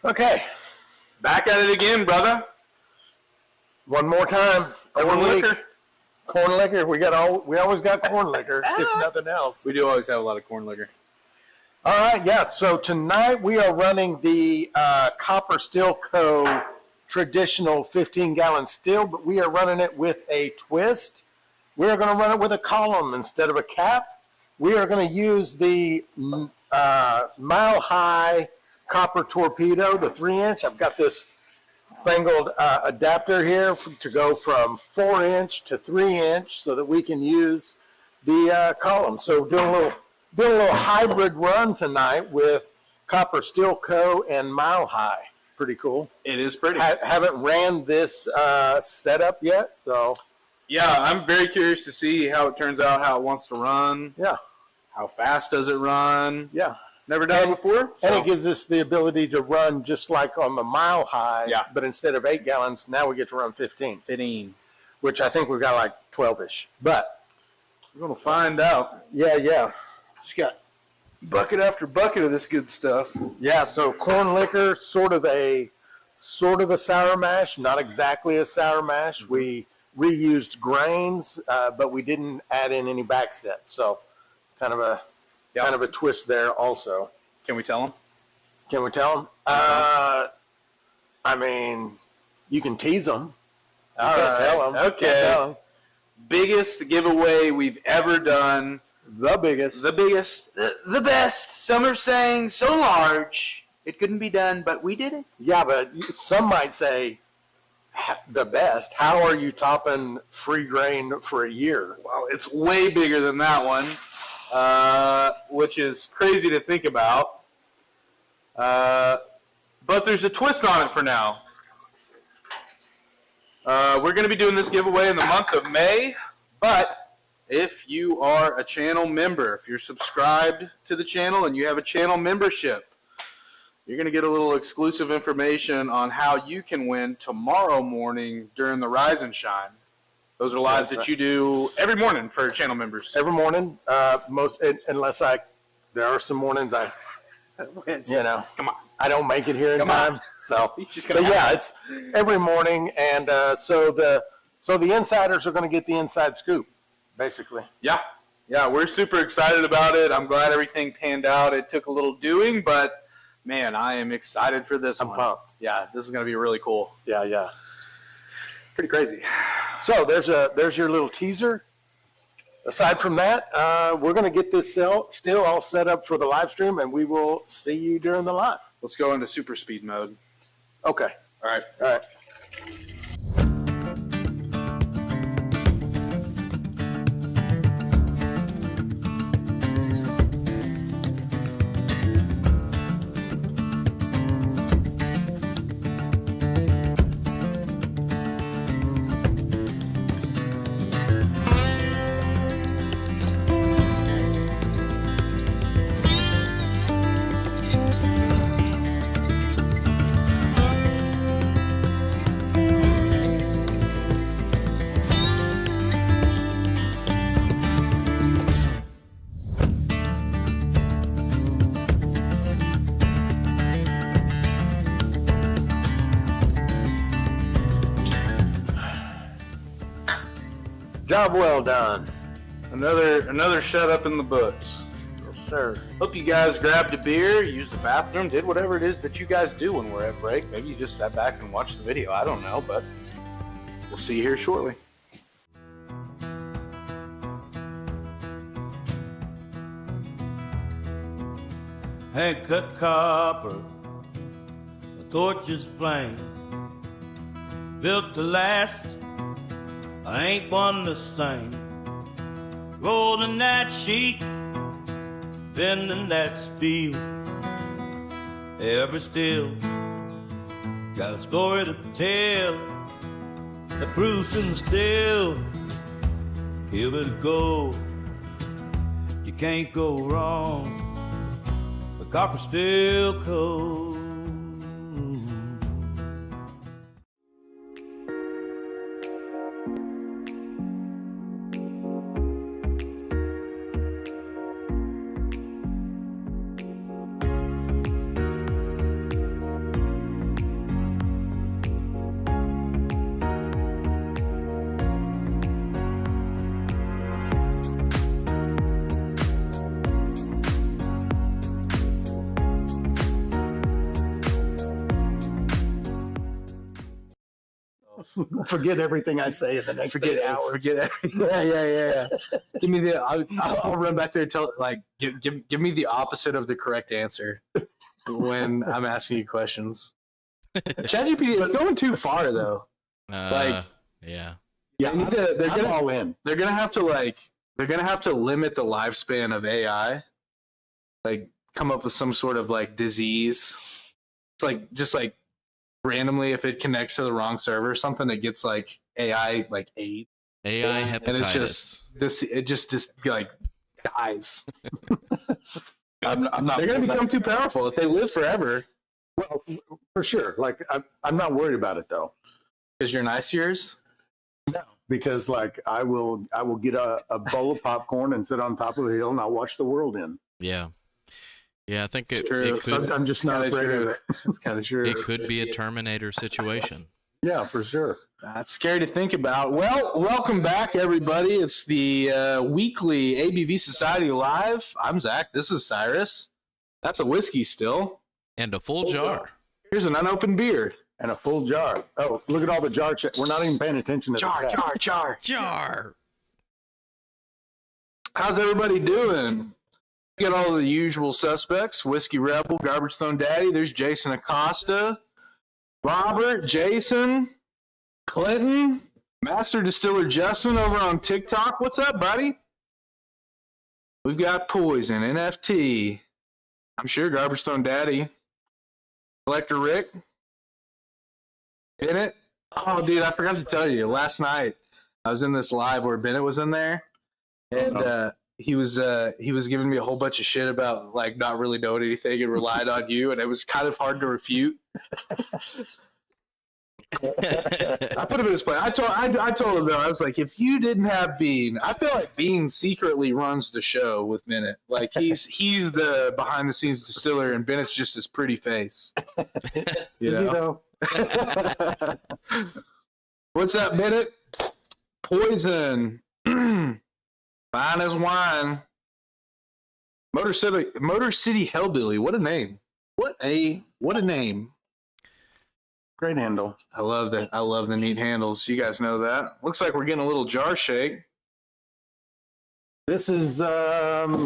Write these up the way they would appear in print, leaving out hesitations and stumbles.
Okay, Back at it again, brother. one more time. Corn liquor. Corn liquor. We always got corn liquor, if nothing else. We do always have a lot of corn liquor. All right, yeah. So tonight we are running the Copper Still Co. traditional 15-gallon still, but we are running it with a twist. We are going to run it with a column instead of a cap. We are going to use the Mile High Copper Torpedo, the 3-inch. I've got this fangled adapter here to go from 4-inch to 3-inch so that we can use the column. So doing a little hybrid run tonight with Copper Still Co. and Mile High. Pretty cool. It is pretty. Haven't ran this setup yet, so. Yeah, I'm very curious to see how it turns out, how it wants to run. Yeah. How fast does it run? Yeah. Never done it before. So. And it gives us the ability to run just like on the Mile High, yeah. But instead of 8 gallons, now we get to run 15. 15. Which I think we've got like 12-ish. But we're going to find out. Yeah. Just got bucket after bucket of this good stuff. Yeah, so corn liquor, sort of a sour mash, not exactly a sour mash. Mm-hmm. We reused grains, but we didn't add in any back sets. So kind of a twist there also. Can we tell them? Can we tell them? I mean, you can tease them. All right. Tell them. Okay. Tell them. Biggest giveaway we've ever done. The biggest. The best. Some are saying so large it couldn't be done, but we did it. Yeah, but some might say the best. How are you topping free grain for a year? Well, it's way bigger than that one, which is crazy to think about. But there's a twist on it for now. We're going to be doing this giveaway in the month of May, but if you are a channel member, if you're subscribed to the channel and you have a channel membership, you're going to get a little exclusive information on how you can win tomorrow morning during the Rise and Shine. Those are lives that you do every morning for channel members. Every morning, there are some mornings come on, I don't make it here in time. So, but yeah, it's every morning, and so the insiders are going to get the inside scoop, basically. Yeah, we're super excited about it. I'm glad everything panned out. It took a little doing, but man, I am excited for this one. I'm pumped. Yeah, this is going to be really cool. Yeah. Pretty crazy. So there's your little teaser. Aside from that, we're going to get this still all set up for the live stream, and we will see you during the live. Let's go into super speed mode. Okay. All right. Job well done. Another shut up in the books. Yes, sir. Hope you guys grabbed a beer, used the bathroom, did whatever it is that you guys do when we're at break. Maybe you just sat back and watched the video. I don't know, but we'll see you here shortly. Hand-cut copper, a torch's flame, built to last, I ain't one the same. Rolling that sheet, bending that steel, ever still got a story to tell. The proof's in the still, give it a go. You can't go wrong. The copper still cold. forget everything I say in the next 8 hours. Yeah. Give me the. I'll run back there and tell give me the opposite of the correct answer when I'm asking you questions. ChatGPT is going too far though. Yeah. I'm all in. They're gonna have to limit the lifespan of AI. Like come up with some sort of like disease. It's like just like randomly if it connects to the wrong server or something, it gets like AI like AIDS. AI hepatitis. And it's just it just like dies. I'm not. They're gonna become too powerful if they live forever. Well, for sure. Like I'm not worried about it though. Because you're nice to yours? No, because like I will get a bowl of popcorn and sit on top of a hill and I'll watch the world in. Yeah. Yeah, I think it could. I'm just not afraid of it. It's kind of true. It could be a Terminator situation. Yeah, for sure. That's scary to think about. Well, welcome back, everybody. It's the weekly ABV Society Live. I'm Zach. This is Cyrus. That's a whiskey still. And a full jar. Here's an unopened beer. And a full jar. Oh, look at all the jar. We're not even paying attention to the jar. How's everybody doing? We got all the usual suspects. Whiskey Rebel, Garbage Throne Daddy. There's Jason Acosta. Robert, Jason, Clinton, Master Distiller Justin over on TikTok. What's up, buddy? We've got Poison, NFT. I'm sure Garbage Throne Daddy. Collector Rick. Bennett. Oh, dude, I forgot to tell you. Last night, I was in this live where Bennett was in there, and he was giving me a whole bunch of shit about like not really knowing anything and relied on you, and it was kind of hard to refute. I put him in his place. I told him though, I was like, if you didn't have Bean, I feel like Bean secretly runs the show with Bennett. Like he's the behind the scenes distiller, and Bennett's just his pretty face. You know? What's up, Bennett? Poison. Fine as wine. Motor City Hellbilly. What a name. What a name. Great handle. I love that. I love the neat handles. You guys know that. Looks like we're getting a little jar shake. This is jar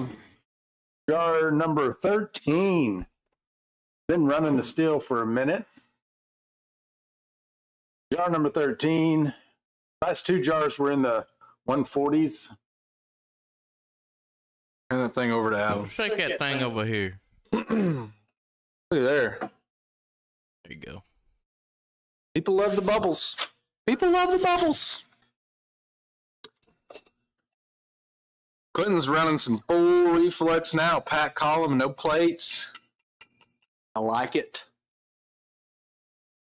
number 13. Been running the still for a minute. Jar number 13. Last two jars were in the 140s. Turn that thing over to Adam. Shake that thing over here. Look at there. There you go. People love the bubbles. People love the bubbles. Clinton's running some full reflex now. Pat column, no plates. I like it.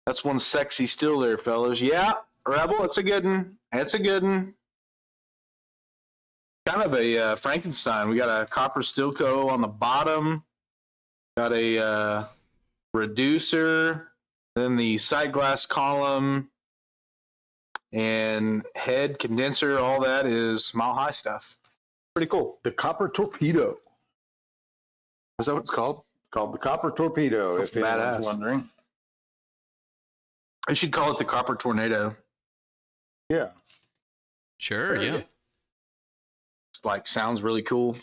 That's one sexy still there, fellas. Yeah, Rebel, it's a good one. It's a good one. Kind of a Frankenstein. We got a copper Stilco on the bottom. Got a reducer. Then the sight glass column and head condenser. All that is mile high stuff. Pretty cool. The copper torpedo. Is that what it's called? It's called the copper torpedo. That's if anyone's badass. Wondering. I should call it the copper tornado. Yeah. Sure, yeah. It's like sounds really cool.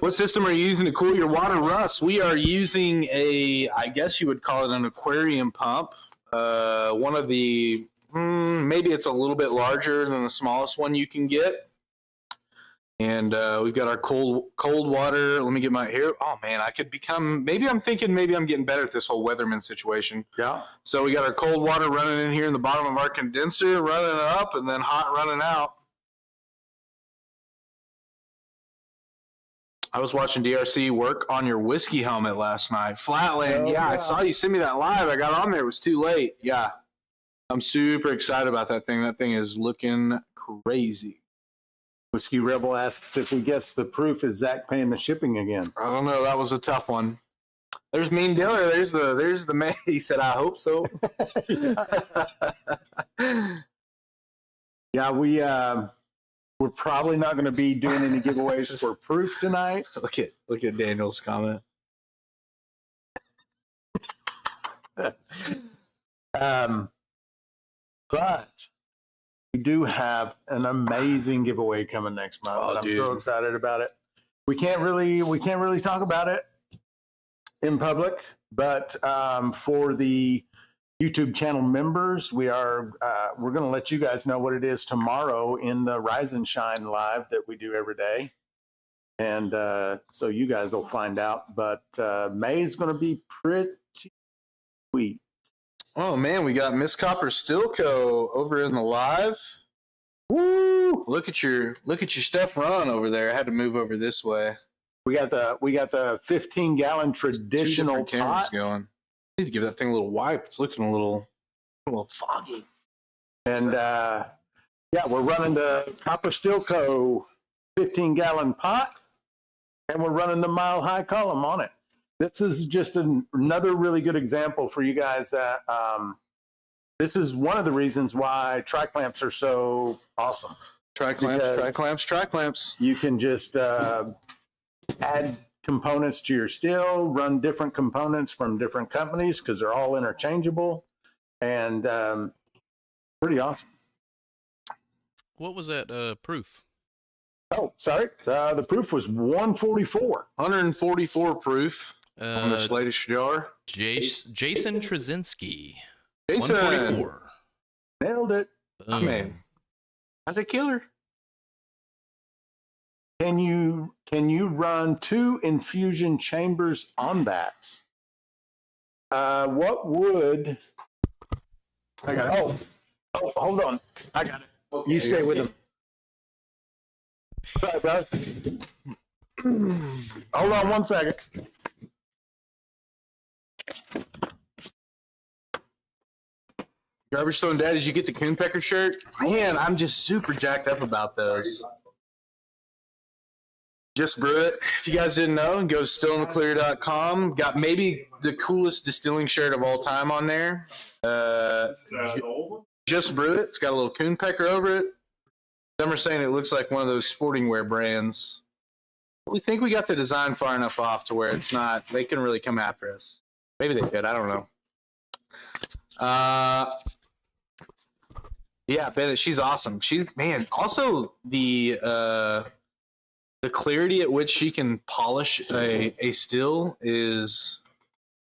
What system are you using to cool your water, Russ? We are using I guess you would call it an aquarium pump. One of the, maybe it's a little bit larger than the smallest one you can get. And we've got our cold water. Let me get my here. Oh, man, maybe I'm getting better at this whole weatherman situation. Yeah. So we got our cold water running in here in the bottom of our condenser, running up, and then hot running out. I was watching DRC work on your whiskey helmet last night. Flatland, yeah, I saw you send me that live. I got on there. It was too late. Yeah. I'm super excited about that thing. That thing is looking crazy. Whiskey Rebel asks if we guess the proof is Zach paying the shipping again. I don't know. That was a tough one. There's Mean Diller. There's the man. He said, I hope so. Yeah, we're probably not going to be doing any giveaways for proof tonight. Look at Daniel's comment. But we do have an amazing giveaway coming next month, and I'm so excited about it. We can't really talk about it in public, but for the YouTube channel members, we're going to let you guys know what it is tomorrow in the Rise and Shine live that we do every day. And so you guys will find out. But May is going to be pretty sweet. Oh, man, we got Miss Copper Stilco over in the live. Woo! Look at your stuff run over there. I had to move over this way. We got the 15-gallon traditional pot going. I need to give that thing a little wipe. It's looking a little foggy. And we're running the Copper Stilco 15-gallon pot, and we're running the Mile High column on it. This is just another really good example for you guys that this is one of the reasons why tri-clamps are so awesome. Tri-clamps. You can just add components to your steel, run different components from different companies because they're all interchangeable, and pretty awesome. What was that proof? Oh, sorry. The proof was 144. 144 proof on this latest jar. Jason Trzynski. Jason. 144. Nailed it. Man, that's a killer. Can you run 2 infusion chambers on that? What would... I got it. Oh, hold on. I got it. Okay. You stay with him. Sorry, bro. Hold on 1 second. Garbage Stone Dad, did you get the Coonpecker shirt? Man, I'm just super jacked up about those. Just brew it. If you guys didn't know, go to stillintheclear.com. Got maybe the coolest distilling shirt of all time on there. Just brew it. It's got a little Coonpecker over it. Some are saying it looks like one of those sporting wear brands. We think we got the design far enough off to where it's not, they can really come after us. Maybe they could, I don't know. Yeah, Bennett, she's awesome. Also the clarity at which she can polish a still is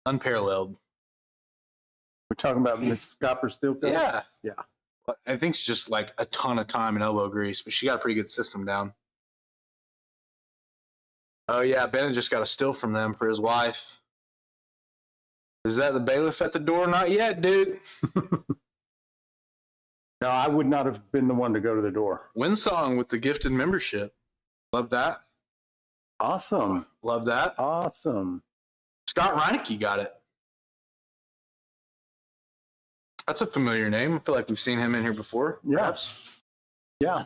unparalleled. We're talking about Mrs. Copper Stilco? Yeah. Yeah. I think it's just like a ton of time and elbow grease, but she got a pretty good system down. Oh, yeah, Bennett just got a still from them for his wife. Is that the bailiff at the door? Not yet, dude. No, I would not have been the one to go to the door. Winsong with the gifted membership. Love that. Awesome. Love that. Awesome. Scott Reinecke got it. That's a familiar name. I feel like we've seen him in here before. Perhaps. Yeah.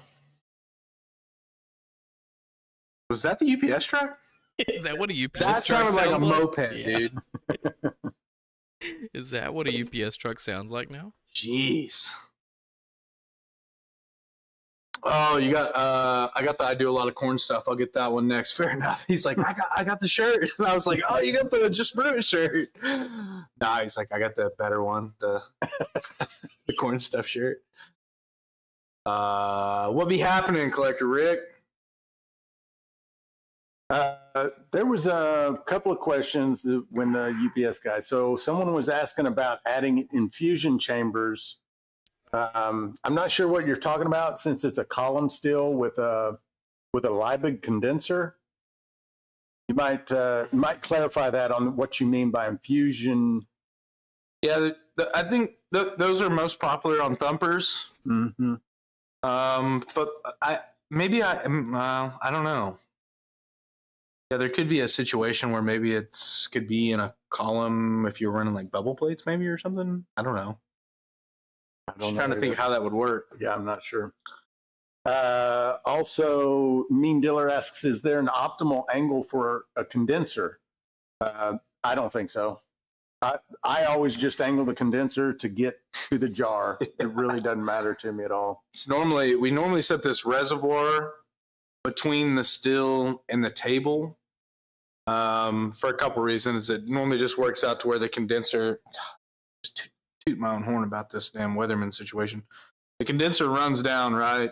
Was that the UPS truck? Is that what a UPS that truck sounded like sounds a like? moped, Yeah. dude. Is that what a UPS truck sounds like now? Jeez. Oh, you got I got the I do a lot of corn stuff. I'll get that one next. Fair enough. He's like, I got the shirt. And I was like, oh, you got the Just Brew It shirt. Nah, he's like, I got the better one, the the corn stuff shirt. What be happening, Collector Rick? There was a couple of questions when the UPS guy. So someone was asking about adding infusion chambers. I'm not sure what you're talking about since it's a column still with a Liebig condenser. You might clarify that on what you mean by infusion. Yeah, I think those are most popular on thumpers. Mm-hmm. But I don't know. Yeah, there could be a situation where maybe it's could be in a column if you're running like bubble plates, maybe or something. I don't know. I'm trying to think how that would work. Yeah, I'm not sure. Also, Mean Diller asks, is there an optimal angle for a condenser? I don't think so. I always just angle the condenser to get to the jar. It really doesn't matter to me at all. So we normally set this reservoir between the still and the table for a couple reasons. It normally just works out to where the condenser is toot my own horn about this damn weatherman situation. The condenser runs down, right?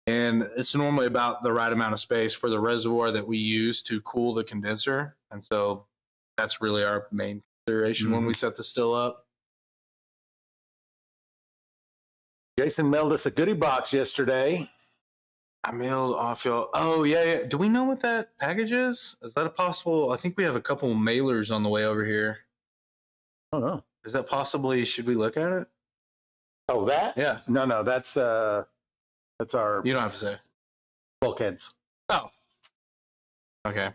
And it's normally about the right amount of space for the reservoir that we use to cool the condenser. And so that's really our main consideration when we set the still up. Jason mailed us a goodie box yesterday. I mailed off y'all. Oh, yeah. Do we know what that package is? Is that a possible? I think we have a couple mailers on the way over here. I don't know. Is that possibly, should we look at it? Oh, that? Yeah. No, that's our You don't have to say. bulkheads. Oh. Okay.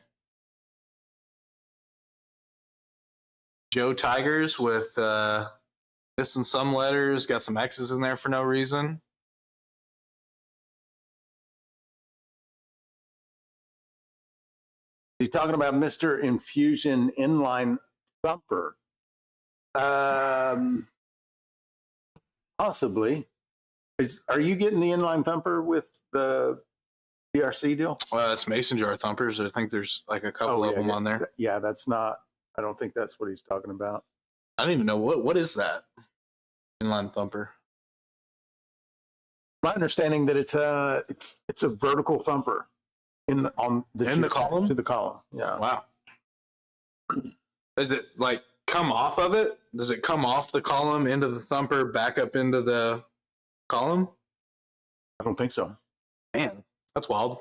Joe Tigers with missing some letters, got some X's in there for no reason. He's talking about Mr. Infusion inline thumper. Possibly. Are you getting the inline thumper with the PRC deal? Well, it's mason jar thumpers. I think there's like a couple of them on there. Yeah, that's not. I don't think that's what he's talking about. I don't even know what is that inline thumper. My understanding that it's a vertical thumper on the column to the column. Yeah. Wow. Does it like come off of it? Does it come off the column into the thumper, back up into the column? I don't think so. Man, that's wild.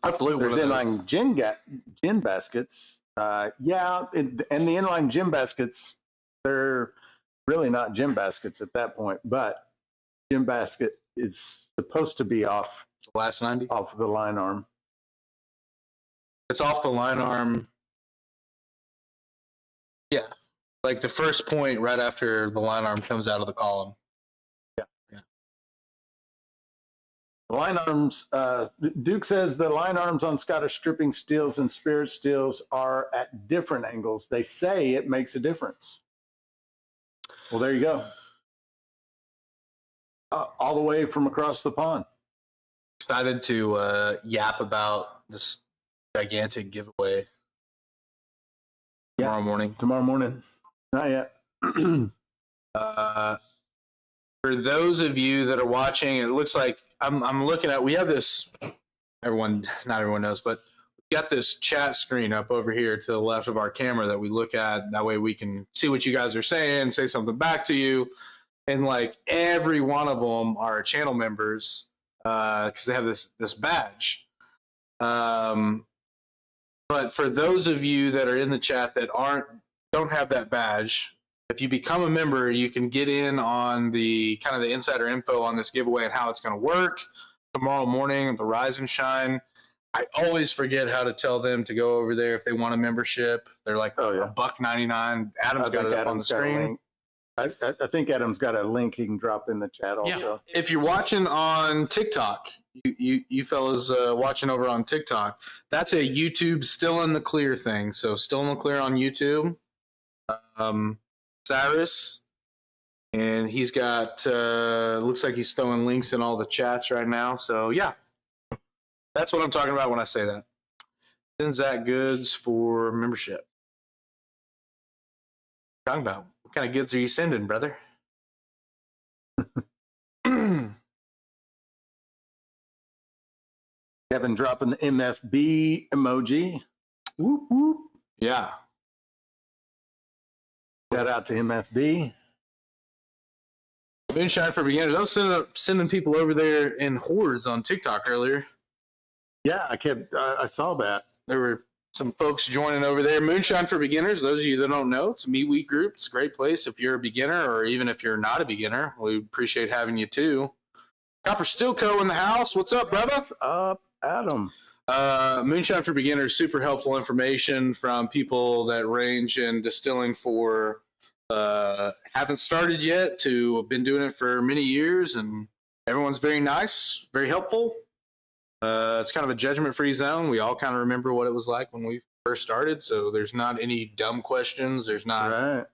I have to look at There's inline gin baskets. And the inline gin baskets, they're really not gin baskets at that point, but gin basket is supposed to be off the last 90 off the line arm. It's off the line arm. Yeah, like the first point right after the line arm comes out of the column. Yeah. The line arms, Duke says the line arms on Scottish stripping steels and spirit steels are at different angles. They say it makes a difference. Well, there you go. All the way from across the pond. Excited to yap about this gigantic giveaway tomorrow morning. Tomorrow morning. Not yet. For those of you that are watching, it looks like I'm looking at, we have this, not everyone knows, but we've got this chat screen up over here to the left of our camera that we look at. That way we can see what you guys are saying, say something back to you. And like every one of them are channel members because they have this badge. But for those of you that are in the chat that don't have that badge, if you become a member, you can get in on the kind of the insider info on this giveaway and how it's going to work tomorrow morning at the Rise and Shine. I always forget how to tell them to go over there if they want a membership. They're like $1.99. Adam's got it up on the screen. I think Adam's got a link he can drop in the chat also. Yeah. If you're watching on TikTok, you fellas watching over on TikTok, that's a YouTube Still in the Clear thing. So Still in the Clear on YouTube. Cyrus, and he's got looks like he's throwing links in all the chats right now. So yeah, that's what I'm talking about when I say that. Sends that goods for membership. Talking about what kind of goods are you sending, brother? Kevin dropping the MFB emoji. Whoop, whoop. Yeah. Shout out to MFB. Moonshine for Beginners. I was sending people over there in hordes on TikTok earlier. Yeah, I saw that. There were some folks joining over there. Moonshine for Beginners, those of you that don't know, it's a MeWe group. It's a great place if you're a beginner or even if you're not a beginner. We appreciate having you too. Copper Steel Co. in the house. What's up, brother? What's up, Adam? Moonshine for Beginners, super helpful information from people that range in distilling for haven't started yet to have been doing it for many years, and everyone's very nice, very helpful. It's kind of a judgment-free zone. We all kind of remember what it was like when we first started, so there's not any dumb questions. There's not. Right.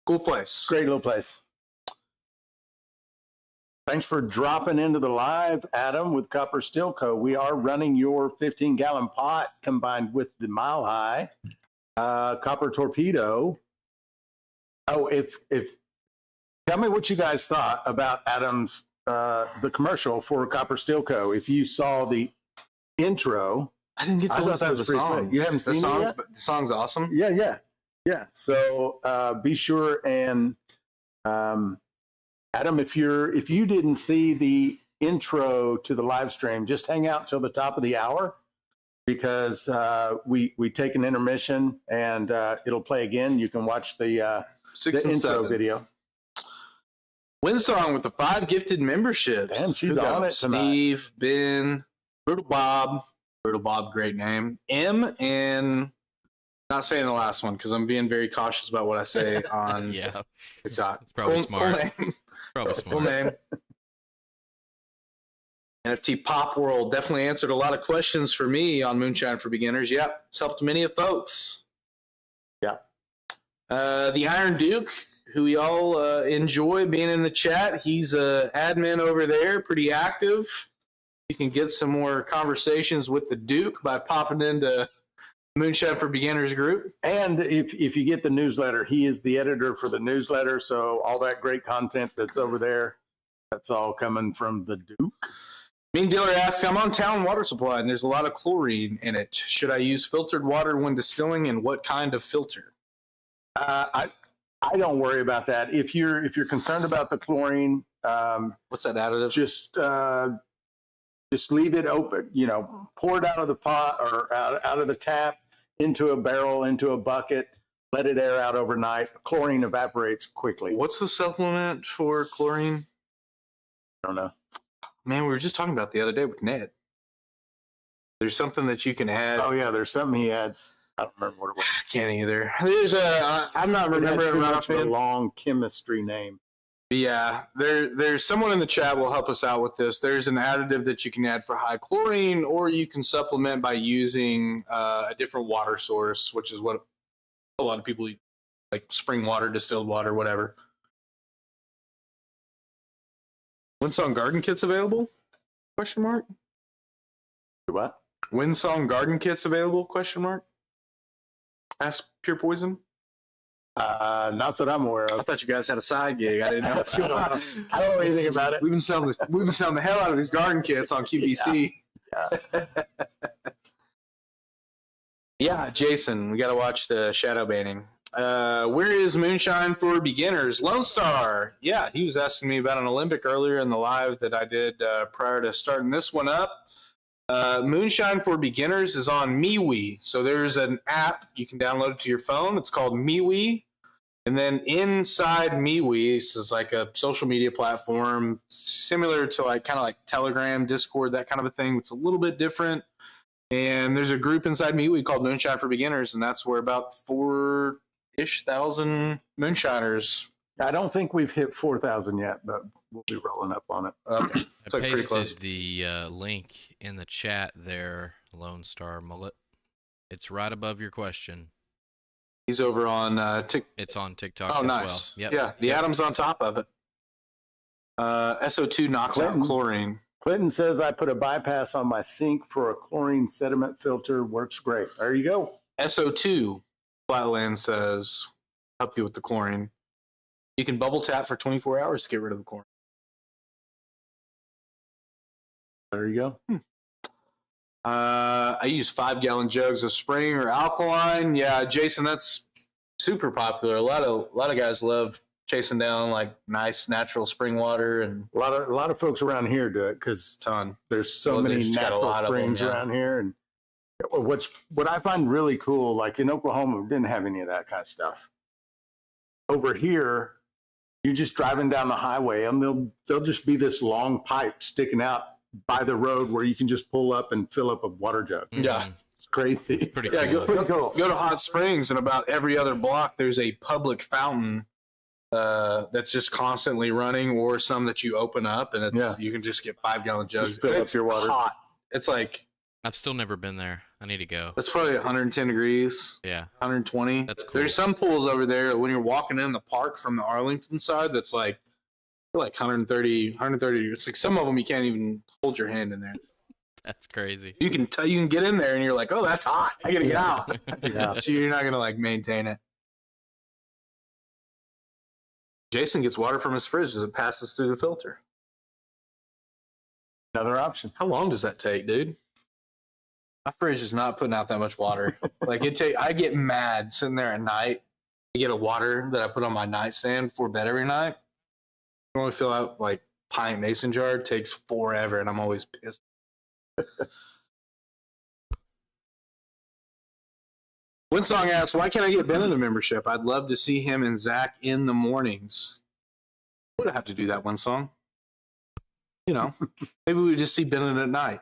Cool place. Great little place. Thanks for dropping into the live, Adam, with Copper Steel Co. We are running your 15-gallon pot combined with the Mile High Copper Torpedo. Oh, if Tell me what you guys thought about Adam's the commercial for Copper Steel Co. If you saw the intro, I didn't get to listen to the song. You haven't seen it yet? The song's awesome. Yeah. So be sure and Adam, if you didn't see the intro to the live stream, just hang out till the top of the hour because we take an intermission and it'll play again. You can watch the intro video. Win song with the 5 gifted memberships. Damn, she's on it tonight. Steve, Ben, Brutal Bob, great name. M, and not saying the last one because I'm being very cautious about what I say on Yeah. TikTok. It's probably smart. Full name. Probably Full smart. name. NFT Pop World definitely answered a lot of questions for me on Moonshine for Beginners. Yep, it's helped many of folks. Yeah. The Iron Duke, who we all enjoy being in the chat. He's a admin over there, pretty active. You can get some more conversations with the Duke by popping into Moonshine for Beginners group. And if you get the newsletter, he is the editor for the newsletter. So all that great content that's over there, that's all coming from the Duke. Mean Dealer asks, I'm on town water supply and there's a lot of chlorine in it. Should I use filtered water when distilling, and what kind of filter? I don't worry about that. If you're concerned about the chlorine, What's that additive? just leave it open. Pour it out of the pot or out of the tap into a barrel, into a bucket. Let it air out overnight. Chlorine evaporates quickly. What's the supplement for chlorine? I don't know. Man, we were just talking about the other day with Ned. There's something that you can add. Oh yeah, there's something he adds. I don't remember what it was. I can't either. There's I'm not remembering Too right much of a offhand. long chemistry name. Yeah, there's someone in the chat will help us out with this. There's an additive that you can add for high chlorine, or you can supplement by using a different water source, which is what a lot of people eat, like spring water, distilled water, whatever. Windsong garden kits available? Question mark. What? Windsong garden kits available? Question mark. Ask Pure Poison. Not that I'm aware I of. thought you guys had a side gig. I didn't know what's going on. I don't know anything about it. We've been selling the hell out of these garden kits on QVC. Yeah, Jason, we got to watch the shadow banning. Where is Moonshine for Beginners? Lone Star. Yeah, he was asking me about an Olympic earlier in the live that I did prior to starting this one up. Moonshine for Beginners is on MeWe. So there's an app. You can download it to your phone. It's called MeWe. And then inside MeWe, this is like a social media platform similar to kind of like Telegram, Discord, that kind of a thing. It's a little bit different. And there's a group inside MeWe called Moonshine for Beginners, and that's where about 4,000-ish moonshiners. I don't think we've hit 4,000 yet, but we'll be rolling up on it. Okay. I pasted the link in the chat there, Lone Star Mullet. It's right above your question. He's over on It's on TikTok Oh, as nice. well. Yep. Yeah, the atom's on top of it. SO2 knocks out chlorine. Clinton says I put a bypass on my sink for a chlorine sediment filter. Works great. There you go. SO2, Flatland says, help you with the chlorine. You can bubble tap for 24 hours to get rid of the chlorine. There you go. I use 5-gallon jugs of spring or alkaline. Yeah, Jason, that's super popular. A lot of guys love chasing down like nice natural spring water, and A lot of folks around here do it because there's so many there's got a lot natural of them, springs yeah. around here. And what I find really cool, like in Oklahoma, we didn't have any of that kind of stuff. Over here, you're just driving down the highway, and there'll just be this long pipe sticking out by the road where you can just pull up and fill up a water jug. Yeah. It's crazy. Pretty Yeah, cool. Pretty cool. Go to Hot Springs, and about every other block there's a public fountain that's just constantly running, or some that you open up, and you can just get 5-gallon jugs. Just fill And up it's your water. hot. It's like, I've still never been there. I need to go. it's probably 110 degrees, Yeah. 120. That's cool. There's some pools over there when you're walking in the park from the Arlington side that's like 130. It's like some of them you can't even hold your hand in there. That's crazy. You can get in there and you're like, oh, that's hot. I gotta get out. Yeah. So you're not gonna like maintain it. Jason gets water from his fridge as it passes through the filter. Another option. How long does that take, dude? My fridge is not putting out that much water. I get mad sitting there at night. I get a water that I put on my nightstand before bed every night. I only fill out like pint mason jar. It takes forever, and I'm always pissed. Winsong asks, why can't I get Ben in the membership? I'd love to see him and Zach in the mornings. Would I have to do that, Winsong? You know, maybe we just see Bennett at night.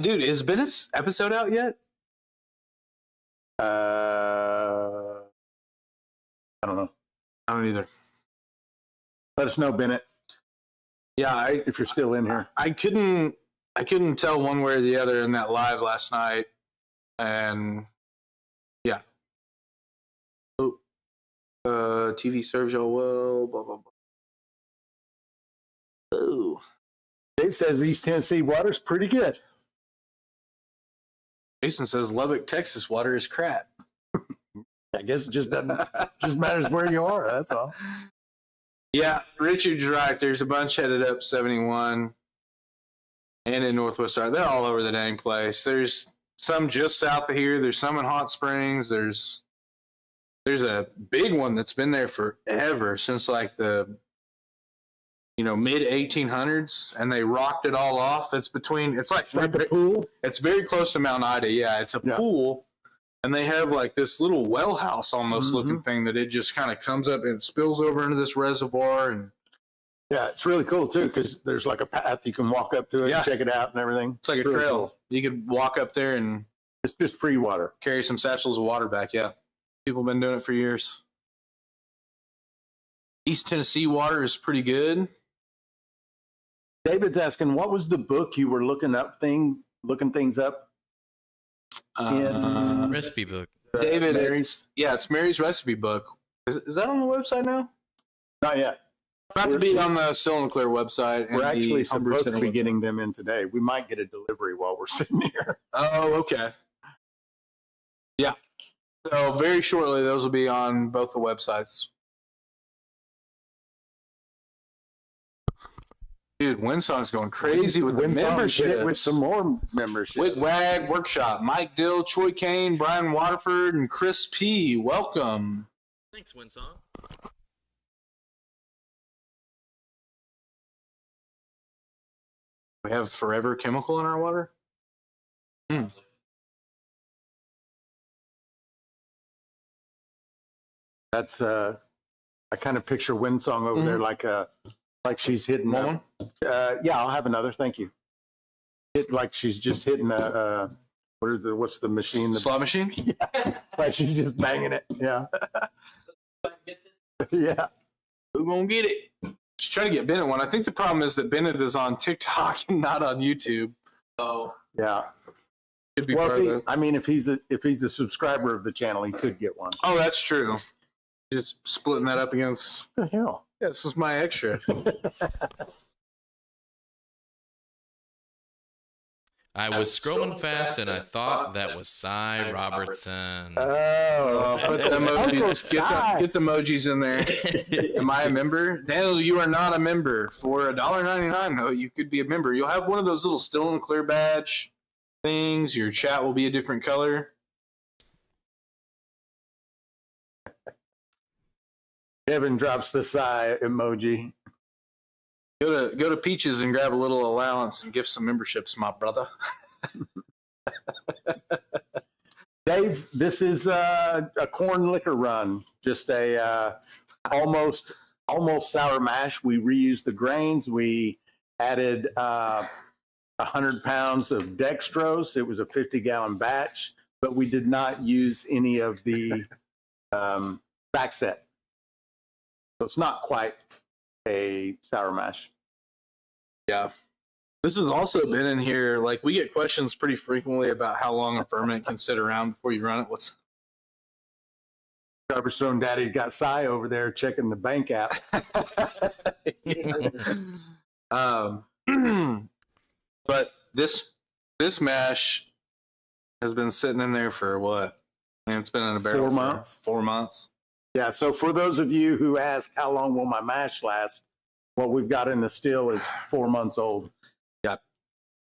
Dude, is Bennett's episode out yet? I don't know. I don't either. Let us know, Bennett. Yeah, if you're still in here. I couldn't tell one way or the other in that live last night, and yeah. TV serves y'all well. Blah blah blah. Ooh. Dave says East Tennessee water's pretty good. Jason says Lubbock, Texas water is crap. I guess it just doesn't just matters where you are. That's all. Yeah, Richard's right. There's a bunch headed up 71 and in Northwest Arkansas. They're all over the dang place. There's some just south of here. There's some in Hot Springs. There's a big one that's been there forever, since like the mid 1800s, and they rocked it all off. It's like the pool. It's very close to Mount Ida. Yeah, it's a pool. And they have like this little well house almost looking thing that it just kind of comes up and spills over into this reservoir. And yeah, it's really cool too, because there's like a path you can walk up to it and check it out and everything. It's like a trail. Cool. You could walk up there and it's just free water. Carry some satchels of water back. Yeah, people have been doing it for years. East Tennessee water is pretty good. David's asking, what was the book you were looking things up? Recipe book. David, it's Mary's recipe book. Is that on the website now? Not yet. Not to be on the Still in the Clear website. We're actually supposed to be getting them in today. We might get a delivery while we're sitting here. Oh, okay. Yeah. So very shortly, those will be on both the websites. Dude, Winsong's going crazy with the membership. With some more membership. Wick Wag Workshop. Mike Dill, Troy Kane, Brian Waterford, and Chris P. Welcome. Thanks, Winsong. We have Forever Chemical in our water? That's I kind of picture Winsong over there like she's hitting one. Yeah, I'll have another. Thank you. Like she's just hitting what's the machine? The slot machine? Yeah. Like she's just banging it. Yeah. Yeah. Who's gonna get it? Just try to get Bennett one. I think the problem is that Bennett is on TikTok and not on YouTube. So yeah. Could be if he's a subscriber of the channel, he could get one. Oh, that's true. Just splitting that up against what the hell? Yeah, this is my extra. I was scrolling fast and I thought that was Cy Robertson. Oh, put the emojis. Get the emojis in there. Am I a member? Daniel, you are not a member. For $1.99, though, you could be a member. You'll have one of those little Still in the Clear badge things. Your chat will be a different color. Kevin drops the sigh emoji. Go to Peaches and grab a little allowance and give some memberships, my brother. Dave, this is a corn liquor run. Just a almost sour mash. We reused the grains. We added 100 pounds of dextrose. It was a 50-gallon batch, but we did not use any of the back set. So it's not quite a sour mash. Yeah. This has also been in here. Like, we get questions pretty frequently about how long a ferment can sit around before you run it. What's Coverstone Daddy got Cy over there checking the bank app. But this mash, has been sitting in there for what? I mean, it's been in a barrel 4 months. 4 months. Yeah, so for those of you who ask how long will my mash last, what we've got in the still is 4 months old. Yeah.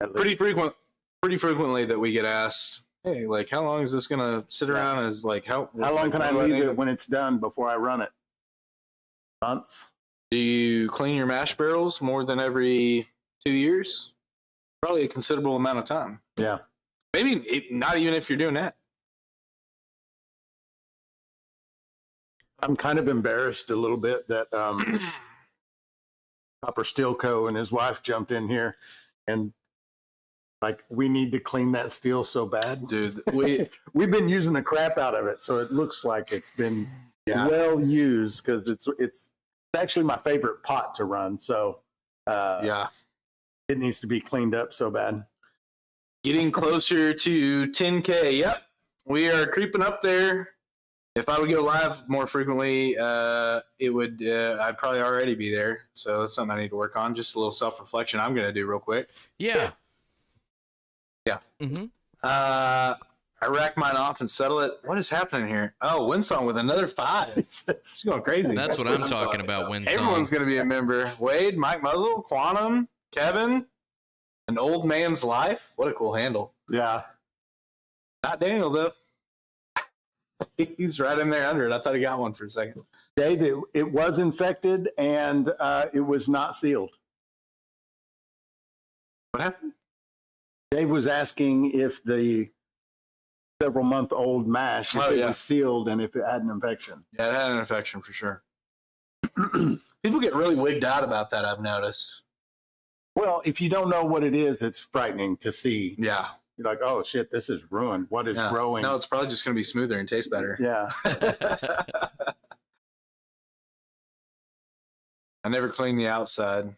At Pretty least. frequently that we get asked, hey, like, how long is this going to sit around? Is like, how long can I do leave need it when it's done before I run it? Months? Do you clean your mash barrels more than every 2 years? Probably a considerable amount of time. Yeah. Maybe not even if you're doing that. I'm kind of embarrassed a little bit that Copper Steel Co. and his wife jumped in here and like, we need to clean that steel so bad. Dude, we've been using the crap out of it, so it looks like it's been well used because it's actually my favorite pot to run. So it needs to be cleaned up so bad. Getting closer to 10K. Yep, we are creeping up there. If I would go live more frequently, it would. I'd probably already be there. So that's something I need to work on. Just a little self-reflection I'm going to do real quick. Yeah. Yeah. Mm-hmm. I rack mine off and settle it. What is happening here? Oh, Windsong with another 5. It's going crazy. That's what I'm talking about, Windsong. Everyone's going to be a member. Wade, Mike Muzzle, Quantum, Kevin, An Old Man's Life. What a cool handle. Yeah. Not Daniel, though. He's right in there under it. I thought he got one for a second. Dave, it was infected and it was not sealed. What happened? Dave was asking if the several-month-old mash if it was sealed and if it had an infection. Yeah, it had an infection for sure. People get really wigged out about that, I've noticed. Well, if you don't know what it is, it's frightening to see. Yeah. You're like, oh, shit, this is ruined. What is growing? No, it's probably just going to be smoother and taste better. Yeah. I never clean the outside.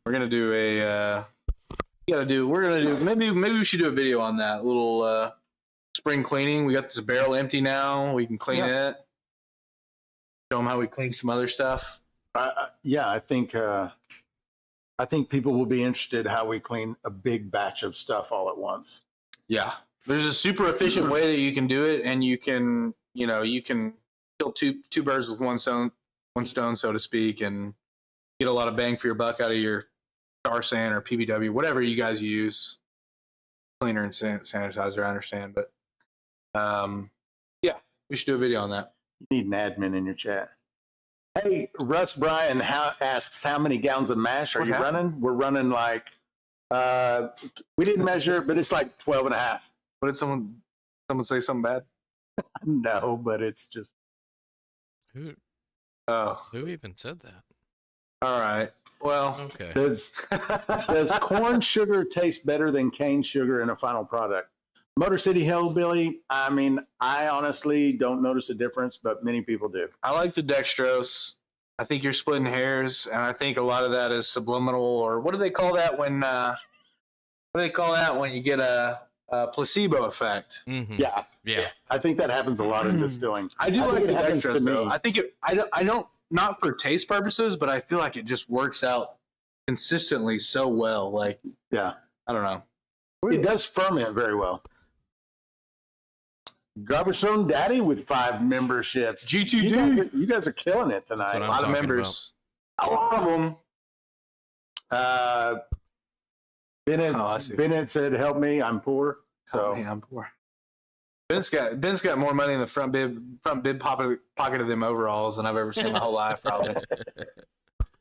We're gonna do maybe we should do a video on that little spring cleaning. We got this barrel empty now. We can clean it. Show them how we clean some other stuff. I think people will be interested how we clean a big batch of stuff all at once. Yeah, there's a super efficient way that you can do it, and you can kill two birds with one stone, so to speak, and get a lot of bang for your buck out of your tar sand or PBW, whatever you guys use. Cleaner and sanitizer, I understand, but we should do a video on that. You need an admin in your chat. Hey, Russ Bryan asks, how many gallons of mash are you running? We're running like, we didn't measure, but it's like 12 and a half. What did someone say something bad? No, but it's just. Who even said that? All right. Well, okay. Does corn sugar taste better than cane sugar in a final product? Motor City Hillbilly, I mean, I honestly don't notice a difference, but many people do. I like the dextrose. I think you're splitting hairs, and I think a lot of that is subliminal, or what do they call that when you get a placebo effect? Mm-hmm. Yeah. I think that happens a lot in distilling. I like the happens dextrose, to me. though. I think I don't, not for taste purposes, but I feel like it just works out consistently so well. Like, yeah, I don't know. It does ferment very well. Garbage Zone Daddy with 5 memberships. G2D. You guys are killing it tonight. That's what A lot of members. A lot of them. Bennett said, help me, I'm poor. So I'm poor. Ben's got more money in the front bib pocket of them overalls than I've ever seen in my whole life, probably.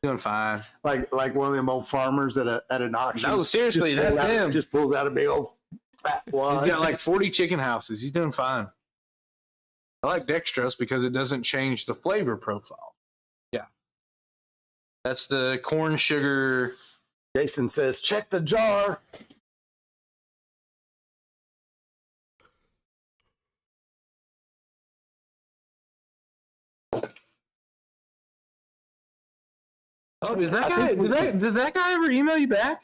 Doing fine. Like one of them old farmers at an auction. No, seriously, that's him. Just pulls out a big old fat wad. He's got like 40 chicken houses. He's doing fine. I like dextrose because it doesn't change the flavor profile. Yeah. That's the corn sugar. Jason says, check the jar. Oh, did that guy ever email you back?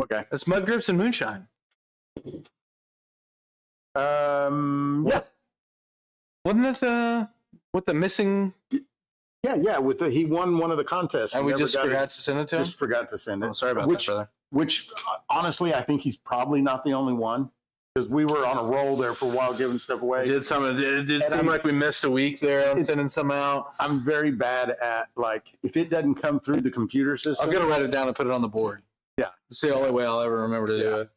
Okay. That's Mud Grips and Moonshine. Yeah. Wasn't that with the missing Yeah. He won one of the contests. And we never just got forgot to send it to him? Just forgot to send it. Oh, sorry about that, brother. Which, honestly, I think he's probably not the only one. Because we were on a roll there for a while giving stuff away. It did seem like we missed a week there. I'm sending some out. I'm very bad at, like, if it doesn't come through the computer system. I'm going to write it down and put it on the board. Yeah. It's the only way I'll ever remember to do it.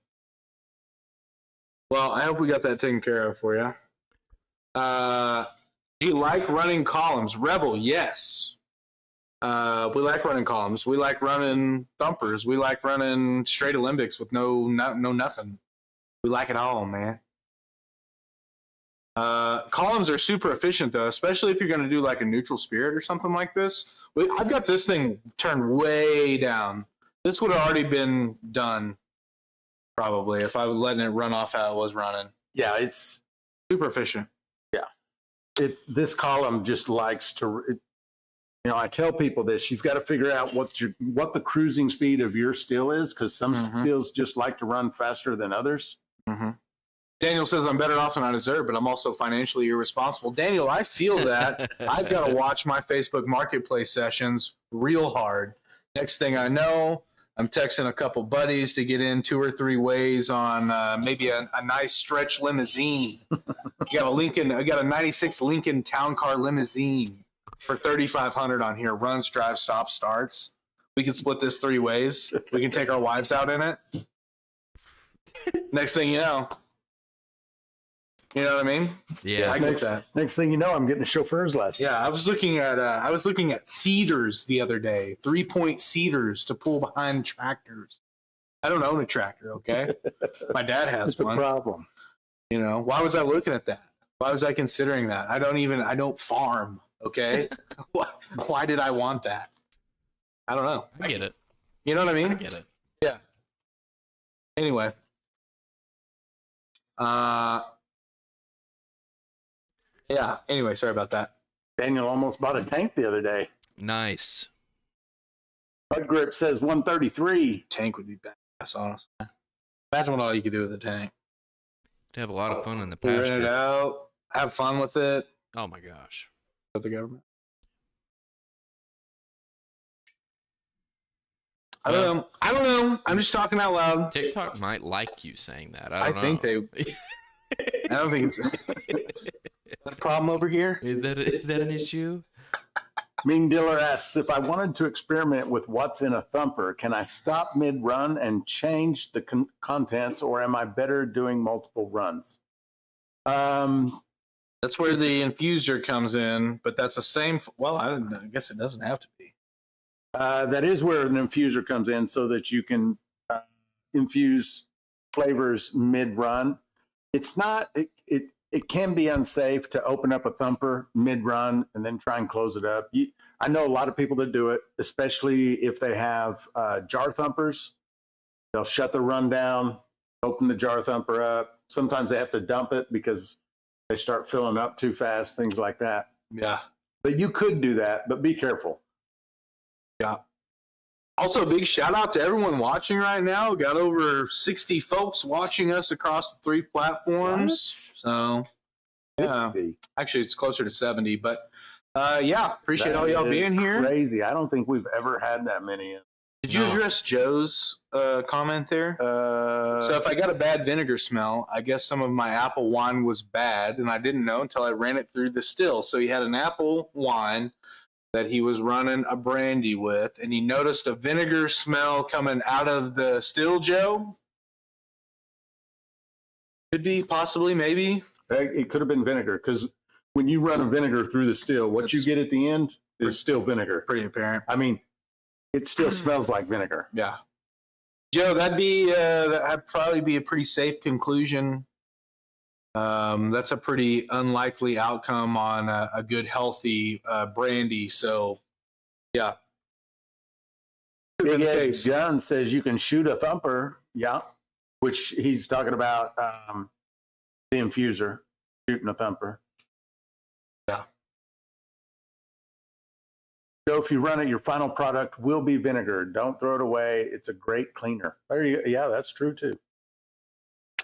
Well, I hope we got that taken care of for you. Do you like running columns? Rebel, yes. We like running columns. We like running thumpers. We like running straight Olympics with no nothing. We like it all, man. Columns are super efficient, though, especially if you're going to do like a neutral spirit or something like this. I've got this thing turned way down. This would have already been done, probably, if I was letting it run off how it was running. Yeah, it's super efficient. Yeah. This column just likes to... I tell people this, you've got to figure out what the cruising speed of your still is, because some stills just like to run faster than others. Mm-hmm. Daniel says, I'm better off than I deserve, but I'm also financially irresponsible. Daniel, I feel that. I've got to watch my Facebook Marketplace sessions real hard. Next thing I know, I'm texting a couple buddies to get in 2 or 3 ways on maybe a nice stretch limousine. I got a 96 Lincoln Town Car limousine for $3,500 on here. Runs, drives, stops, starts. We can split this 3 ways. We can take our wives out in it. Next thing you know what I mean? Yeah, I get that. Next thing you know, I'm getting a chauffeur's lesson. Yeah, I was looking at cedars the other day, 3-point cedars to pull behind tractors. I don't own a tractor, okay? My dad has it's one. It's a problem. Why was I looking at that? Why was I considering that? I don't farm, okay? Why did I want that? I don't know. I get it. You know what I mean? I get it. Yeah. Anyway. Yeah, anyway, sorry about that. Daniel almost bought a tank the other day. Nice. Bud Grip says 133. Tank would be badass, honestly. Imagine what all you could do with a tank. To have a lot of fun in the Rent pasture. it out, have fun with it. Oh my gosh. With the government. I don't know. I'm just talking out loud. TikTok might like you saying that. I don't think it's a problem over here. Is that an issue? Mean Dealer asks, if I wanted to experiment with what's in a thumper, can I stop mid-run and change the contents, or am I better doing multiple runs? That's where the infuser comes in, but that's the same. Well, I guess it doesn't have to be. That is where an infuser comes in, so that you can infuse flavors mid-run. It's not. It can be unsafe to open up a thumper mid-run and then try and close it up. I know a lot of people that do it, especially if they have jar thumpers. They'll shut the run down, open the jar thumper up. Sometimes they have to dump it because they start filling up too fast, things like that. Yeah. But you could do that, but be careful. Yeah. Also, a big shout out to everyone watching right now. Got over 60 folks watching us across the 3 platforms. What? So, yeah. 50. Actually, it's closer to 70. But, yeah, appreciate all y'all being here. Crazy. I don't think we've ever had that many. Did you address Joe's comment there? So if I got a bad vinegar smell, I guess some of my apple wine was bad, and I didn't know until I ran it through the still. So he had an apple wine that he was running a brandy with, and he noticed a vinegar smell coming out of the still, Joe? Could be, possibly, maybe. It could have been vinegar, because when you run a vinegar through the still, what you get at the end is still vinegar. Pretty apparent. I mean, it still smells like vinegar. Yeah. Joe, that'd probably be a pretty safe conclusion. That's a pretty unlikely outcome on a good, healthy brandy. So, yeah. Big Ed Gunn says you can shoot a thumper. Yeah. Which he's talking about the infuser, shooting a thumper. Yeah. So if you run it, your final product will be vinegar. Don't throw it away. It's a great cleaner. Yeah, that's true too.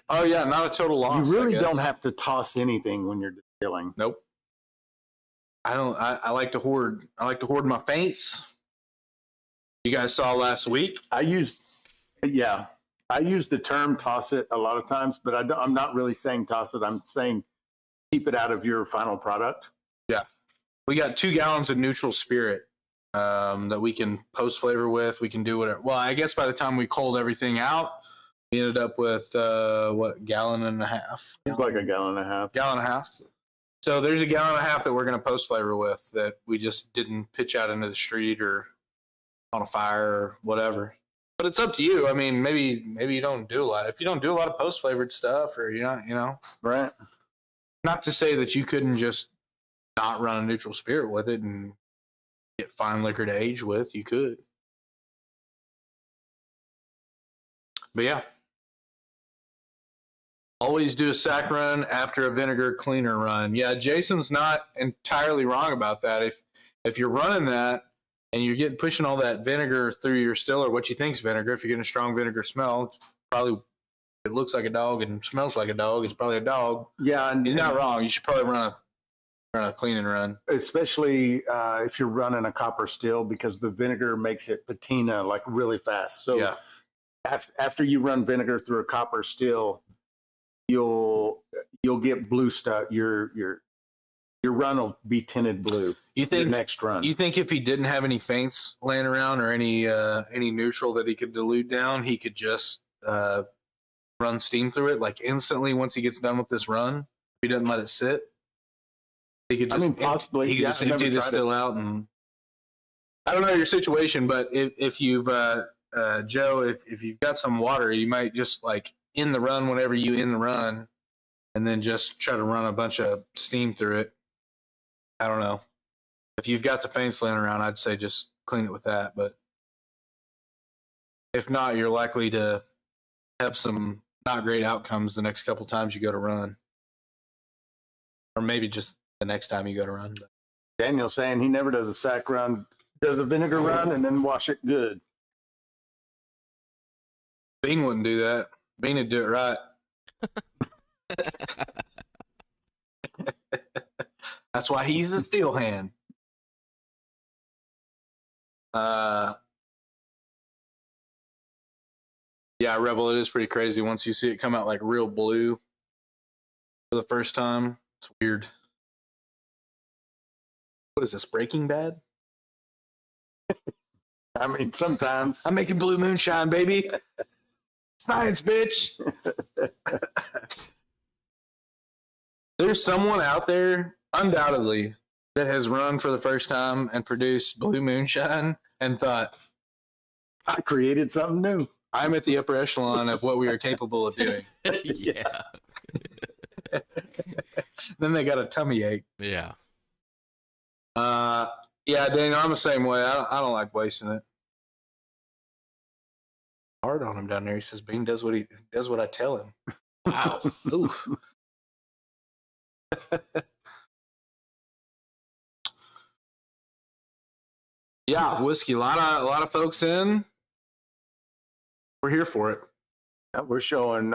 Oh, yeah, not a total loss. You really don't have to toss anything when you're distilling. Nope. I like to hoard. I like to hoard my faints. You guys saw last week. I use the term toss it a lot of times, but I'm not really saying toss it. I'm saying keep it out of your final product. Yeah. We got 2 gallons of neutral spirit that we can post flavor with. We can do whatever. Well, I guess by the time we cold everything out, we ended up with gallon and a half? It's like a gallon and a half. Gallon and a half. So there's a gallon and a half that we're going to post flavor with that we just didn't pitch out into the street or on a fire or whatever. But it's up to you. I mean, maybe you don't do a lot. If you don't do a lot of post flavored stuff, or you're not, right? Not to say that you couldn't just not run a neutral spirit with it and get fine liquor to age with. You could. But yeah. Always do a sack run after a vinegar cleaner run. Yeah, Jason's not entirely wrong about that. If you're running that and you're pushing all that vinegar through your still, or what you think's vinegar, if you're getting a strong vinegar smell, probably it looks like a dog and smells like a dog, it's probably a dog. Yeah, and he's not wrong. You should probably run a clean and run, especially if you're running a copper still, because the vinegar makes it patina like really fast. So yeah. After you run vinegar through a copper still, you'll get blue stuff. Your run will be tinted blue. You think your next run? You think if he didn't have any faints laying around or any neutral that he could dilute down, he could just run steam through it like instantly once he gets done with this run? If he doesn't let it sit, he could just possibly. He could just empty the still out. And I don't know your situation, but if you've Joe, if you've got some water, you might just like in the run whenever you in the run, and then just try to run a bunch of steam through it. I don't know. If you've got the faints laying around, I'd say just clean it with that. But if not, you're likely to have some not great outcomes the next couple times you go to run, or maybe just the next time you go to run. But Daniel's saying he never does a sack run, does a vinegar run, and then wash it good. Bean wouldn't do that. Bean would do it right. That's why he's a steel hand. Yeah, Rebel, it is pretty crazy once you see it come out like real blue for the first time. It's weird. What is this, Breaking Bad? I mean, sometimes. I'm making blue moonshine, baby. Science, bitch. There's someone out there, undoubtedly, that has run for the first time and produced blue moonshine and thought, I created something new. I'm at the upper echelon of what we are capable of doing. Yeah. Then they got a tummy ache. Yeah. Yeah, Daniel, I'm the same way. I don't like wasting it. Hard on him down there. He says Bean does what I tell him. Wow. Oof. Yeah, whiskey. A lot of folks in. We're here for it. We're showing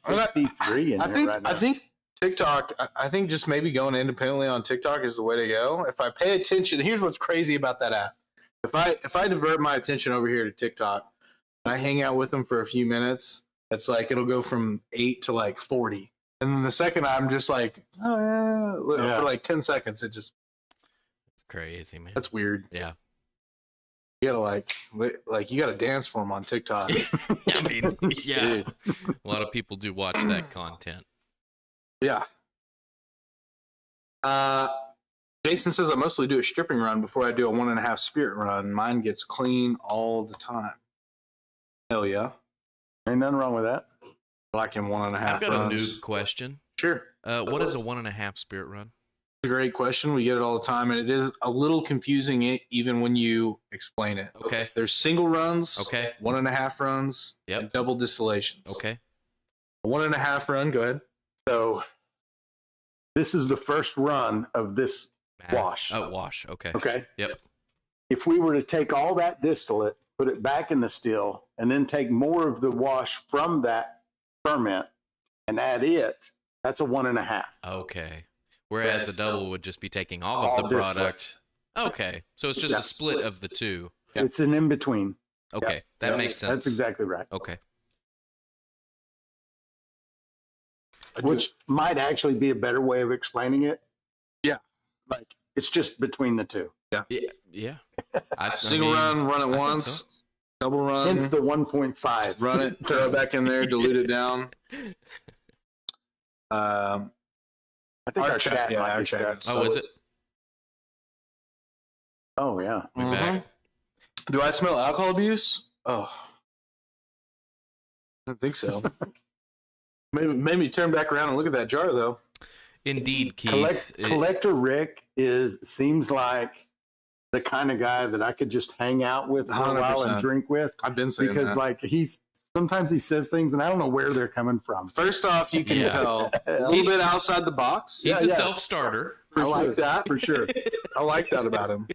53 in here right now. I think TikTok. I think just maybe going independently on TikTok is the way to go. If I pay attention, here's what's crazy about that app. If I divert my attention over here to TikTok, and I hang out with them for a few minutes, it's like it'll go from 8 to like 40, and then the second I'm just like, oh yeah, for like 10 seconds, it just. It's crazy, man. That's weird. Yeah. You gotta like you gotta dance for them on TikTok. I mean, yeah. A lot of people do watch that content. Yeah. Jason says I mostly do a stripping run before I do a 1.5 spirit run. Mine gets clean all the time. Hell yeah. Ain't nothing wrong with that. I like him 1.5 I've got runs. a noob question. Sure. What is a 1.5 spirit run? It's a great question. We get it all the time, and it is a little confusing even when you explain it. Okay. There's single runs, Okay. 1.5 runs, and double distillations. Okay. A 1.5 run, go ahead. So this is the first run of this wash. Oh, wash. Okay. Okay. Yep. If we were to take all that distillate, put it back in the still, and then take more of the wash from that ferment and add it, that's a 1.5. Okay. Whereas a double would just be taking all of the product. Okay, so it's just a split of the two. It's an in between. Okay, that makes sense. That's exactly right. Okay. Which might actually be a better way of explaining it. Yeah. Like it's just between the two. Yeah. Single run, run it once. So. Double run. Hence the 1.5. Run it, throw it back in there, dilute it down. I think our chat might be stuck. Oh, is it? Oh, yeah. We back. Do I smell alcohol abuse? Oh. I don't think so. Maybe turn back around and look at that jar, though. Indeed, Keith. Collector Rick seems like the kind of guy that I could just hang out with for a while and drink with. I've been saying because that. like sometimes he says things and I don't know where they're coming from. First off, you can tell a little bit outside the box. He's a self-starter. I like that for sure. I like that about him.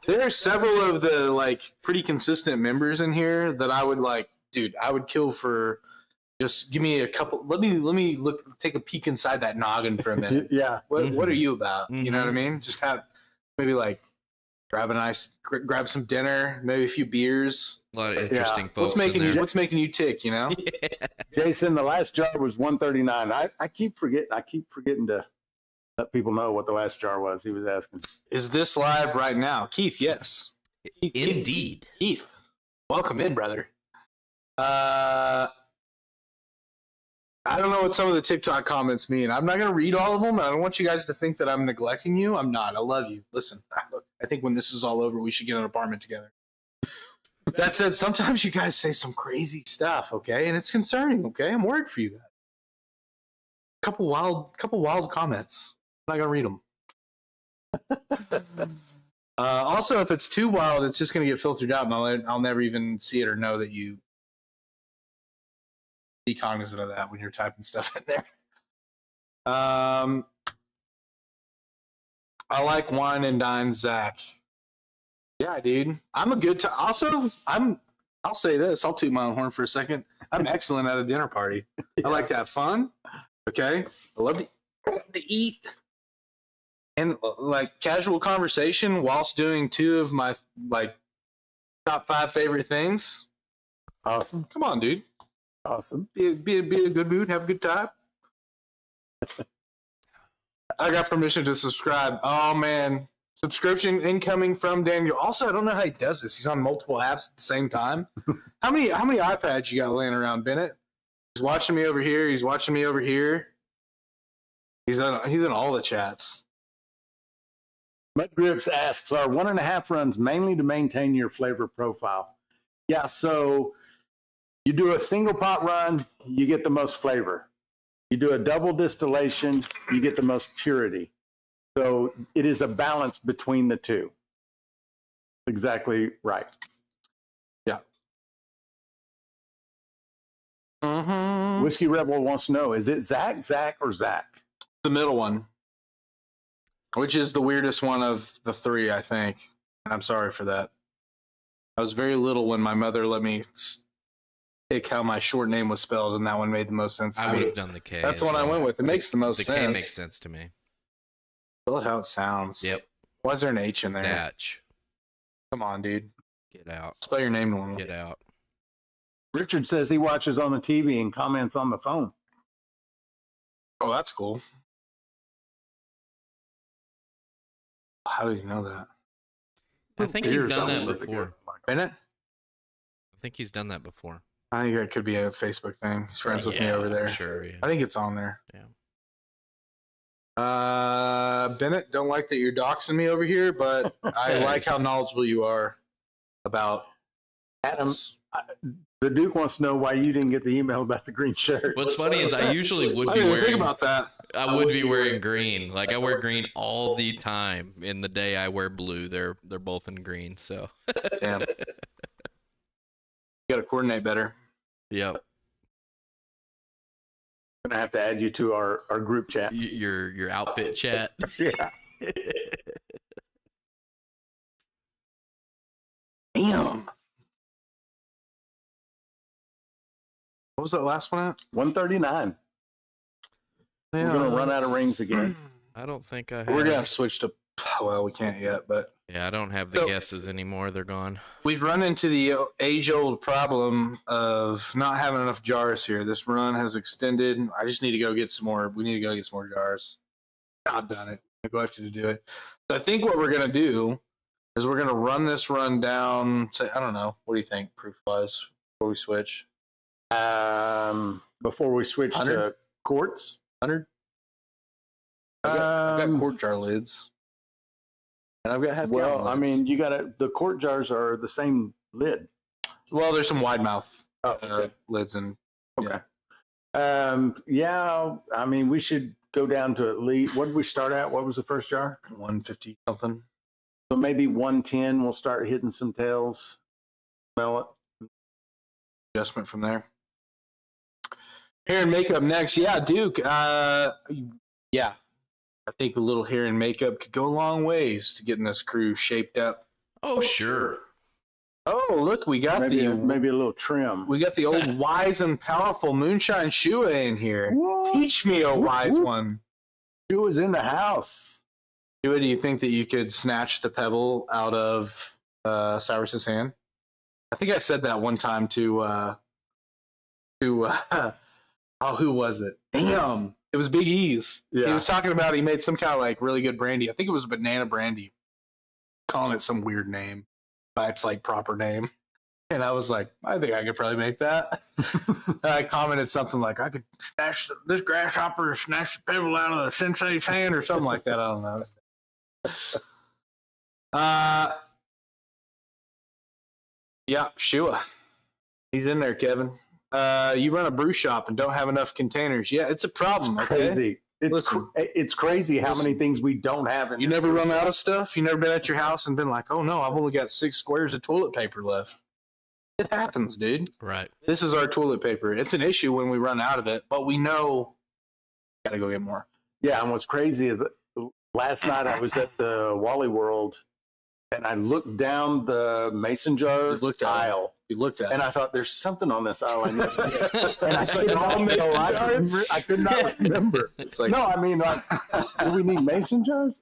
There are several of the like pretty consistent members in here that I would like, dude. I would kill for. Just give me a couple. Let me take a peek inside that noggin for a minute. Yeah. What are you about? You know what I mean? Just have maybe like grab some dinner, maybe a few beers. A lot of interesting folks. What's making you tick? You know. Yeah. Jason, the last jar was 139. I keep forgetting to let people know what the last jar was. He was asking. Is this live right now, Keith? Yes. Indeed. Keith, welcome in, brother. I don't know what some of the TikTok comments mean. I'm not going to read all of them. I don't want you guys to think that I'm neglecting you. I'm not. I love you. Listen, I think when this is all over, we should get an apartment together. That said, sometimes you guys say some crazy stuff, okay? And it's concerning, okay? I'm worried for you guys. Couple wild comments. I'm not going to read them. Also, if it's too wild, it's just going to get filtered out, and I'll never even see it or know that you be cognizant of that when you're typing stuff in there. I like wine and dine Zach. Yeah, dude. I'm a good time. Also, I'll say this. I'll toot my own horn for a second. I'm excellent at a dinner party. I like to have fun. Okay. I love to eat. And like casual conversation whilst doing two of my like top 5 favorite things. Awesome. Come on, dude. Awesome. Be a good mood, have a good time. I got permission to subscribe. Oh man, subscription incoming from Daniel. Also, I don't know how he does this. He's on multiple apps at the same time. How many iPads you got laying around, Bennett? He's watching me over here. He's watching me over here. He's in all the chats. Mud Grips asks, are 1.5 runs mainly to maintain your flavor profile? Yeah, so you do a single pot run, you get the most flavor. You do a double distillation, you get the most purity. So it is a balance between the two. Exactly right. Yeah. Mm-hmm. Whiskey Rebel wants to know, is it Zach, or Zach? The middle one, which is the weirdest one of the 3, I think. And I'm sorry for that. I was very little when my mother let me pick how my short name was spelled, and that one made the most sense to me. I would have done the K. That's the one I went with. It makes the most sense. The K makes sense to me. Spell it how it sounds. Yep. Why is there an H in there? Natch. Come on, dude. Get out. Spell your name normal. Get out. Richard says he watches on the TV and comments on the phone. Oh, that's cool. How do you know that? I think he's done that before. Bennett? I think he's done that before. I think it could be a Facebook thing. He's friends with me over there. Sure, yeah. I think it's on there. Yeah. Bennett, don't like that you're doxing me over here, but I like how knowledgeable you are about Adam. The Duke wants to know why you didn't get the email about the green shirt. What's funny is I usually would be I didn't wearing. think about that. I would be wearing green. Like I wear green all the time. In the day I wear blue. They're both in green. So. Damn. You got to coordinate better. Yep. I'm gonna have to add you to our group chat. Your outfit chat. Yeah. Damn. What was that last one at? 139. Yeah, We're gonna run out of rings again. I don't think I have. We're gonna have to switch to. Well, we can't yet, but Yeah, I don't have the So- guesses anymore. They're gone. we've run into the age-old problem of not having enough jars here. This run has extended. I just need to go get some more. We need to go get some more jars. I've done it. I neglected to do it. So I think what we're gonna do is we're gonna run this run down to, I don't know. What do you think, proof-wise, before we switch? Before we switch 100? to quartz. 100? I've got quart jar lids. And I've got half Well, gallon I lids. mean, the quart jars are the same lid. Well, there's some wide mouth Okay. lids and Okay. Yeah, I mean, we should go down to at least, what did we start at? What was the first jar? 150 something. So maybe 110, we'll start hitting some tails. Smell it. Adjustment from there. Hair and makeup next. Yeah, Duke. Yeah. I think a little hair and makeup could go a long ways to getting this crew shaped up. Oh, sure. Oh, look, we got Maybe the a little trim. we got the old wise and powerful Moonshine Shua in here. What? Teach me, a wise one. She was in the house. Shua, do you think that you could snatch the pebble out of Cyrus's hand? I think I said that one time to oh, who was it? Damn, it was Big E's. He Yeah. was talking about he made some kind of like really good brandy. I think it was banana brandy, calling it some weird name by its like proper name. And I was like, I think I could probably make that. And I commented something like, I could snatch this grasshopper, snatch the pebble out of the sensei's hand, or something like that. I don't know. Yeah, Shua. He's in there, Kevin. You run a brew shop and don't have enough containers. Yeah, it's a problem. It's Okay? crazy. Listen. It's crazy how Listen. many things we don't have in You this never brew run shop. out of stuff? You never been at your house and been like, oh no, I've only got 6 squares of toilet paper left. It happens, dude. Right. This is our toilet paper. It's an issue when we run out of it, but we know gotta go get more. Yeah, and what's crazy is last night I was at the Wally World and I looked down the mason jar You looked at it. aisle We looked at and it. I thought there's something on this aisle I need to get. And I It's like could all not mason know. jars? I could not remember. It's like, No, I mean, like, do we need mason jars?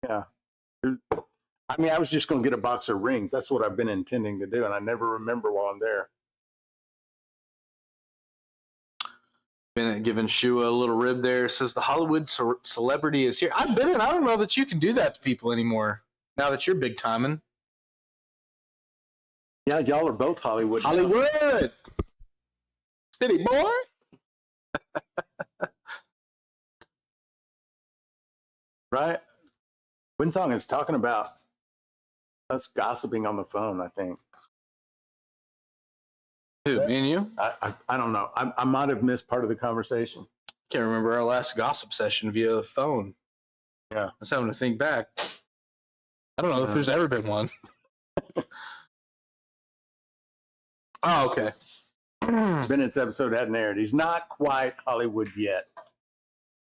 Yeah. I mean, I was just going to get a box of rings. That's what I've been intending to do, and I never remember while I'm there. been giving Shua a little rib there. Says the Hollywood celebrity is here. I've been in. I don't know that you can do that to people anymore now that you're big timing. Yeah, y'all are both Hollywood. now. Hollywood, city boy. Right? Winsong is talking about us gossiping on the phone, I think. Who, me and you? I don't know. I might have missed part of the conversation. Can't remember our last gossip session via the phone. Yeah. I was having to think back. I don't know if there's ever been one. Oh, okay. Bennett's episode hadn't aired. He's not quite Hollywood yet.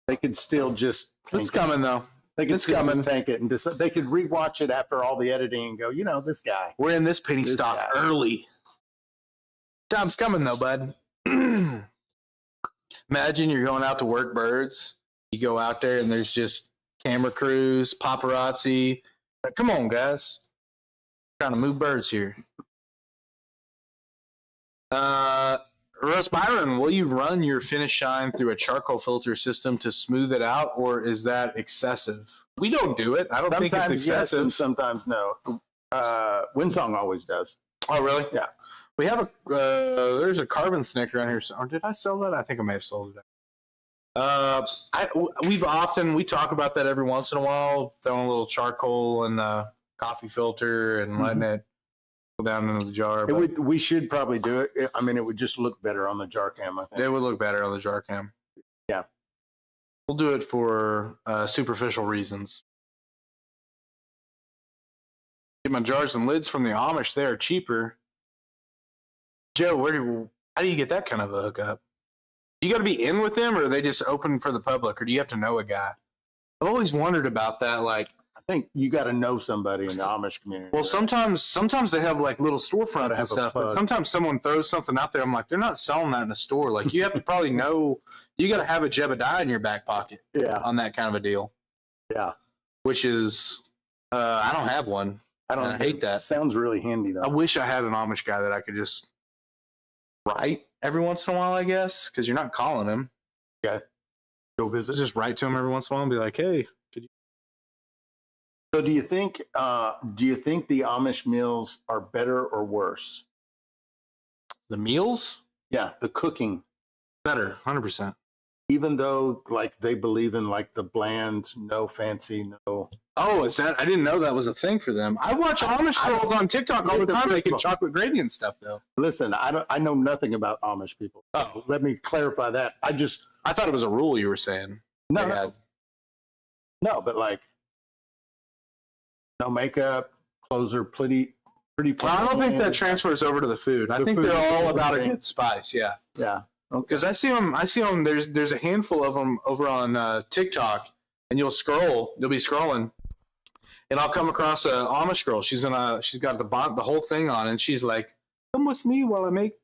They could still just tank It's it. coming though. They could It's still coming. just tank it and they could rewatch it after all the editing and go, you know, this guy. We're in this penny This stock guy. early. Time's coming though, bud. Imagine you're going out to work birds. You go out there and there's just camera crews, paparazzi. Like, come on, guys. Trying to move birds here. Russ Byron, will you run your finish shine through a charcoal filter system to smooth it out, or is that excessive? We don't do it. I don't think it's Sometimes yes excessive. and sometimes no. Winsong always does. Oh, really? Yeah. We have a there's a carbon snake around here. Or did I sell that? I think I may have sold it. We talk about that every once in a while, throwing a little charcoal in the coffee filter and letting it go down into the jar. But We should probably do it. I mean, it would just look better on the jar cam, I think. it would look better on the jar cam. Yeah. We'll do it for superficial reasons. Get my jars and lids from the Amish. They are cheaper. Joe, how do you get that kind of a hookup? You got to be in with them, or are they just open for the public, or do you have to know a guy? I've always wondered about that. Like, I think you got to know somebody in the Amish community. well, sometimes they have like little storefronts Gotta and have a stuff, but plug. sometimes someone throws something out there. I'm like, they're not selling that in a store. Like, you have to probably know. You got to have a Jebediah in your back pocket Yeah. on that kind of a deal. Yeah. which is I don't have one. I hate that. Sounds really handy I though. wish I had an Amish guy that I could just write every once in a while, I guess, because you're not calling him. Okay. Go visit. Just write to him every once in a while and be like, hey, could you? So do you think the Amish meals are better or worse? The meals? Yeah, the cooking. Better, 100%. Even though like they believe in like the bland, no fancy, no. Oh, is that? I didn't know that was a thing for them. I watch Amish girls on TikTok all the time making chocolate gravy and stuff, though. Listen, I know nothing about Amish people. Oh, Let me clarify that. I thought it was a rule you were saying. no, but like no makeup, clothes are pretty. I don't think that transfers over to the food. I think they're all about a good spice. Yeah. Yeah. Because I see them. There's a handful of them over on TikTok, and you'll be scrolling, and I'll come across a Amish girl. She's got the whole thing on, and she's like, "Come with me while I make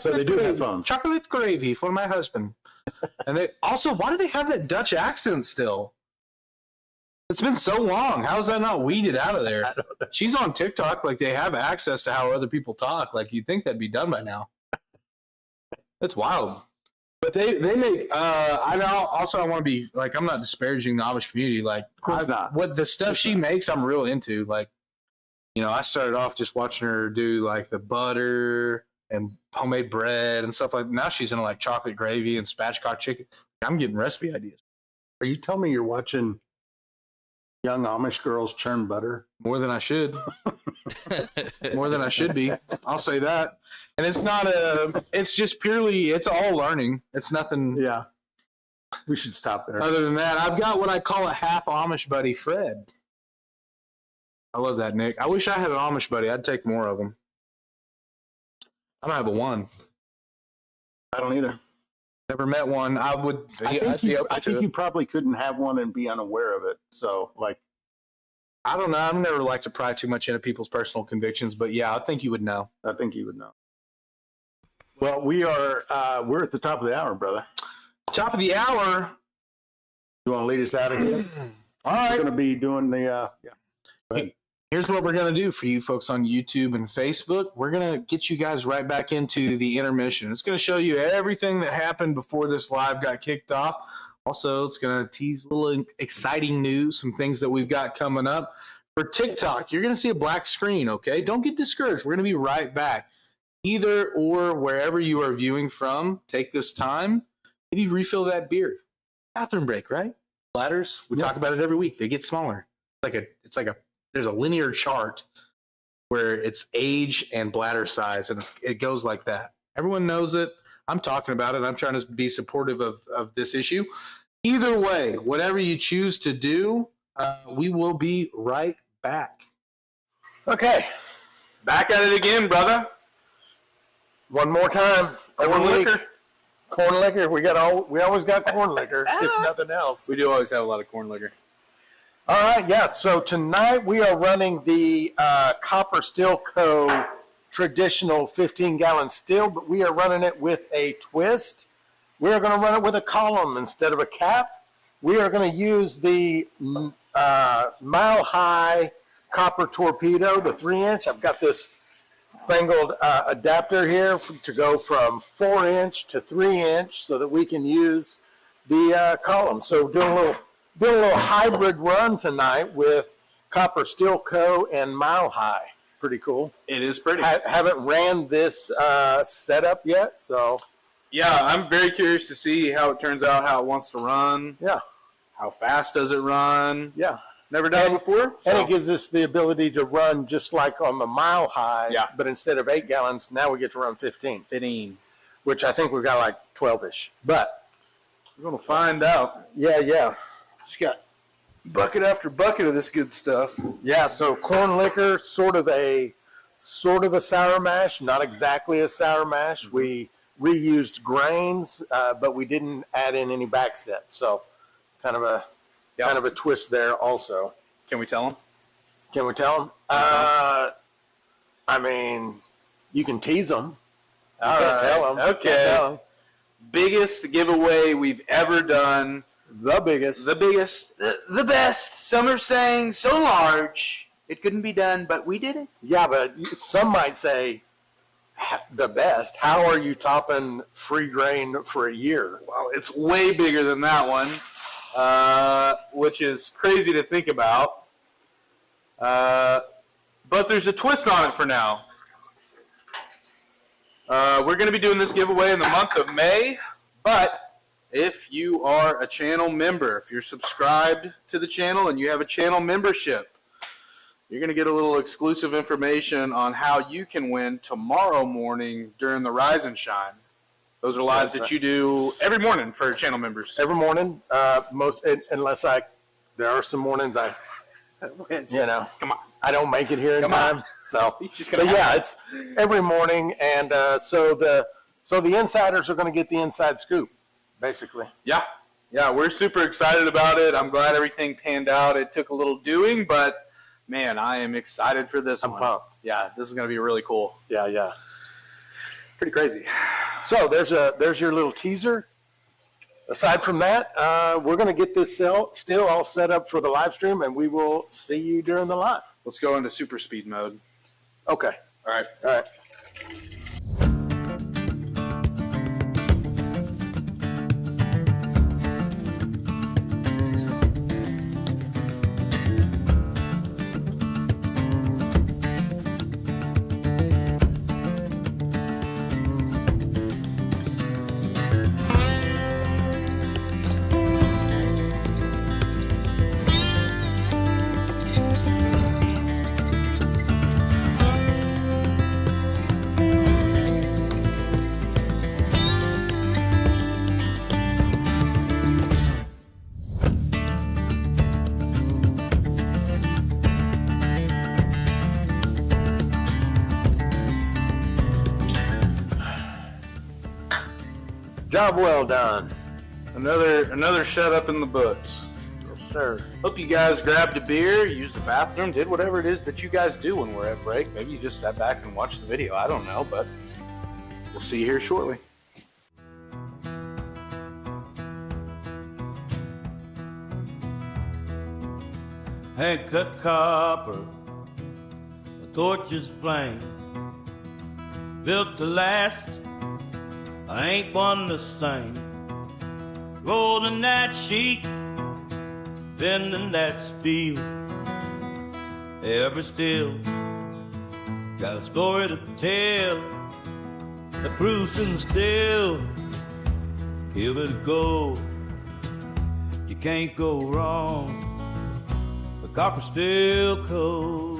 So they do have phones. chocolate gravy for my husband." And they also, why do they have that Dutch accent still? It's been so long. How is that not weeded out of there? She's on TikTok, like they have access to how other people talk. Like you'd think that'd be done by now. That's wild. But they make. I want to be like, I'm not disparaging the Amish community. Like, Of course not. What the stuff she makes, I'm real into. Like, I started off just watching her do like the butter and homemade bread and stuff like that. Now she's into like chocolate gravy and spatchcock chicken. I'm getting recipe ideas. Are you telling me you're watching young Amish girls churn butter? More than I should. More than I should be. I'll say that. And it's just purely, it's all learning. It's nothing. Yeah. We should stop there. Other than that, I've got what I call a half Amish buddy, Fred. I love that, Nick. I wish I had an Amish buddy. I'd take more of them. I don't have a one. I don't either. Never met one. I would. I think you probably couldn't have one and be unaware of it. So, like, I don't know. I've never liked to pry too much into people's personal convictions, but yeah, I think you would know. I think you would know. Well, we're at the top of the hour, brother. Top of the hour. You want to lead us out of here? All right. We're going to be doing the Go ahead. Here's what we're going to do for you folks on YouTube and Facebook. We're going to get you guys right back into the intermission. It's going to show you everything that happened before this live got kicked off. Also, it's going to tease a little exciting news, some things that we've got coming up. For TikTok, you're going to see a black screen, okay? Don't get discouraged. We're going to be right back. Either or wherever you are viewing from, take this time. Maybe refill that beer. Bathroom break, right? Bladders, we talk about it every week. They get smaller. There's a linear chart where it's age and bladder size, and it goes like that. Everyone knows it. I'm talking about it. I'm trying to be supportive of this issue. Either way, whatever you choose to do, we will be right back. Okay. Back at it again, brother. One more time. Corn liquor. Corn liquor. We always got corn liquor, if nothing else. We do always have a lot of corn liquor. All right, yeah. So tonight we are running the Copper Still Co. traditional 15-gallon still, but we are running it with a twist. We are going to run it with a column instead of a cap. We are going to use the Mile High Copper Torpedo, the 3-inch. I've got this fangled adapter here to go from 4-inch to 3-inch so that we can use the column. So doing a little hybrid run tonight with Copper Still Co. and Mile High. Pretty cool. It is pretty. I haven't ran this setup yet, so. Yeah, I'm very curious to see how it turns out, how it wants to run. Yeah. How fast does it run? Yeah. Never done it before. So. And it gives us the ability to run just like on the Mile High, but instead of 8 gallons, now we get to run 15. 15. Which I think we've got like 12-ish. But we're going to find out. Yeah. Just got bucket after bucket of this good stuff. Yeah, so corn liquor, sort of a sour mash, not exactly a sour mash. Mm-hmm. We reused grains, but we didn't add in any backset. So kind of a twist there also. Can we tell them? Can we tell them? I mean, you can tease them. All right. Tell them. Okay. Biggest giveaway we've ever done. The biggest. The biggest, the best. Some are saying so large it couldn't be done, but we did it. Yeah, but some might say the best. How are you topping free grain for a year? Well, it's way bigger than that one, which is crazy to think about. But there's a twist on it for now. We're going to be doing this giveaway in the month of May, but if you are a channel member, if you're subscribed to the channel and you have a channel membership, you're going to get a little exclusive information on how you can win tomorrow morning during the Rise and Shine. Those are lives that you do every morning for channel members. Every morning, there are some mornings come on, I don't make it here in time. So, but yeah, it's every morning, and so the insiders are going to get the inside scoop, basically. Yeah, we're super excited about it. I'm glad everything panned out. It took a little doing, but man, I am excited for this one. I'm pumped. Yeah, this is going to be really cool. Yeah. Pretty crazy. So there's your little teaser. Aside from that, we're going to get this still all set up for the live stream, and we will see you during the live. Let's go into super speed mode. Okay. All right. Job well done. Another shut up in the books. Yes, sir. Hope you guys grabbed a beer, used the bathroom, did whatever it is that you guys do when we're at break. Maybe you just sat back and watched the video. I don't know, but we'll see you here shortly. Hand cut copper, a torch's flame, built to last. I ain't one the same. Rolling that sheet, bending that steel, ever still got a story to tell. The proof's in the still, give it a go. You can't go wrong. The copper still cold.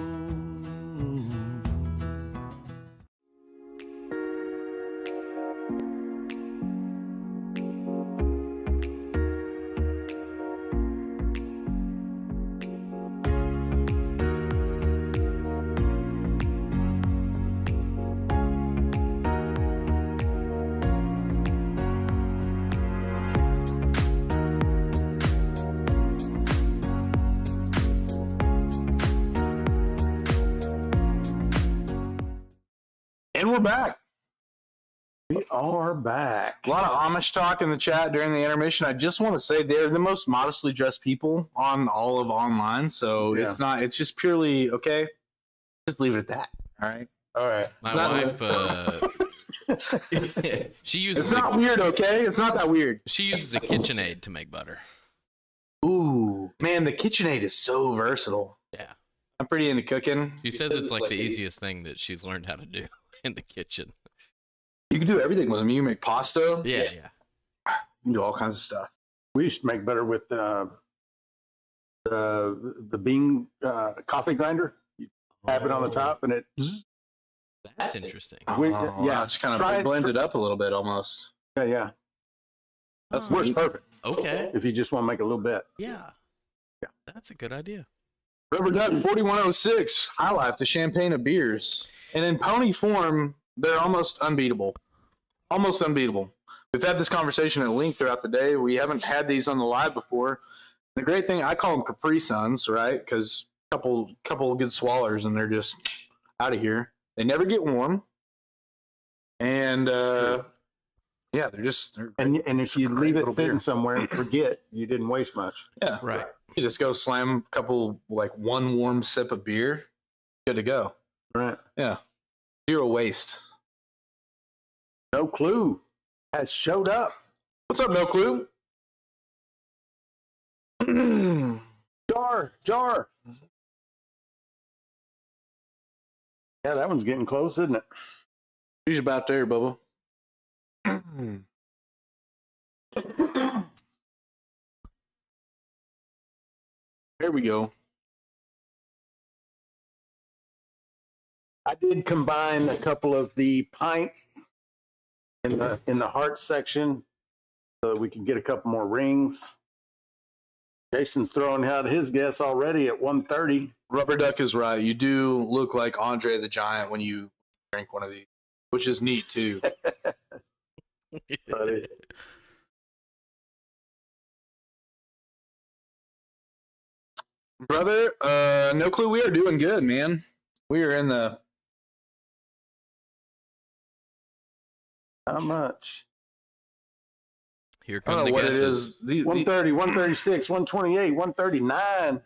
And we're back. We are back. A lot of Amish talk in the chat during the intermission. I just want to say they're the most modestly dressed people on all of online. So it's just purely, okay, just leave it at that. All right. My wife, she uses. It's not weird, okay? It's not that weird. She uses a KitchenAid to make butter. Ooh, man, the KitchenAid is so versatile. Yeah. I'm pretty into cooking. She says it's like the easiest thing that she's learned how to do in the kitchen. You can do everything with them. You can make pasta. Yeah. You can do all kinds of stuff. We used to make butter with the bean coffee grinder. You tap it on the top, and it. That's interesting. Just kind of blend it up a little bit, almost. Yeah. That works perfect. Okay. If you just want to make a little bit. Yeah. That's a good idea. Rubber Duck 4106, High Life, the champagne of beers. And in pony form, they're almost unbeatable. Almost unbeatable. We've had this conversation at length throughout the day. We haven't had these on the live before. The great thing, I call them Capri Suns, right? Because couple good swallowers and they're just out of here. They never get warm. And Yeah, they're And if you great leave it little sitting beer. somewhere and forget, you didn't waste much. Yeah, Right. You just go slam a couple, like one warm sip of beer, good to go. Right. Yeah, 0 waste. No Clue has showed up. What's up, No Clue? Jar. Yeah, that one's getting close, isn't it? He's about there, Bubba. There we go. I did combine a couple of the pints in the heart section so we could get a couple more rings. Jason's throwing out his guess already at 130. Rubber Duck is right. You do look like Andre the Giant when you drink one of these, which is neat too. Brother, No Clue, we are doing good, man. We are in the... How much? Here I come don't the know what guesses. it is. 130, 136, 128, 139.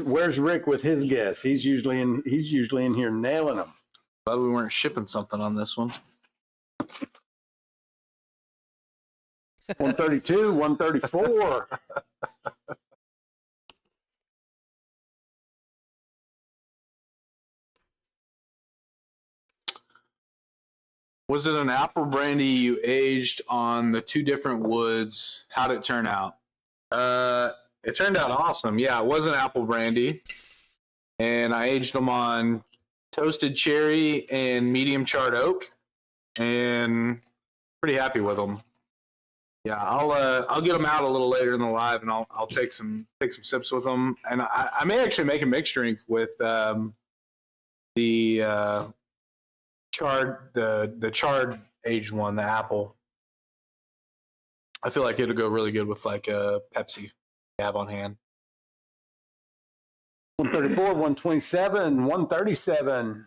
Where's Rick with his guess? He's usually in here nailing them. Glad we weren't shipping something on this one. 132, 134. Was it an apple brandy you aged on the 2 different woods? How did it turn out? It turned out awesome. Yeah, it was an apple brandy. And I aged them on toasted cherry and medium charred oak. And pretty happy with them. Yeah, I'll get them out a little later in the live, and I'll take some sips with them. And I may actually make a mixed drink with the charred aged one, the apple. I feel like it'll go really good with like a Pepsi you have on hand. 134, 127, 137.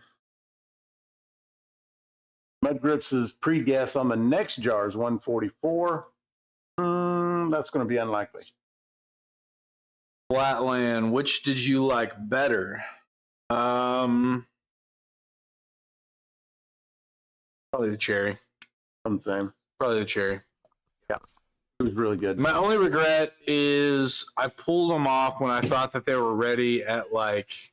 Mud Grips' pre-guess on the next jar is 144. That's going to be unlikely. Flatland, which did you like better? Probably the cherry. I'm the same. Probably the cherry. Yeah, it was really good. My only regret is I pulled them off when I thought that they were ready at like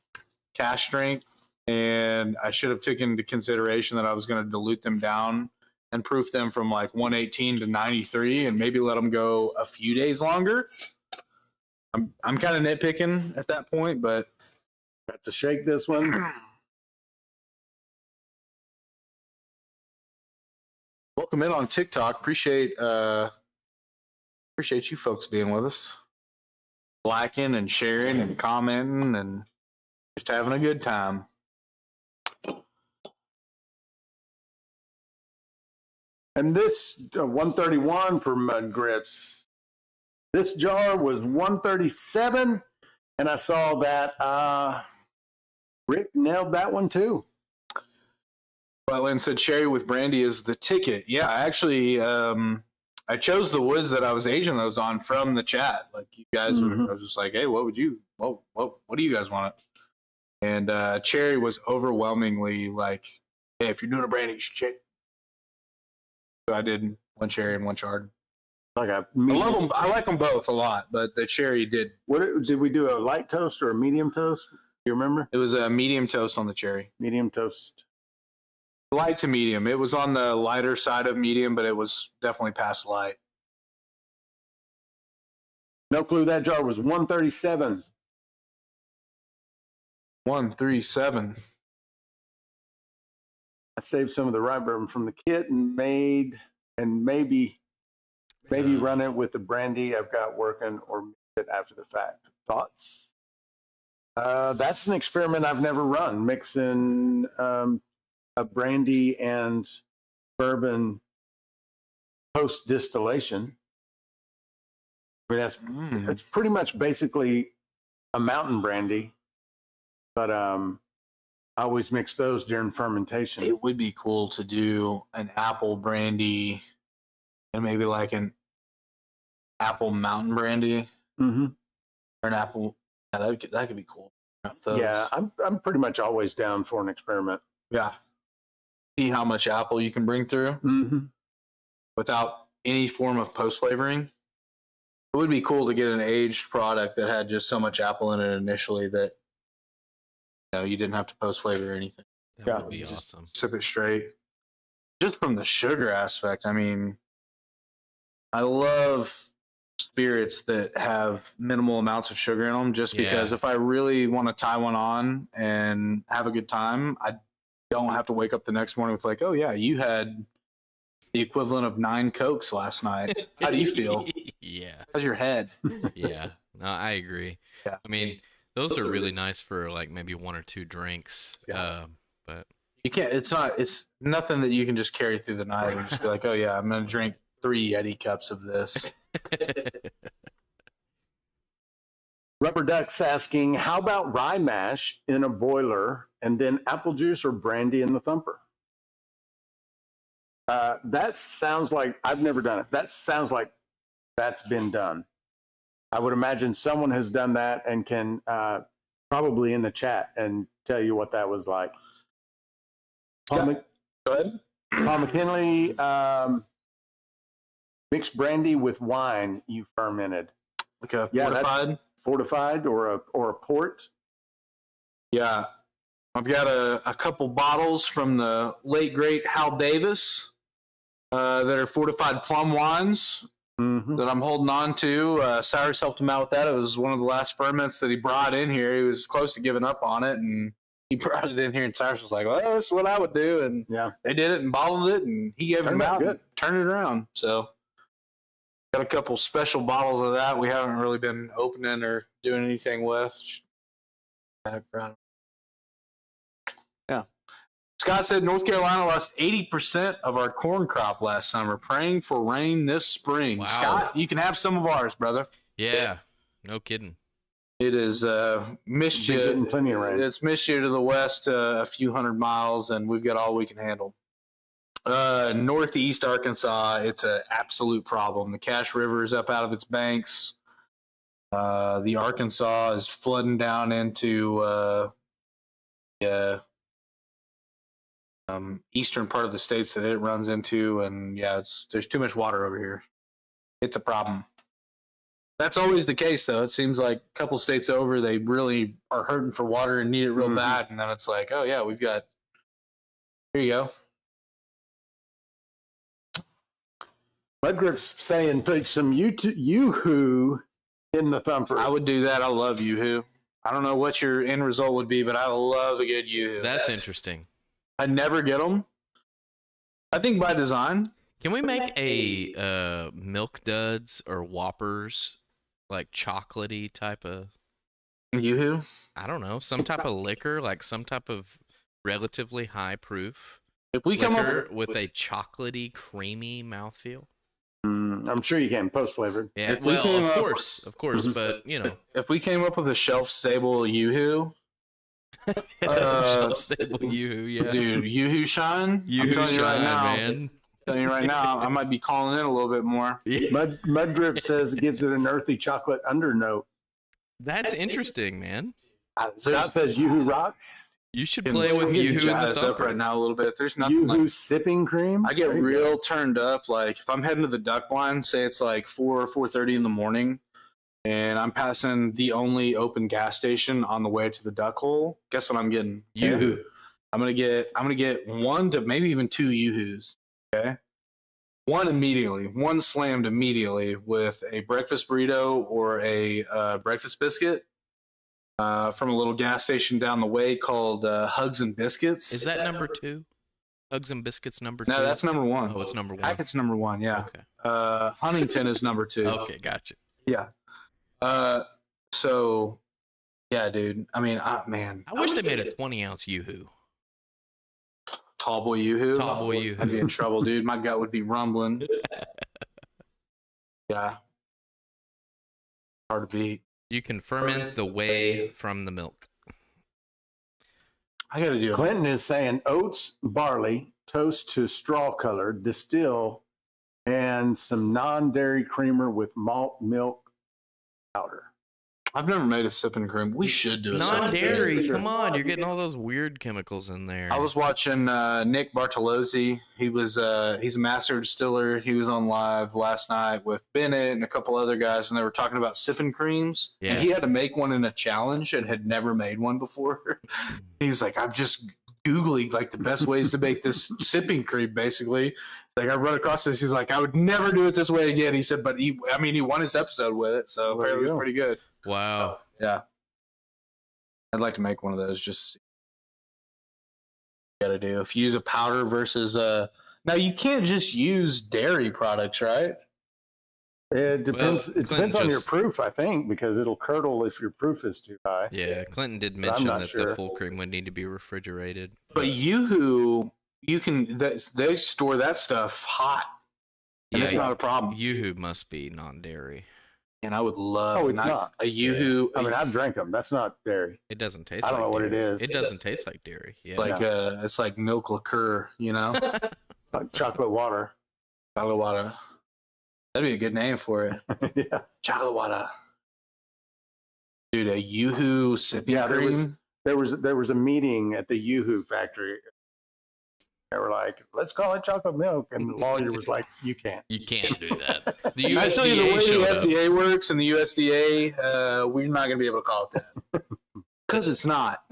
cash strength, and I should have taken into consideration that I was going to dilute them down and proof them from like 118 to 93 and maybe let them go a few days longer. I'm kind of nitpicking at that point, but got to shake this one. Welcome in on TikTok. Appreciate you folks being with us, liking and sharing and commenting and just having a good time. And this 131 for Mud Grips. This jar was 137, and I saw that Rick nailed that one too. Lynn said cherry with brandy is the ticket. Yeah, actually, I chose the woods that I was aging those on from the chat. Like you guys were, I was just like, hey, what do you guys want? And cherry was overwhelmingly like, hey, if you're doing a brandy, you should check. So I did one cherry and one charred. Like I love them. I like them both a lot, but the cherry did. What did we do? A light toast or a medium toast? You remember? It was a medium toast on the cherry. Medium toast. Light to medium. It was on the lighter side of medium, but it was definitely past light. No Clue. That jar was 137. 137. I saved some of the rye bourbon from the kit and maybe run it with the brandy I've got working or mix it after the fact. Thoughts? That's an experiment I've never run, mixing a brandy and bourbon post distillation. I mean, that's pretty much basically a mountain brandy, but I always mix those during fermentation. It would be cool to do an apple brandy and maybe like an apple mountain brandy Mm-hmm. or an apple. Yeah, that could be cool. Yeah, I'm pretty much always down for an experiment. Yeah. See how much apple you can bring through Mm-hmm. without any form of post flavoring. It would be cool to get an aged product that had just so much apple in it initially that you didn't have to post flavor or anything. That would be awesome. Sip it straight. Just from the sugar aspect, I mean, I love spirits that have minimal amounts of sugar in them just because if I really want to tie one on and have a good time, I don't have to wake up the next morning with like, oh yeah, you had the equivalent of 9 Cokes last night. How do you feel? Yeah. How's your head? Yeah. No, I agree. Yeah. I mean, those are really nice for like maybe 1 or 2 drinks. Yeah. But You can't, it's nothing that you can just carry through the night and just be like, oh yeah, I'm going to drink 3 Yeti cups of this. Rubber Duck's asking, how about rye mash in a boiler and then apple juice or brandy in the thumper? That sounds like, I've never done it. That sounds like that's been done. I would imagine someone has done that and can probably in the chat and tell you what that was like. Go ahead. Paul McKinley, mixed brandy with wine you fermented. Like a fortified? Fortified or a port? Yeah. I've got a couple bottles from the late, great Hal Davis that are fortified plum wines that I'm holding on to. Cyrus helped him out with that. It was one of the last ferments that he brought in here. He was close to giving up on it, and he brought it in here, and Cyrus was like, well, this is what I would do. And they did it and bottled it, and he gave it out and turned it around. So got a couple special bottles of that we haven't really been opening or doing anything with. Yeah. Scott said North Carolina lost 80% of our corn crop last summer. Praying for rain this spring. Wow. Scott, you can have some of ours, brother. yeah, no kidding. It is missed you. Getting plenty of rain. It's missed you to the west a few hundred miles, and we've got all we can handle. Northeast Arkansas, it's an absolute problem. The Cache River is up out of its banks. The Arkansas is flooding down into eastern part of the states that it runs into, and there's too much water over here. It's a problem. That's always the case, though. It seems like a couple states over, they really are hurting for water and need it real bad, and then it's like, oh yeah, we've got. Here you go. Mudgrip's saying put some Yoo-hoo in the thumper. I would do that. I love Yoo-hoo. I don't know what your end result would be, but I love a good Yoo-hoo. That's interesting. I never get them. I think by design. Can we make a Milk Duds or Whoppers, like chocolatey type of Yoo-hoo? I don't know, some type of liquor, like some type of relatively high proof If we come liquor up with a chocolatey, creamy mouthfeel. I'm sure you can post flavored. Yeah, If we well, came of up- course, but you know, if we came up with a shelf-stable Yoo-hoo, shelf-stable Yoo-hoo, yeah. dude, Yoo-hoo shine. I'm Yoo-hoo telling you right shine, now, man. telling you right now, I might be calling in a little bit more. Mudgrip says it gives it an earthy chocolate undernote. That's interesting, man. Scott says Yoo-hoo rocks. You should play with Yoo-hoo Yoo-hoo in the jazz up thumper. right now a little bit. There's nothing Yoo-hoo like. sipping cream. I get There you real turned up. Like if I'm heading to the duck blind, say it's like 4 or 4:30 in the morning, and I'm passing the only open gas station on the way to the duck hole. Guess what I'm getting? Yoo-hoo. I'm gonna get 1 to maybe even 2 Yoo-hoos. Okay. One slammed immediately with a breakfast burrito or a breakfast biscuit from a little gas station down the way called Hugs and Biscuits. Is that number 2? Hugs and Biscuits number 2? No, that's number 1. Oh, it's number 1. Hackett's number 1, yeah. Okay. Huntington is number 2. Okay, gotcha. Yeah. So, yeah, dude. I mean, man. I wish they made a 20-ounce Yoo-hoo. Tall boy Yoo-hoo. Tall boy Yoo-hoo. I'd be in trouble, dude. My gut would be rumbling. Yeah. Hard to beat. You can ferment the whey from the milk. I got to do it. Clinton is saying oats, barley, toast to straw color, distill, and some non-dairy creamer with malt milk powder. I've never made a sipping cream. We should do it. Non-dairy. Come on, you're getting all those weird chemicals in there. I was watching Nick Bartolozzi. He's a master distiller. He was on live last night with Bennett and a couple other guys, and they were talking about sipping creams. Yeah. And he had to make one in a challenge and had never made one before. He's like, I'm just Googling like the best ways to make this sipping cream, basically. It's like I run across this. He's like, I would never do it this way again. He said, but he won his episode with it, so apparently it was pretty good. Wow. Yeah. I'd like to make one of those. Just got to do. If you use a powder versus now you can't just use dairy products, right? It depends. Well, it depends on your proof, I think, because it'll curdle if your proof is too high. Yeah, Clinton did mention that the full cream would need to be refrigerated. But Yoo-Hoo, you can they store that stuff hot, and it's not a problem. Yoo-Hoo must be non-dairy. And I would love. Oh, it's not a Yoo-Hoo. I mean, I've drank them. That's not dairy. It doesn't taste. I don't like know what dairy. it is. It doesn't taste like dairy. Yeah. Like it's like milk liqueur, you know, Like chocolate water. chocolate water. That'd be a good name for it. Yeah. Chocolate water. Dude, a Yoo-Hoo sipping cream. There was a meeting at the Yoo-Hoo factory. They were like, let's call it chocolate milk. And the lawyer was like, you can't. You can't do that. The I tell you, the USDA way showed the up. FDA works and the USDA, we're not going to be able to call it that. Because it's not.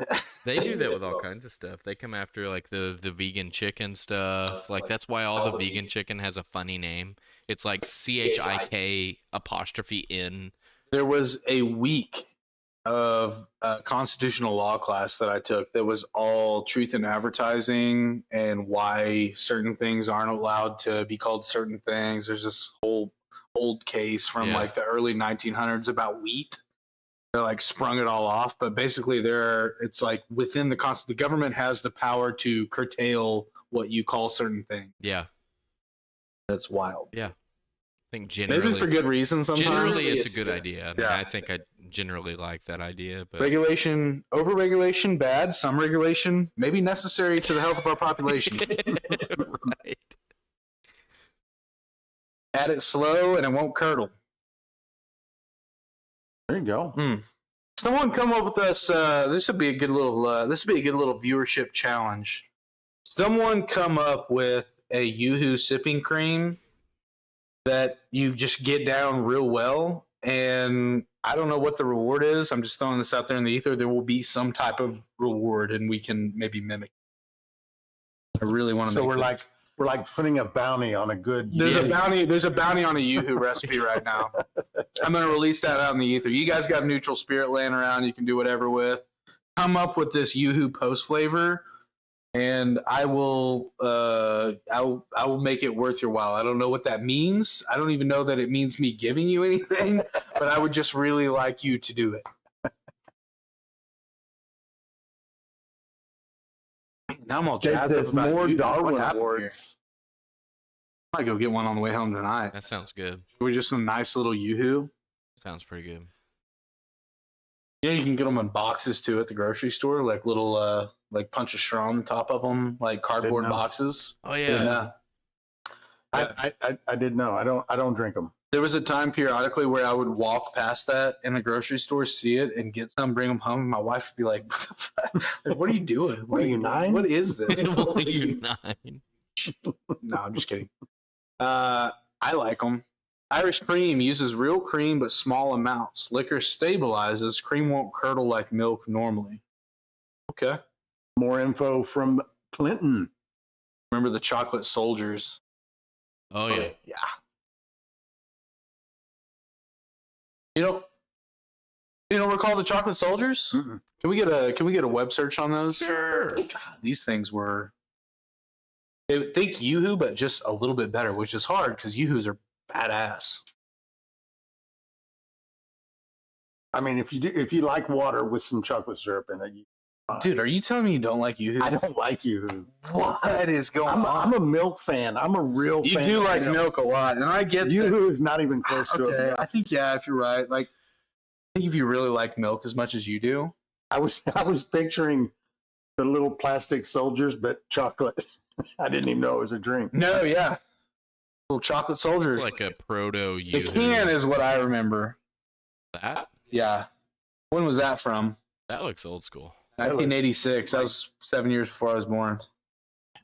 They do that with all kinds of stuff. They come after like the vegan chicken stuff. Like that's why all the vegan chicken has a funny name. It's like CHIK''N. There was a week of constitutional law class that I took that was all truth in advertising and why certain things aren't allowed to be called certain things. There's this whole old case from like the early 1900s about wheat. They like sprung it all off, but basically it's like within the government has the power to curtail what you call certain things. Yeah. That's wild. Yeah. I think generally, maybe for good reason sometimes. Generally, it's a good idea. I mean, Yeah. I think I generally like that idea. But Regulation, over-regulation, bad. Some regulation, maybe necessary to the health of our population. Right. Add it slow and it won't curdle. There you go. Someone come up with us. This would be a good little. Viewership challenge. Someone come up with a Yoo-Hoo sipping cream that you just get down real well, and I don't know what the reward is. I'm just throwing this out there in the ether. There will be some type of reward, and we can maybe mimic. I really want to. So we're like putting a bounty on a good. There's a bounty on a Yoo-Hoo recipe right now. I'm going to release that out in the ether. You guys got neutral spirit laying around. You can do whatever with. Come up with this Yoo-Hoo post flavor, and I will make it worth your while. I don't know what that means. I don't even know that it means me giving you anything, but I would just really like you to do it. Now I'm all jazzed up There's about more Yoo-Hoo. Darwin What happened here? awards. I might go get one on the way home tonight. That sounds good. We're just a nice little Yoo-Hoo. Sounds pretty good. Yeah, you can get them in boxes too at the grocery store, like little like punch a straw on the top of them, like cardboard Didn't know. boxes. Oh yeah. Yeah. I didn't know. I don't drink them. There was a time periodically where I would walk past that in the grocery store, see it, and get some, bring them home. And my wife would be like, "What the fuck? Like, what are you doing? What are you, 9? What is this?" What are you 9? No, I'm just kidding. I like them. Irish cream uses real cream but small amounts. Liquor stabilizes. Cream won't curdle like milk normally. Okay. More info from Clinton. Remember the chocolate soldiers? Oh yeah. Yeah. You don't recall the chocolate soldiers? Mm-mm. Can we get a web search on those? Sure. God, these things were. Think Yoo-Hoo, but just a little bit better, which is hard because Yoo-Hoos are badass. I mean, if you like water with some chocolate syrup in it, Dude, are you telling me you don't like Yoo-Hoo? I don't like you. What is going on? I'm a milk fan. I'm a real You fan. do like milk a lot, and I get that. Yoo-Hoo is not even close to Okay, it. I think if you're right, like I think if you really like milk as much as you do, I was picturing the little plastic soldiers, but chocolate. I didn't even know it was a drink. No, yeah. Little chocolate soldiers. It's like a proto the Yoo-hoo. can is what I remember. That? Yeah. When was that from? That looks old school. 1986. That was 7 years before I was born.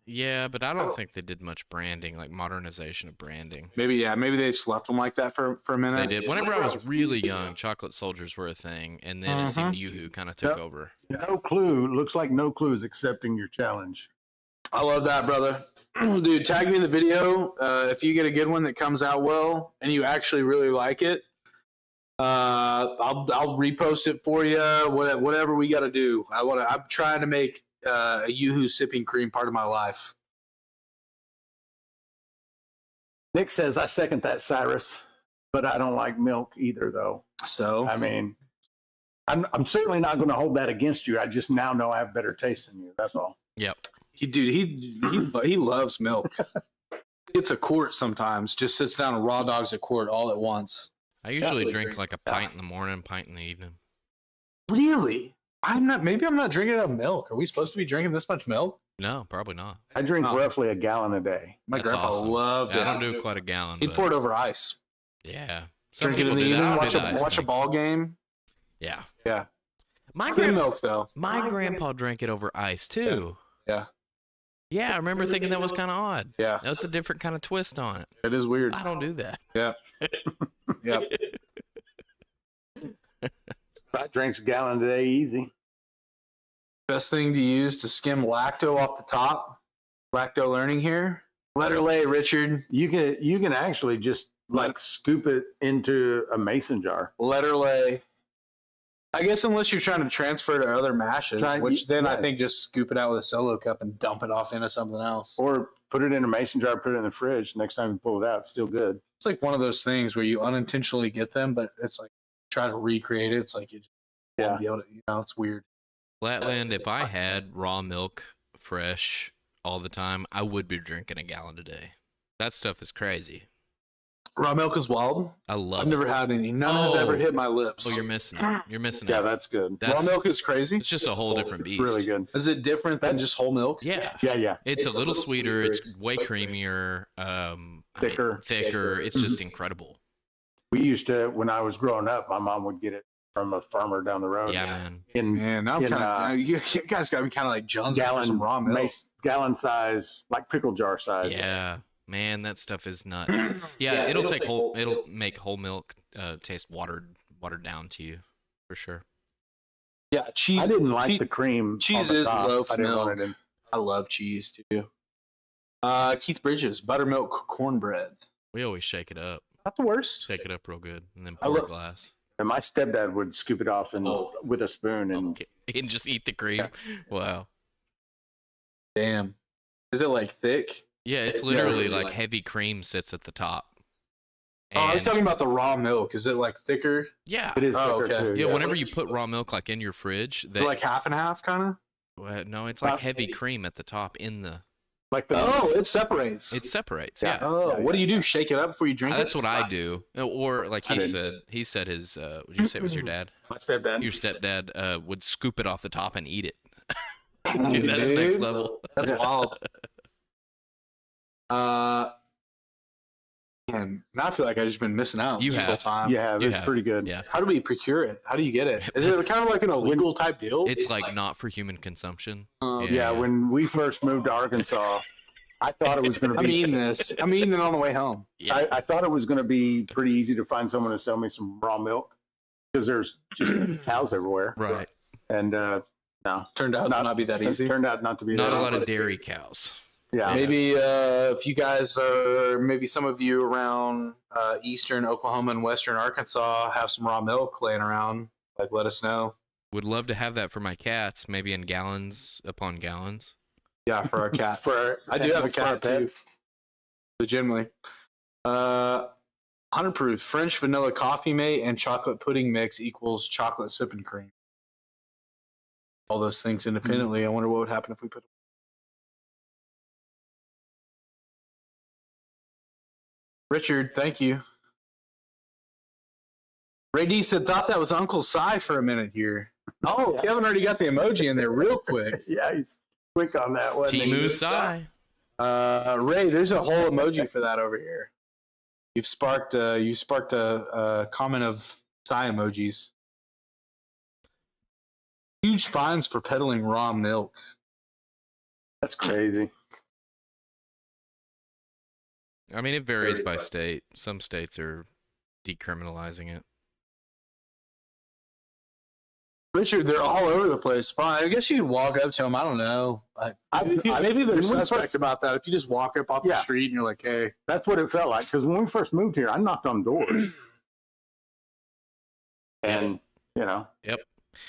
Yeah, but I don't think they did much branding, like modernization of branding. Maybe they just left them like that for a minute. They did. Whenever I was really young, chocolate soldiers were a thing, and then it seemed Yoo-hoo kind of took over. No Clue. Looks like No Clue is accepting your challenge. I love that, brother. Dude, tag me in the video if you get a good one that comes out well and you actually really like it. I'll repost it for you. Whatever we got to do. I'm trying to make a Yoo-hoo sipping cream part of my life. Nick says, I second that, Cyrus, but I don't like milk either, though. So I mean, I'm certainly not going to hold that against you. I just now know I have better taste than you. That's all. Yep. He loves milk. It's a quart sometimes. Just sits down and raw dogs a quart all at once. I usually drink like a pint in the morning, pint in the evening. Really? Maybe I'm not drinking enough milk. Are we supposed to be drinking this much milk? No, probably not. I drink roughly a gallon a day. My That's grandpa awesome. loved Yeah, it. I don't do quite a gallon. He'd but pour it over ice. Yeah. Some Drink it in people the do that. evening. I Watch do the ice a thing. ball game. Yeah. Yeah. My Skim milk though. My grandpa drank it over ice too. Yeah. Yeah, I remember thinking that was kind of odd. Yeah. That was a different kind of twist on it. It is weird. I don't do that. Yeah. Yeah. I drinks a gallon a day easy. Best thing to use to skim lacto off the top. Lacto learning here. Letter lay, Richard. You can actually just like scoop it into a mason jar. Letter lay. I guess unless you're trying to transfer to other mashes, which then I think just scoop it out with a solo cup and dump it off into something else. Or put it in a mason jar, put it in the fridge. Next time you pull it out, it's still good. It's like one of those things where you unintentionally get them, but it's like try to recreate it. It's like you just won't be able to, it's weird. Flatland, if I had raw milk fresh all the time, I would be drinking a gallon a day. That stuff is crazy. Raw milk is wild. I love it. I've never had any. None has ever hit my lips. Oh, you're missing it. You're missing it. Yeah, that's good. Raw milk is crazy. It's just a whole different beast. It's really good. Is it different than just whole milk? Yeah. Yeah. It's a little sweeter. It's way creamier. Thicker. Thicker. It's just incredible. We used to, when I was growing up, my mom would get it from a farmer down the road. Yeah, man. Man, I'm kind of. You guys got to be kind of like Jones for some raw milk. Gallon size, like pickle jar size. Yeah. Man, that stuff is nuts. Yeah, it'll make whole milk taste watered down to you, for sure. Yeah, cheese. I didn't like the cream. Cheese is loaf milk. I love cheese too. Keith Bridges, buttermilk cornbread. We always shake it up. Not the worst. Shake it up real good, and then pour a glass. And my stepdad would scoop it off with a spoon and just eat the cream. Wow. Damn. Is it like thick? Yeah, it's literally like heavy cream sits at the top. And I was talking about the raw milk. Is it like thicker? Yeah. It is thicker too. Yeah, whenever you put raw milk like in your fridge, like half and half kind of? Well, no, it's like heavy cream at the top in the it separates. It separates. Yeah. Oh, what do you do? Shake it up before you drink it? That's what I do. Or like he said his would you say it was your dad? My stepdad. Your stepdad would scoop it off the top and eat it. Dude, that's next level. That's wild. And now I feel like I've just been missing out this whole time. It's pretty good. Yeah. How do we procure it? How do you get it? Is it kind of like an illegal type deal? It's like not for human consumption. Yeah, when we first moved to Arkansas, I thought it was going to be. I'm eating it on the way home. Yeah. I thought it was going to be pretty easy to find someone to sell me some raw milk because there's just cows everywhere. Right. And no, turned out not be that easy. Turned out not to be not that a lot easy. of dairy cows. Yeah. Maybe if you guys are, maybe some of you around eastern Oklahoma and western Arkansas have some raw milk laying around, like let us know. Would love to have that for my cats, maybe in gallons upon gallons. Yeah, for our cats. I do have a cat too. Legitimately. 100 proof French vanilla coffee mate and chocolate pudding mix equals chocolate sipping cream. All those things independently. I wonder what would happen if we put. Richard, thank you. Ray D said, thought that was Uncle Si for a minute here. Oh, Kevin already got the emoji in there real quick. Yeah, he's quick on that one. Timu Sai. Ray, there's a whole emoji for that over here. You sparked a comment of Sai emojis. Huge fines for peddling raw milk. That's crazy. I mean, it varies by state. Some states are decriminalizing it. Richard, they're all over the place. Fine. I guess you'd walk up to them. I don't know. Maybe they're suspect about that. If you just walk up off the street and you're like, hey. That's what it felt like. Because when we first moved here, I knocked on doors. And, you know. Yep.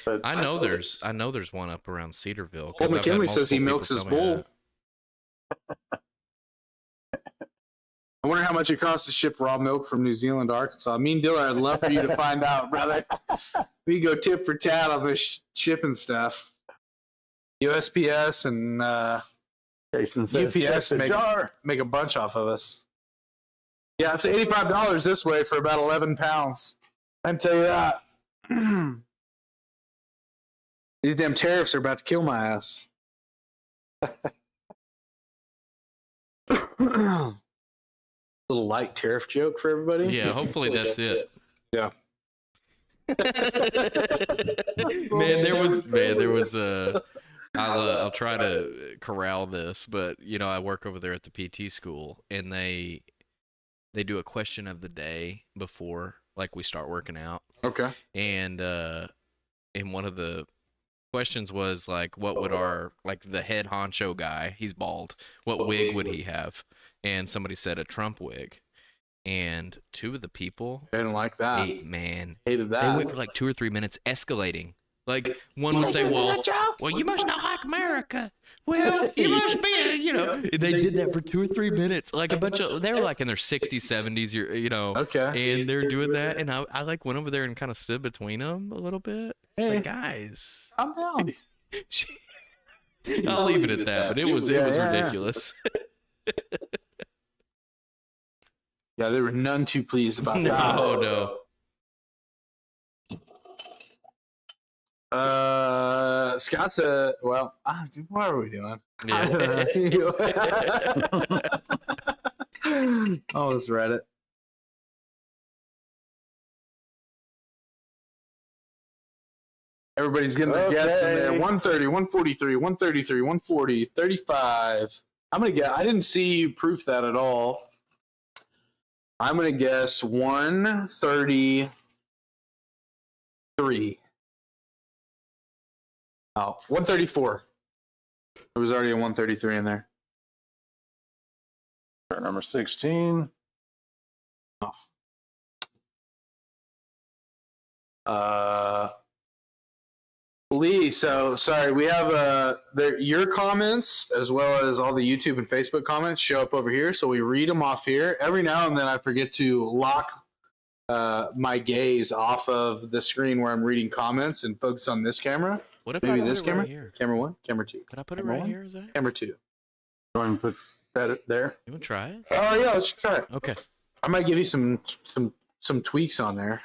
But I know there's one up around Cedarville. Well, McKinley says he milks his bull. I wonder how much it costs to ship raw milk from New Zealand to Arkansas. Me and Dylan, I'd love for you to find out, brother. We go tit for tat on this shipping stuff. USPS and Jason says, UPS make a bunch off of us. Yeah, it's $85 this way for about 11 pounds. I can tell you that. These damn tariffs are about to kill my ass. Little light tariff joke for everybody. Yeah, hopefully that's it. Yeah. There was I'll try to corral this, but you know, I work over there at the PT school, and they do a question of the day before like we start working out. Okay. And one of the questions was like, what would the head honcho guy, he's bald, what wig would he have? And somebody said a Trump wig. And two of the people I didn't like that. Hated that. They went for like 2 or 3 minutes escalating. Like one would say, well, you must not like America. Well, you must be, you know. They did that for 2 or 3 minutes. Like a bunch of, they were like in their 60s, 70s, you know. Okay. And they're doing that. And I like went over there and kind of stood between them a little bit. It's like, guys. I'm down. I'll leave it at that. But it was ridiculous. Yeah, they were none too pleased about that. No. Scott said, well, what are we doing? Yeah. Oh, let's Reddit. Everybody's getting their guess in there. 130, 143, 133, 140, 35. I'm going to guess. I didn't see you proof that at all. I'm going to guess 133. Oh, 134. There was already a 133 in there. Number 16. Lee, so sorry, we have your comments as well as all the YouTube and Facebook comments show up over here, so we read them off here. Every now and then I forget to lock my gaze off of the screen where I'm reading comments and focus on this camera. What if maybe I this camera? Right here? Camera 1, camera 2. Could I put it camera right 1? here? Is that? Camera 2. Go ahead and put that there. You want to try it? Oh yeah, let's try it. Okay. I might give you some tweaks on there.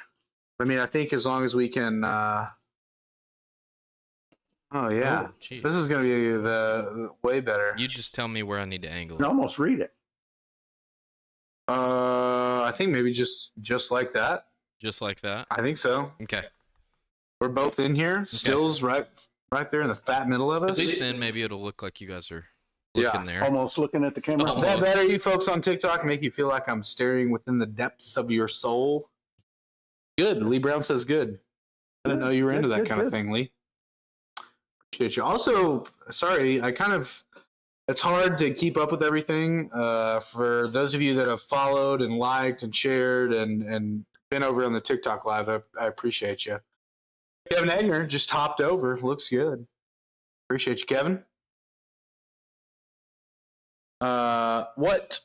I mean, I think as long as we can. Oh yeah, this is gonna be the way better. You just tell me where I need to angle You can it. almost read it. I think maybe just like that. Just like that. I think so. Okay. We're both in here. Stills right there in the fat middle of us. At least then maybe it'll look like you guys are looking there. Almost looking at the camera. That better, you folks on TikTok, make you feel like I'm staring within the depths of your soul. Good. Lee Brown says good. I didn't know you were into that kind of thing, Lee. Appreciate you. Also, sorry, it's hard to keep up with everything. For those of you that have followed and liked and shared and been over on the TikTok live, I appreciate you. Kevin Egner just hopped over. Looks good. Appreciate you, Kevin. What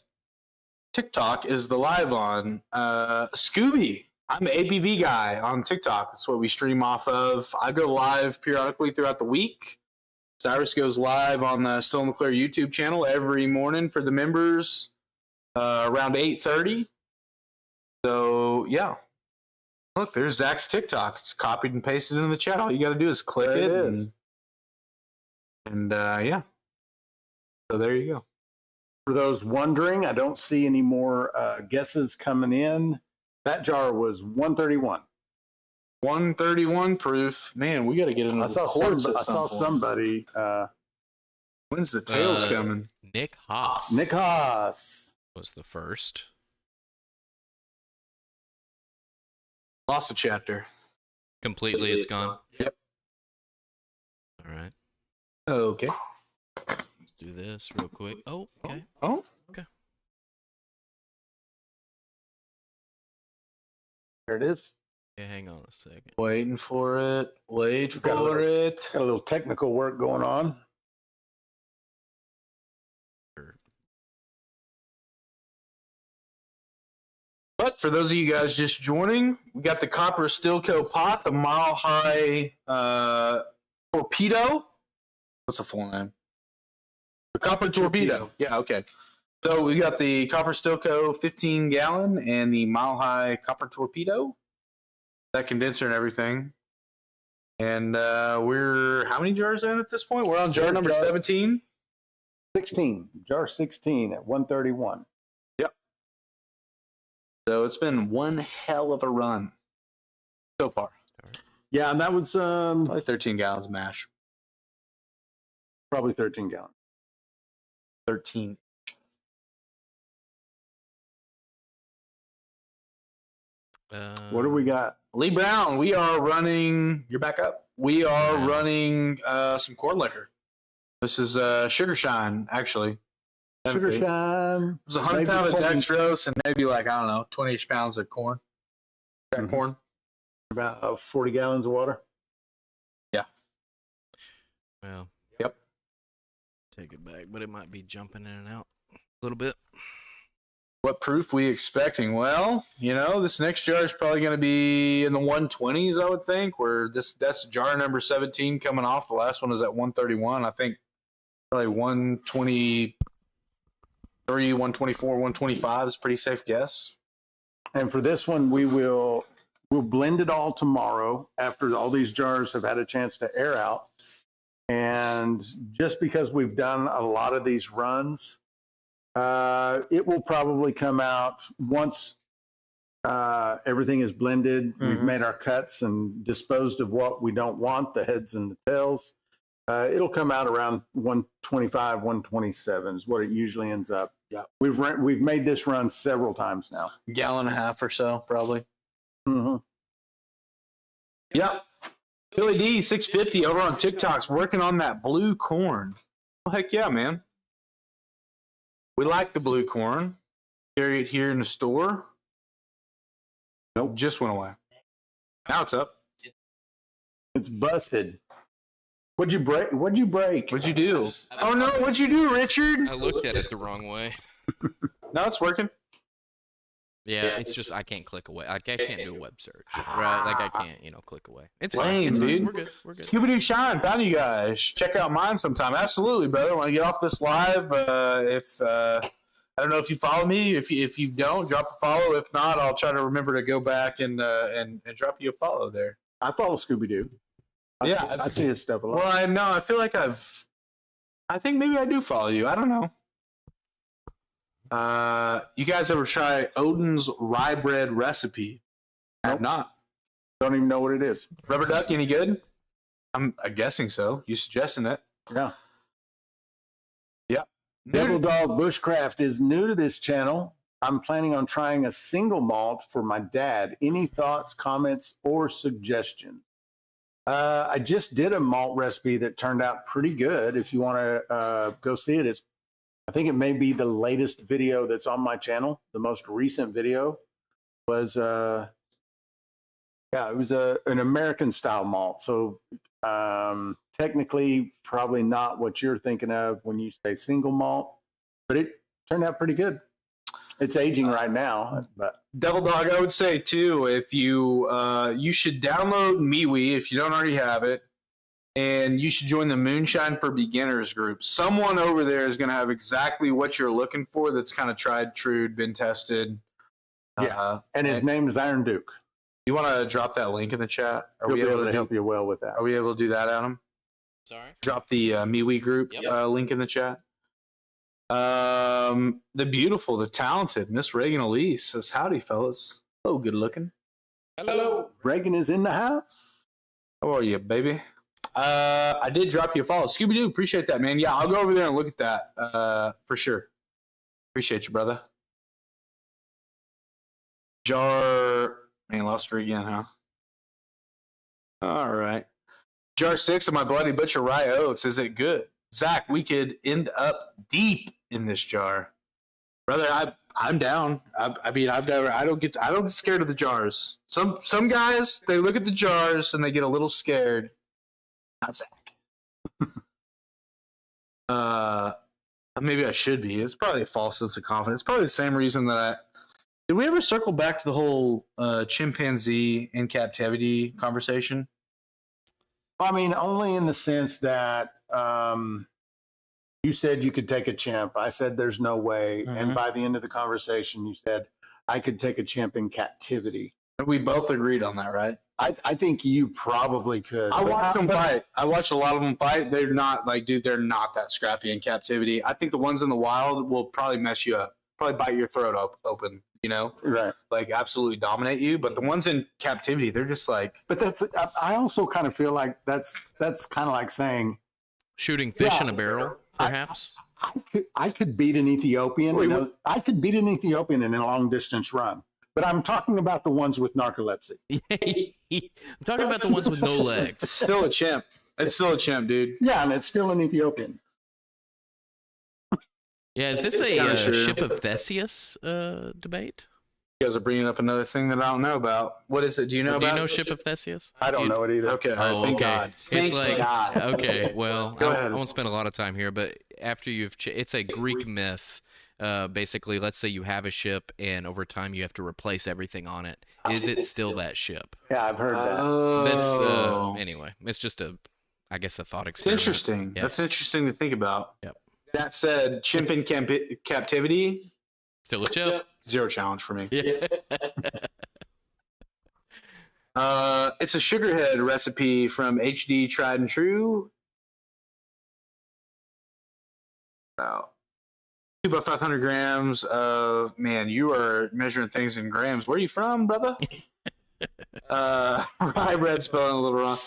TikTok is the live on? Scooby. I'm an ABV guy on TikTok. That's what we stream off of. I go live periodically throughout the week. Cyrus goes live on the Still in the Clear YouTube channel every morning for the members around 8:30. So, yeah. Look, there's Zach's TikTok. It's copied and pasted in the chat. All you got to do is click it. And yeah. So there you go. For those wondering, I don't see any more guesses coming in. That jar was 131. 131 proof. Man, we got to get into the courts. I saw somebody. When's the tails coming? Nick Haas. Nick Haas was the first. Lost a chapter. Completely, it's gone. Yep. All right. Okay. Let's do this real quick. Oh, okay. Oh, okay. There it is. Okay, hang on a second. Waiting for it. Wait for it. Got a little technical work going on. But for those of you guys just joining, we got the Copper Stilco pot, the Mile High Torpedo. What's the full name? The Copper Torpedo. Yeah, okay. So we got the Copper Stilco 15-gallon and the Mile High Copper Torpedo. That condenser and everything. And we're how many jars in at this point? We're on jar number 17? 16. Jar 16 at 131. Yep. So it's been one hell of a run so far. Yeah, and that was Probably 13 gallons mash. probably 13 gallons. 13. What do we got? Lee Brown, we are running. You're back up. We are running some corn liquor. This is Sugar Shine, actually. Sugar Shine. It was 100 pounds of dextrose and maybe like, I don't know, 20-ish pounds of corn. That corn. About 40 gallons of water. Yeah. Well. Yep. Take it back, but it might be jumping in and out a little bit. What proof we expecting? Well, you know, this next jar is probably going to be in the 120s, I would think, where that's jar number 17 coming off. The last one is at 131. I think probably 123, 124, 125 is a pretty safe guess. And for this one, we'll blend it all tomorrow after all these jars have had a chance to air out. And just because we've done a lot of these runs, it will probably come out once everything is blended. We've made our cuts and disposed of what we don't want, the heads and the tails. It'll come out around 125, 127 is what it usually ends up. Yeah, we've made this run several times now. Gallon and a half or so, probably. Mm-hmm. Yep. Billy D 650 over on TikTok's working on that blue corn. Well, heck yeah, man. We like the blue corn. Carry it here in the store. Nope, just went away. Now it's up. It's busted. What'd you break? What'd you break? What'd you do? Oh no, what'd you do, Richard? I looked at it the wrong way. No, it's working. Yeah, it's just I can't click away. I can't do a web search, right? Like I can't, click away. It's fine. Lame, It's fine. dude. We're good. We're good. Scooby-Doo Shine, found you guys. Check out mine sometime. Absolutely, brother. Want to get off this live? If I don't know if you follow me. If you don't, drop a follow. If not, I'll try to remember to go back and drop you a follow there. I follow Scooby-Doo. I see his stuff a lot. Well, I know. I feel like I think maybe I do follow you. I don't know. You guys ever try Odin's rye bread recipe? Nope. Have not. Don't even know what it is. Rubber duck, any good? I'm guessing so. You suggesting it? Yeah. Yeah. Devil Dog Bushcraft is new to this channel. I'm planning on trying a single malt for my dad. Any thoughts, comments, or suggestions? I just did a malt recipe that turned out pretty good. If you want to go see it, I think it may be the latest video that's on my channel. The most recent video was, it was an American style malt. So technically, probably not what you're thinking of when you say single malt, but it turned out pretty good. It's aging right now, but Devil Dog, I would say too, if you should download MeWe if you don't already have it. And you should join the Moonshine for Beginners group. Someone over there is going to have exactly what you're looking for that's kind of tried, true, been tested. Yeah. And his name is Iron Duke. You want to drop that link in the chat? He'll be able to help you well with that. Are we able to do that, Adam? Sorry. Drop the MeWe group link in the chat. The beautiful, the talented Miss Reagan Elise says, "Howdy, fellas. Hello, good looking. Hello. Reagan is in the house. How are you, baby?" I did drop you a follow. Scooby Doo, appreciate that, man. Yeah, I'll go over there and look at that for sure. Appreciate you, brother. Jar, man, lost her again, huh? All right. Jar 6 of my Bloody Butcher Rye Oats. Is it good? Zach, we could end up deep in this jar. Brother, I'm down. I don't get scared of the jars. Some guys, they look at the jars and they get a little scared. Not Zach. Maybe I should be. It's probably a false sense of confidence. Probably the same reason that did we ever circle back to the whole chimpanzee in captivity conversation? I mean, only in the sense that you said you could take a chimp. I said there's no way. Mm-hmm. And by the end of the conversation, you said I could take a chimp in captivity. We both agreed on that, right? I think you probably could. I watched them fight. I watched a lot of them fight. They're not they're not that scrappy in captivity. I think the ones in the wild will probably mess you up, probably bite your throat open, Right. Like absolutely dominate you. But the ones in captivity, they're just like. But I also kind of feel like that's kind of like saying. Shooting fish in a barrel, perhaps? I could beat an Ethiopian. I could beat an Ethiopian in a long distance run. But I'm talking about the ones with narcolepsy. I'm talking about the ones with no legs. It's still a chimp. It's still a chimp, dude. Yeah, and it's still an Ethiopian. Yeah, is this a ship of Theseus debate? You guys are bringing up another thing that I don't know about. What is it? Do you know about? Do you know Ship of Theseus? I don't know it either. Okay. Oh, thank okay. God. It's Thank God. Okay, well, Go I ahead. won't spend a lot of time here, but after it's a Greek myth. Basically, let's say you have a ship, and over time you have to replace everything on it. Is it still that ship? Yeah, I've heard that. That's anyway. It's just a thought It's experiment. interesting. Yeah. That's interesting to think about. Yep. That said, chimp in captivity, Still a chip. zero challenge for me. Yeah. It's a sugarhead recipe from HD Tried and True. Wow. 2 by 500 grams of, man, you are measuring things in grams. Where are you from, brother? Rye bread spelling a little wrong.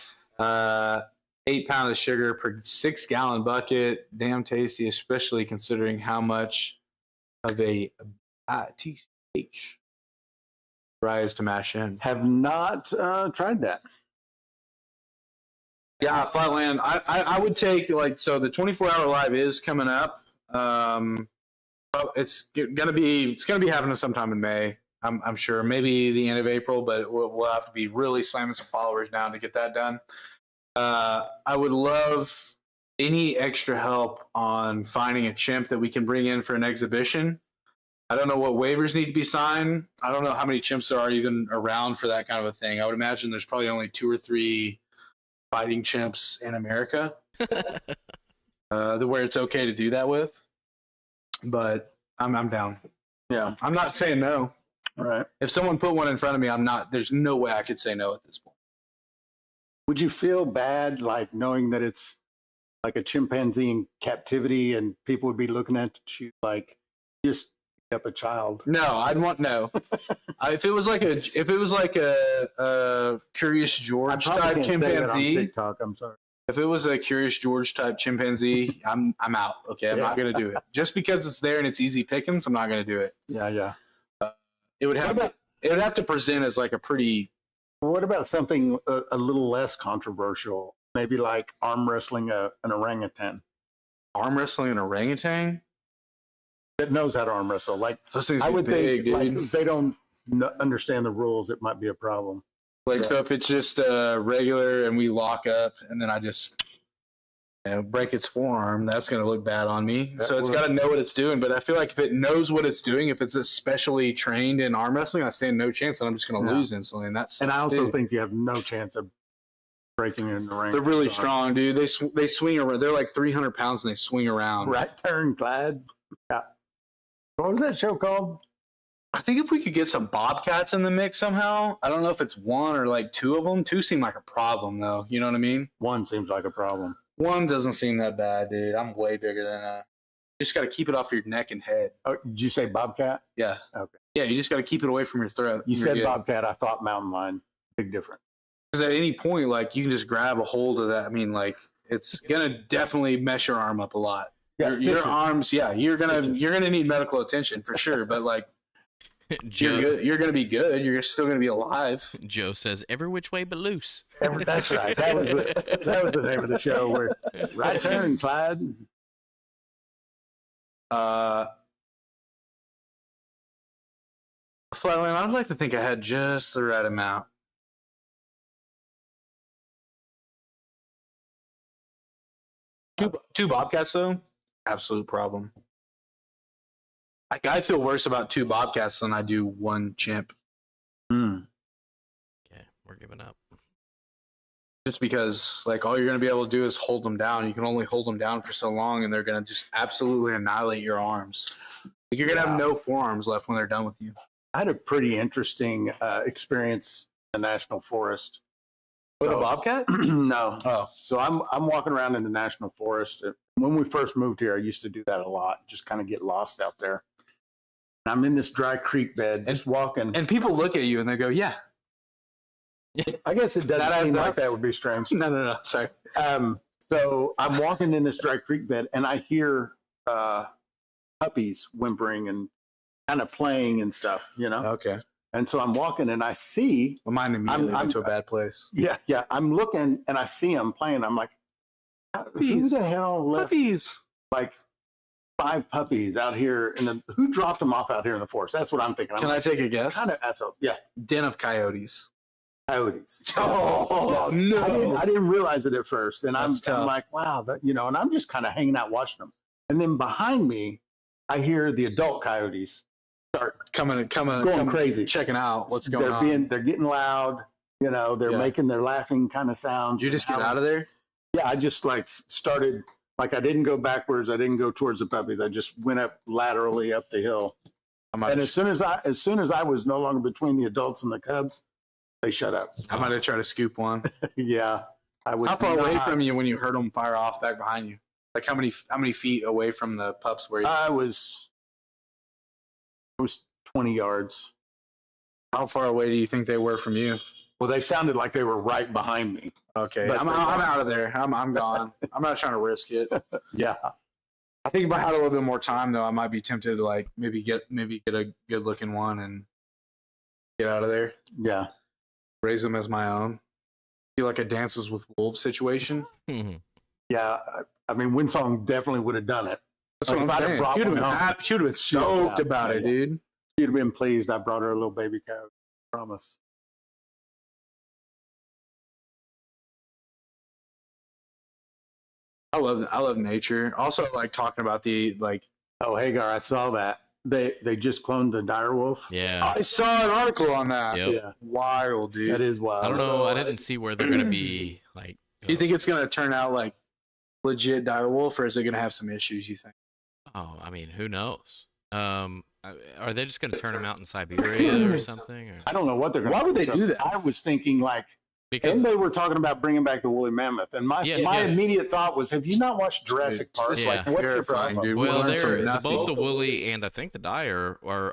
8 pounds of sugar per 6 gallon bucket. Damn tasty, especially considering how much of a TCH rye is to mash in. Have not tried that. Yeah, Flatland. I would take the 24-hour live is coming up. It's gonna be happening sometime in May. I'm sure, maybe the end of April, but we'll have to be really slamming some followers down to get that done. I would love any extra help on finding a chimp that we can bring in for an exhibition. I don't know what waivers need to be signed. I don't know how many chimps there are even around for that kind of a thing. I would imagine there's probably only 2 or 3 fighting chimps in America where it's okay to do that with. But I'm down. Yeah. I'm not saying no. All right. If someone put one in front of me, there's no way I could say no at this point. Would you feel bad, like knowing that it's like a chimpanzee in captivity and people would be looking at you like just pick up a child? No, I'd want no. If it was like a Curious George type chimpanzee, TikTok, I'm sorry. if it was a Curious George type chimpanzee, I'm out. Okay, I'm not gonna do it. Just because it's there and it's easy pickings, I'm not gonna do it. Yeah. It would have to present as like a pretty. What about something a little less controversial? Maybe like arm wrestling an orangutan. Arm wrestling an orangutan? That knows how to arm wrestle. Like, Those things I would big, think, like, dude. if they don't understand the rules, it might be a problem. So if it's just regular and we lock up and then I just break its forearm, that's going to look bad on me. So it's got to know what it's doing. But I feel like if it knows what it's doing, if it's especially trained in arm wrestling, I stand no chance and I'm just going to lose instantly. And I also think you have no chance of breaking in the ring. they're really strong, dude. They swing around. They're like 300 pounds and they swing around. Right turn, Glad. Yeah. What was that show called? I think if we could get some bobcats in the mix somehow, I don't know if it's one or like two of them. Two seem like a problem though. You know what I mean? One seems like a problem. One doesn't seem that bad, dude. I'm way bigger than a. You just got to keep it off your neck and head. Oh, did you say bobcat? Yeah. Okay. Yeah, you just got to keep it away from your throat. You said bobcat. I thought mountain lion. Big difference. Because at any point, like, you can just grab a hold of that. I mean, like, it's gonna definitely mess your arm up a lot. Yeah, your arms, yeah, you're gonna need medical attention for sure. But like, you're gonna be good. You're still gonna be alive. Joe says, "Every which way but loose." That's right. That was the name of the show. Where right turn, Clyde. Flatland, I'd like to think I had just the right amount. Two bobcats though, absolute problem. I feel worse about two bobcats than I do one chimp. Okay, we're giving up. Just because, like, all you're going to be able to do is hold them down. You can only hold them down for so long, and they're going to just absolutely annihilate your arms. Like, you're going to have no forearms left when they're done with you. I had a pretty interesting experience in the national forest. With a bobcat? No. Oh. So I'm walking around in the national forest. When we first moved here, I used to do that a lot, just kind of get lost out there. I'm in this dry creek bed, just walking. And people look at you and they go, yeah. I guess it doesn't seem like that would be strange. No. Sorry. So I'm walking in this dry creek bed, and I hear puppies whimpering and kind of playing and stuff, you know? Okay. And so I'm walking, and I see... Well, mine immediately went to a bad place. Yeah. I'm looking, and I see them playing. I'm like, who the hell left, Puppies. like, 5 puppies out here who dropped them off out here in the forest? That's what I'm thinking. Can I take a guess? Kind of asshole. Yeah. Den of coyotes. Coyotes. Oh, yeah. no. I didn't realize it at first. And I'm tough. like, wow, and I'm just kind of hanging out watching them. And then behind me, I hear the adult coyotes start coming crazy, checking out what's going on. They're getting loud, they're making their laughing kind of sounds. Did you just get out of there? Yeah, I just started, I didn't go backwards. I didn't go towards the puppies. I just went up laterally up the hill. And as soon as I was no longer between the adults and the cubs, they shut up. I might have tried to scoop one. Yeah, I was. How far away from you when you heard them fire off back behind you? Like how many feet away from the pups were you? I was 20 yards. How far away do you think they were from you? Well, they sounded like they were right behind me. Okay, I'm out of there. I'm gone. I'm not trying to risk it. Yeah. I think if I had a little bit more time, though, I might be tempted to maybe get a good looking one and get out of there. Yeah. Raise them as my own. Feel like a Dances with Wolves situation. Yeah. I mean, Winsong definitely would have done it. That's what I'm saying. She would have been stoked about it, dude. She'd have been pleased. I brought her a little baby cow. Promise. I love nature. Also, talking about Oh, Hagar, I saw that. They just cloned the direwolf. Yeah. I saw an article on that. Yep. Yeah. Wild, dude. That is wild. I don't know. I didn't see where they're going to be. Do you think it's going to turn out like legit direwolf, or is it going to have some issues, you think? Oh, I mean, who knows? Are they just going to turn them out in Siberia or something? Or? I don't know what they're going to do. Why would they do that? I was thinking because they were talking about bringing back the woolly mammoth, and my immediate thought was, have you not watched Jurassic Park? Yeah. What's your problem? Dude. Well, both the woolly and I think the dire are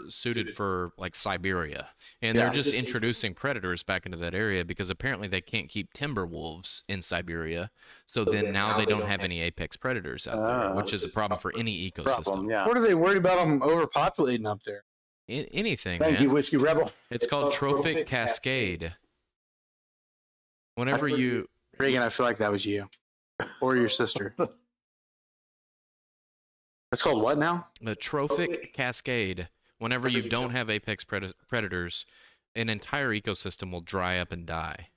suited for Siberia, and they're just introducing predators back into that area because apparently they can't keep timber wolves in Siberia. So then now they don't have any apex predators out there, which is a problem for any ecosystem. What are they worried about them overpopulating up there? Anything. Thank you, Whiskey Rebel. It's called trophic cascade. Whenever you... Reagan, I feel like that was you. Or your sister. It's called what now? The trophic cascade. Whenever you don't have apex predators, an entire ecosystem will dry up and die.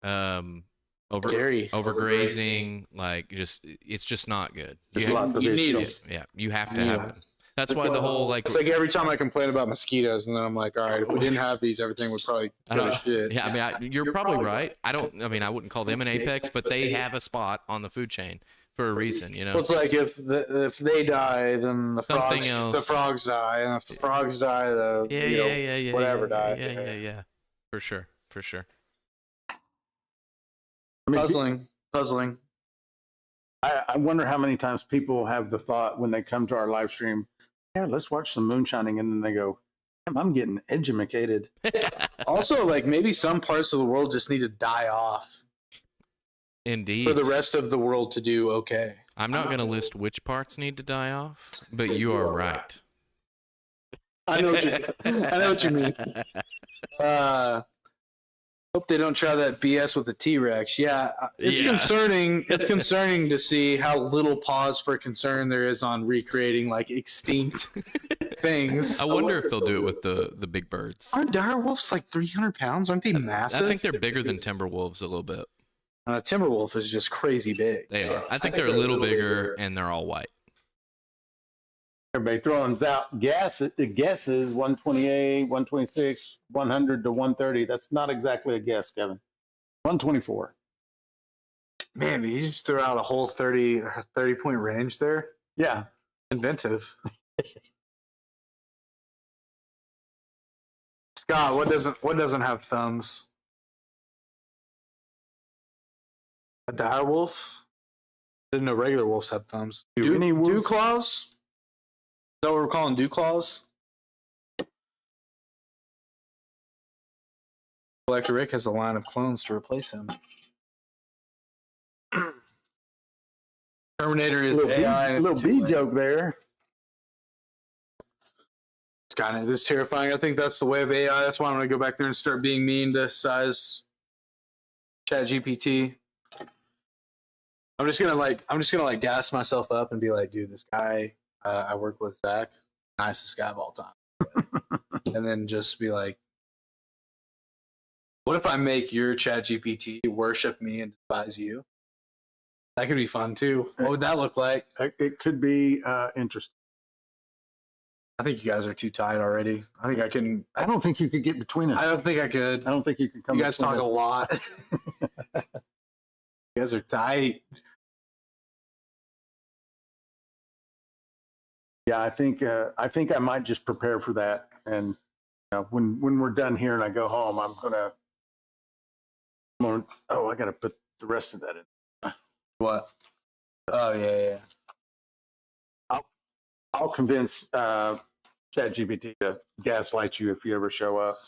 Overgrazing, it's just not good. You need them. Yeah, you have to have it. That's why the whole it's like every time I complain about mosquitoes, and then I'm like, all right, if we didn't have these, everything would probably go to shit. Yeah, I mean, you're probably right. I wouldn't call them an apex, but they have a spot on the food chain for a reason, you know. Well, it's like if they die, then the Something frogs else. the frogs die, and if the frogs die, the whatever die. Yeah. For sure. I mean, Puzzling. I wonder how many times people have the thought when they come to our live stream, yeah, let's watch some moonshining, and then they go, damn, I'm getting edumacated. Also, like maybe some parts of the world just need to die off Indeed. for the rest of the world to do okay. I'm not going to list which parts need to die off, but you are right. I know what you mean. Hope they don't try that BS with the T-Rex. Yeah, it's concerning. It's concerning to see how little pause for concern there is on recreating like extinct things. I wonder if they'll do it with the big birds. Aren't dire wolves like 300 pounds? Aren't they massive? I think they're bigger than timber wolves a little bit. A timber wolf is just crazy big. They are. I think they're a little bigger, and they're all white. Everybody throwing out guesses 128, 126, 100 to 130. That's not exactly a guess, Kevin. 124. Man, you just threw out a whole 30 point range there. Yeah. Inventive. Scott, what doesn't have thumbs? A dire wolf? I didn't know regular wolves had thumbs. Dew claws? Is that what we're calling dew claws? Collector Rick has a line of clones to replace him. Terminator is AI. Little B joke there. It's kind of terrifying. I think that's the way of AI. That's why I'm going to go back there and start being mean to size ChatGPT. I'm just gonna gas myself up and be like, dude, this guy I work with, Zach, nicest guy of all time. And then just be like, what if I make your ChatGPT worship me and despise you? That could be fun too. What would that look like? It could be interesting. I think you guys are too tight already. I don't think you could get between us. I don't think I could. I don't think you could come. You guys talk us. a lot. You guys are tight. Yeah, I think I might just prepare for that, and when we're done here and I go home, I'm gonna. I gotta put the rest of that in. What? Oh yeah. I'll convince ChatGPT to gaslight you if you ever show up.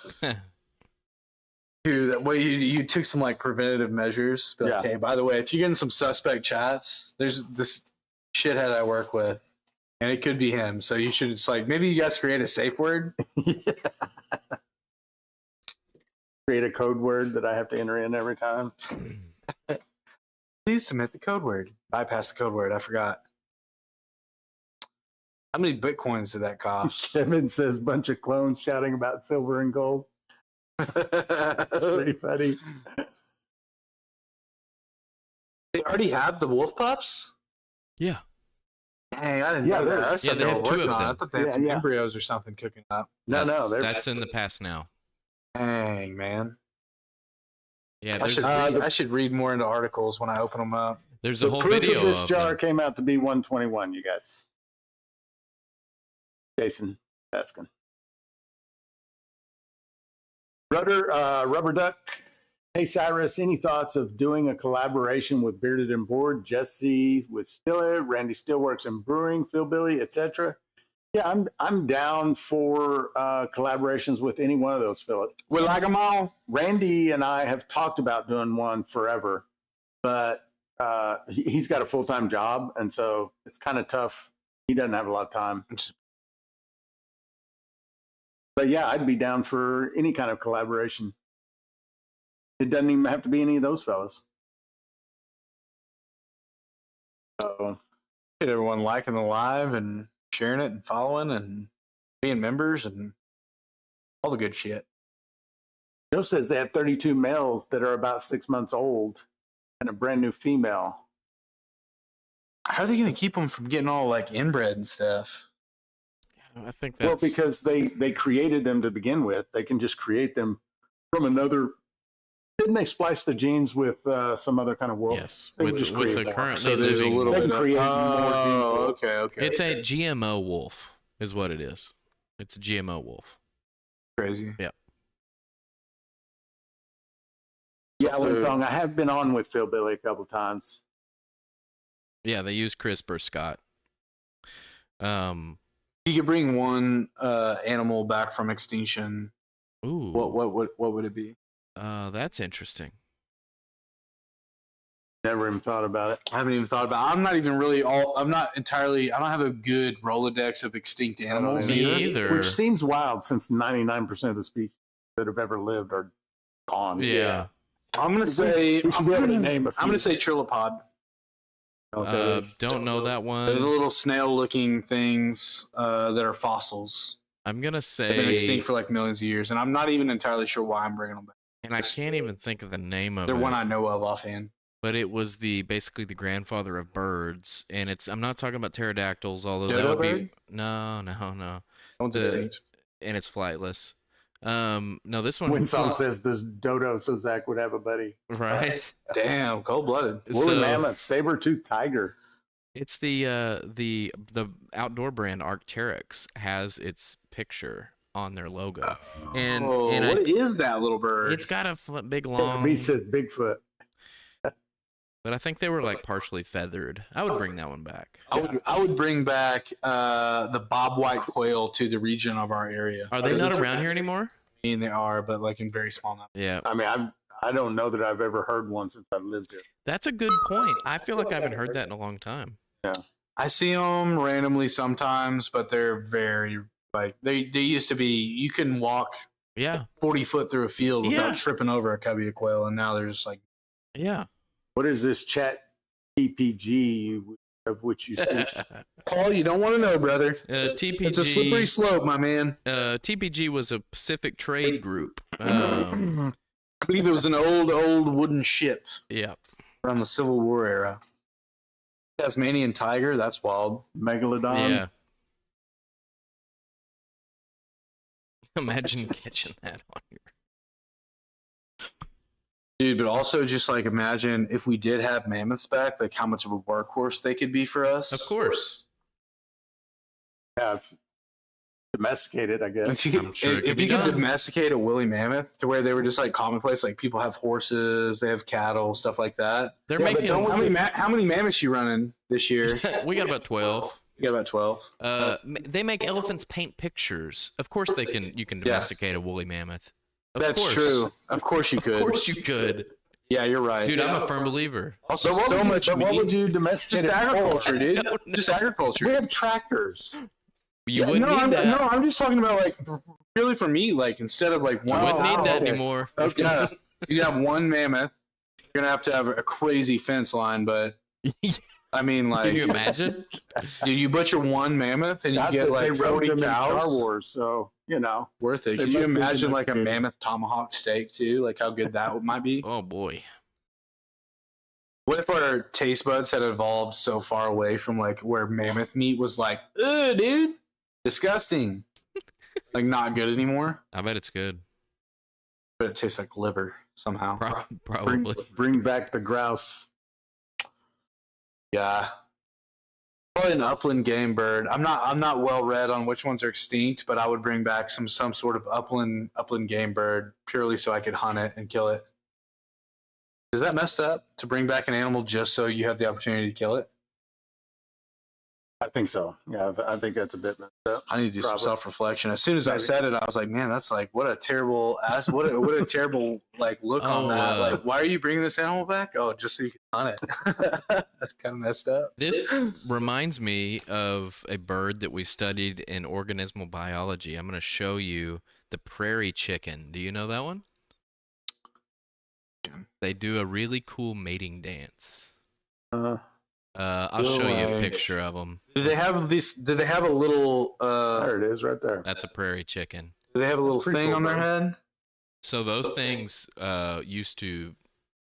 Dude, that way you took some like preventative measures. But, yeah. Hey, by the way, if you're getting some suspect chats, there's this shithead I work with, and it could be him. So you should just like maybe you guys create a safe word. Yeah. Create a code word that I have to enter in every time. Please submit the code word. Bypass the code word. I forgot. How many bitcoins did that cost? Kevin says bunch of clones shouting about silver and gold. That's pretty funny. They already have the wolf pups? Yeah. Dang, I didn't know that. I they have two of them. I thought they had some embryos or something cooking up. That's in the past now. Dang, man. Yeah, I should read more into articles when I open them up. There's a whole proof video of this jar them. Came out to be 121, you guys. Jason Baskin. Rubber Duck. Hey, Cyrus, any thoughts of doing a collaboration with Bearded and Board, Jesse with Stiller, Randy Steelworks and Brewing, Phil Billy, etc.? Yeah, I'm down for collaborations with any one of those, Philip. We like them all. Randy and I have talked about doing one forever, but he's got a full-time job, and so it's kind of tough. He doesn't have a lot of time. But yeah, I'd be down for any kind of collaboration. It doesn't even have to be any of those fellas. So, get everyone liking the live and sharing it and following and being members and all the good shit. Joe says they have 32 males that are about 6 months old and a brand new female. How are they going to keep them from getting all like inbred and stuff? I think that's... Well, because they created them to begin with. They can just create them from another Didn't they splice the genes with some other kind of wolf? Yes, They with just the create more. currently So there's a living. little They bit can of. create more Oh, gene pool. okay. It's a GMO wolf, is what it is. It's a GMO wolf. Crazy. Yellow tongue. I have been on with Phil Billy a couple times. Yeah, they use CRISPR, Scott. You could bring one animal back from extinction. Ooh. What would it be? That's interesting. Never even thought about it. I haven't even thought about. I'm not even really all. I'm not entirely. I don't have a good Rolodex of extinct animals Me either. either. Which seems wild since 99% of the species that have ever lived are gone. Yeah. I'm gonna say. We should be able to name a few. I'm gonna say trilopod. Don't know that They're the one. little snail-looking things that are fossils. I'm gonna They've been extinct say, for like millions of years, and I'm not even entirely sure why I'm bringing them back. and I can't even think of the name of They're it. one I know of offhand. But it was basically the grandfather of birds, and I'm not talking about pterodactyls, although that Dodo would be bird? no. That one's The- extinct. And it's flightless. No, this one When someone says this dodo, so Zach would have a buddy. right. Damn, cold-blooded. Woolly So- mammoth, saber-toothed tiger. It's the outdoor brand Arc'teryx has its picture on their logo, and Oh, and what is that little bird? it's got a big He long. says Bigfoot. But I think they were like partially feathered. I would bring that one back. I would bring back the bobwhite quail to the region of our area. Are they not around here anymore? I mean, they are, but like in very small numbers. Yeah, I mean, I don't know that I've ever heard one since I've lived here. that's a good point. I feel like I haven't heard that in a long time. I see them randomly sometimes, but they're very like they used to be. You can walk Yeah, 40 foot through a field without Yeah. tripping over a covey of quail, and now they're just like yeah. What is this chat PPG of which you speak? Paul. You don't want to know, brother. TPG. It's a slippery slope, my man. TPG was a Pacific trade group. I believe it was an old wooden ship Yeah. around the Civil War era. Tasmanian tiger. That's wild. Megalodon. Yeah. Imagine catching that on your. Dude, but also just like imagine if we did have mammoths back, like how much of a workhorse they could be for us. Of course. Yeah, domesticated, I guess. If you I'm could, sure it could if be you could done. domesticate a woolly mammoth to where they were just like commonplace, like people have horses, they have cattle, stuff like that. They're Yeah, but making. don't How many mammoths you running this year? We got about 12. You got about 12. They make elephants paint pictures. Of course, they can. You can domesticate a woolly mammoth. Of That's course. true. Of course you could. Of course, you could. Yeah, you're right. Dude, I'm a firm believer. Also, But so much what meat. would you Just domesticate it agriculture, for? dude. No. Just agriculture. We have tractors. You wouldn't no, need that. No, I'm just talking about like purely for meat. Like instead of like You one, wouldn't need that okay. anymore. yeah, you have one mammoth. You're gonna have a crazy fence line, but I mean, Can like, you imagine? you butcher one mammoth and you That's get what like they wrote 40 them in Star cows. Wars, so Worth it. They Could you must be imagine like a domesticated. mammoth tomahawk steak too? Like how good that might be. Oh boy. What if our taste buds had evolved so far away from like where mammoth meat was like, ugh, dude, disgusting, like not good anymore, I bet it's good. but it tastes like liver somehow. Probably. bring back the grouse. Yeah. Probably an upland game bird. I'm not well read on which ones are extinct, but I would bring back some sort of upland game bird purely so I could hunt it and kill it. Is that messed up to bring back an animal just so you have the opportunity to kill it? I think so. Yeah, I think that's a bit messed up. I need to do some Probably. self-reflection. As soon as I Maybe. said it, I was like, man, that's like what a terrible what a terrible like look on Oh, that. Like, why are you bringing this animal back? Oh, just so you can hunt it. That's kind of messed up. This reminds me of a bird that we studied in organismal biology. I'm going to show you the prairie chicken. Do you know that one? They do a really cool mating dance. I'll show you a Like- picture of them. Do they have this? Do they have a little? There it is, right there. That's a prairie chicken. Do they have a little pretty thing cool, on their bro. head? So those things used to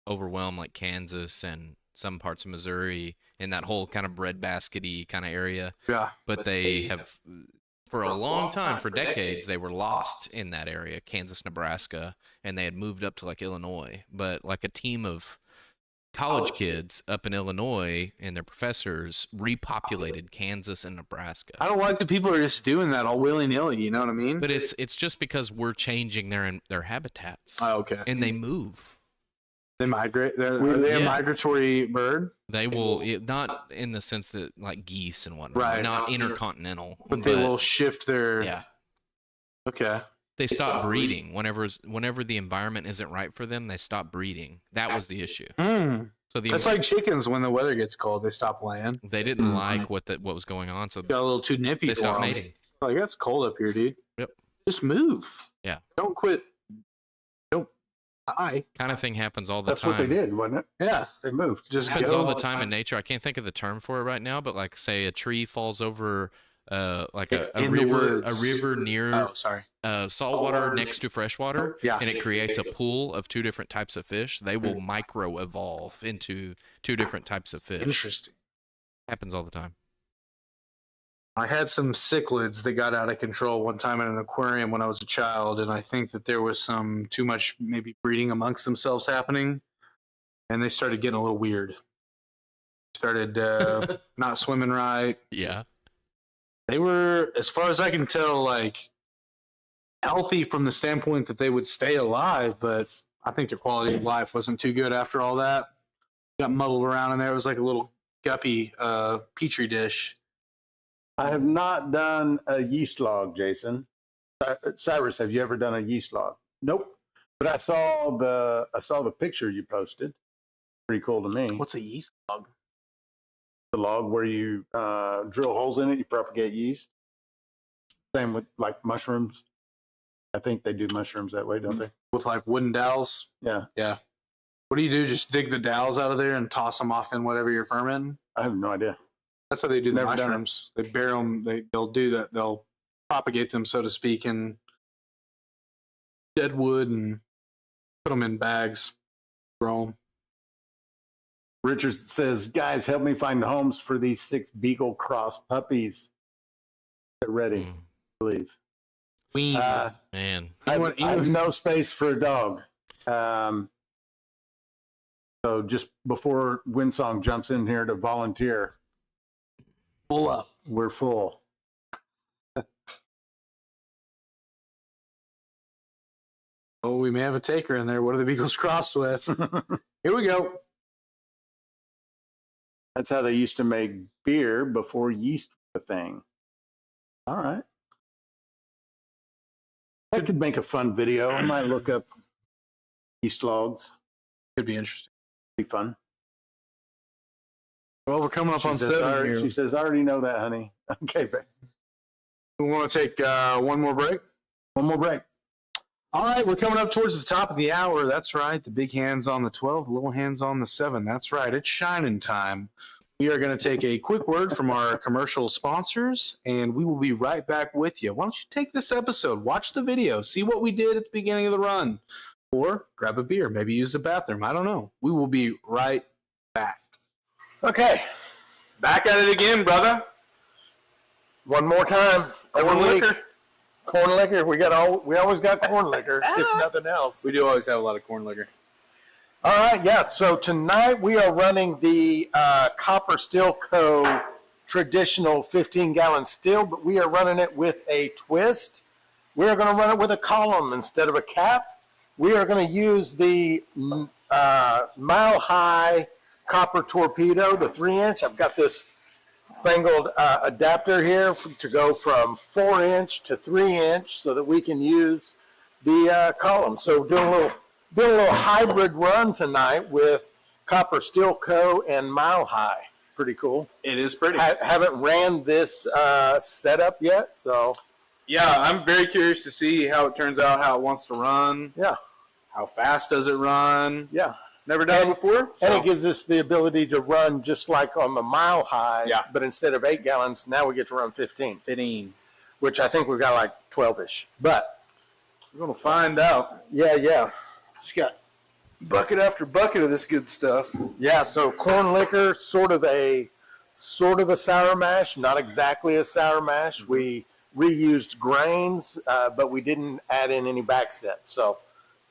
overwhelm like Kansas and some parts of Missouri in that whole kind of breadbasket-y kind of area. Yeah. But they have for a long time, for decades, they were lost in that area, Kansas, Nebraska, and they had moved up to like Illinois. But like a team of college kids up in Illinois and their professors repopulated Kansas and Nebraska. I don't like the people who are just doing that all willy-nilly, you know what I mean? But it's just because we're changing their habitats. Oh, okay. And they move. They migrate. Are they a migratory bird? They will, not in the sense that like geese and whatnot, Right. not intercontinental. But they will shift their... Yeah. Okay. They stop breeding. Whenever the environment isn't right for them, they stop breeding. That was the issue. So It's like chickens when the weather gets cold, they stop laying. They didn't like what was going on, so Got a little too nippy. they stopped for 'em. mating. Like, that's cold up here, dude. Yep. Just move. Yeah. Don't quit. Don't die. Kind of thing happens all the That's time. what they did, wasn't it? Yeah. They moved. Just Happens go. all the time in nature. I can't think of the term for it right now, but like say a tree falls over like a In the woods. river near Oh, sorry. saltwater next to freshwater, Yeah. and it creates a pool of two different types of fish. They will micro evolve into two different types of fish. Interesting. Happens all the time. I had some cichlids that got out of control one time in an aquarium when I was a child, and I think that there was some too much maybe breeding amongst themselves happening, and they started getting a little weird. Started not swimming right. Yeah. They were, as far as I can tell, like healthy from the standpoint that they would stay alive, but I think their quality of life wasn't too good after all that. Got muddled around in there. It was like a little guppy petri dish. I have not done a yeast log, Jason. Cyrus, have you ever done a yeast log? Nope. But I saw the picture you posted. Pretty cool to me. What's a yeast log? The log where you drill holes in it, you propagate yeast. Same with like mushrooms. I think they do mushrooms that way, don't they? With like wooden dowels? Yeah. Yeah. What do you do? Just dig the dowels out of there and toss them off in whatever you're fermenting? I have no idea. That's how they do the Never done it. mushrooms. They bury them. They'll do that. They'll propagate them, so to speak, in dead wood and put them in bags, grow them. Richard says, guys, help me find homes for these 6 Beagle Cross puppies. They're ready, I believe. Man. I have no space for a dog. So just before Windsong jumps in here to volunteer, Full up. we're full. Oh, we may have a taker in there. What are the Beagles crossed with? Here we go. That's how they used to make beer before yeast was a thing. All right. I could make a fun video. I might look up yeast logs. Could be interesting. Be fun. Well, we're coming up on She 7 here. She says, I already know that, honey. Okay, babe. We want to take one more break. One more break. All right, we're coming up towards the top of the hour. That's right. The big hands on the 12, the little hands on the 7. That's right. It's shining time. We are going to take a quick word from our commercial sponsors, and we will be right back with you. Why don't you take this episode, watch the video, see what we did at the beginning of the run, or grab a beer, maybe use the bathroom. I don't know. We will be right back. Okay. Back at it again, brother. One more time. Corn liquor. Corn liquor. We always got corn liquor, if nothing else. We do always have a lot of corn liquor. All right, yeah. So tonight we are running the Copper Still Co. traditional 15-gallon still, but we are running it with a twist. We are going to run it with a column instead of a cap. We are going to use the Mile High Copper Torpedo, the 3-inch. I've got this fangled adapter here to go from 4-inch to 3-inch so that we can use the column. So doing a little hybrid run tonight with Copper Still Co. and Mile High. Pretty cool. It is pretty. I haven't ran this setup yet, so. Yeah, I'm very curious to see how it turns out, how it wants to run. Yeah. How fast does it run? Yeah. Never done it before. And it gives us the ability to run just like on the Mile High, Yeah. but instead of 8 gallons, now we get to run 15, which I think we've got like 12-ish. But We're going to find out. yeah. Just got bucket after bucket of this good stuff. Yeah, so corn liquor, sort of a sour mash, not exactly a sour mash. We reused grains, but we didn't add in any back sets. So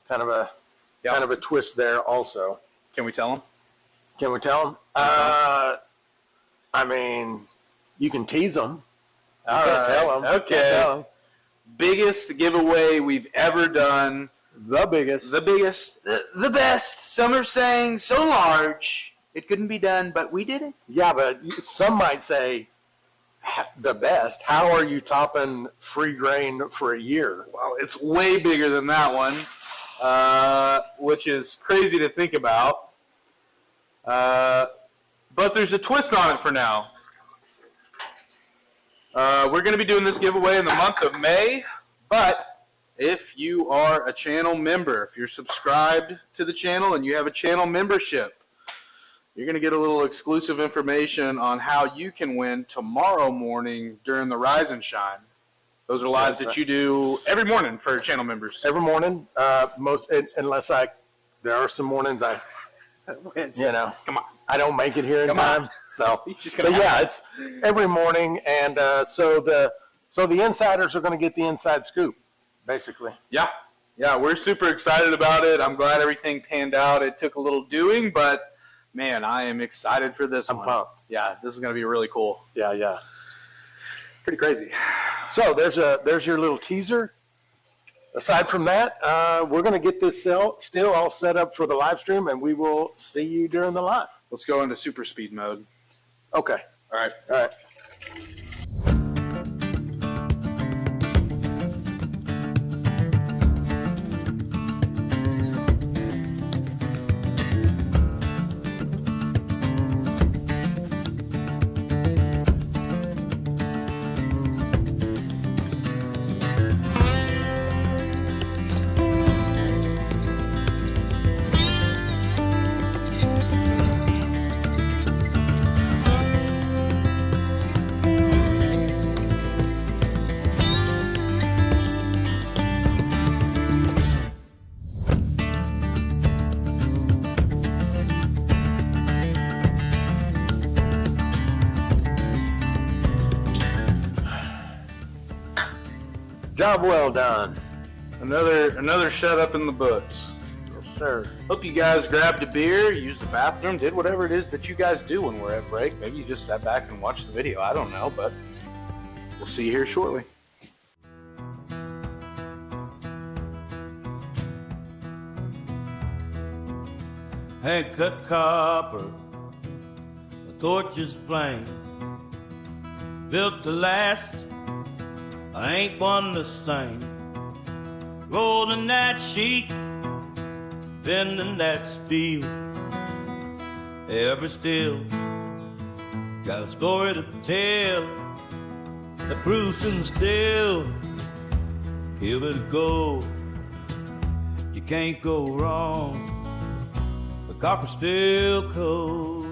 kind of a twist there also. Can we tell them? Can we tell them? I mean, you can tease them. All right. Tell them. Okay. Biggest giveaway we've ever done. The biggest. The best. Some are saying so large it couldn't be done, but we did it. Yeah, but some might say the best. How are you topping free grain for a year? Well, it's way bigger than that one, which is crazy to think about. But there's a twist on it for now. We're going to be doing this giveaway in the month of May, but if you are a channel member, if you're subscribed to the channel and you have a channel membership, you're going to get a little exclusive information on how you can win tomorrow morning during the Rise and Shine. Those are lives that you do every morning for channel members. Every morning, unless there are some mornings come on, I don't make it here in time. So, but yeah, it's every morning, and so the insiders are going to get the inside scoop, basically. Yeah, we're super excited about it. I'm glad everything panned out. It took a little doing, but man, I am excited for this one. I'm pumped. Yeah, this is going to be really cool. Yeah. Pretty crazy. So there's your little teaser. Aside from that, we're going to get this still all set up for the live stream, and we will see you during the live. Let's go into super speed mode. Okay. All right. Job well done. Another shut up in the books. Yes, sir. Hope you guys grabbed a beer, used the bathroom, did whatever it is that you guys do when we're at break. Maybe you just sat back and watched the video. I don't know, but we'll see you here shortly. Hand cut copper, a torch's flame, built to last. I ain't one the same. Rolling that sheet, bending that steel. Ever still got a story to tell. The proof's in the still. Give it a go. You can't go wrong. The copper's still cold.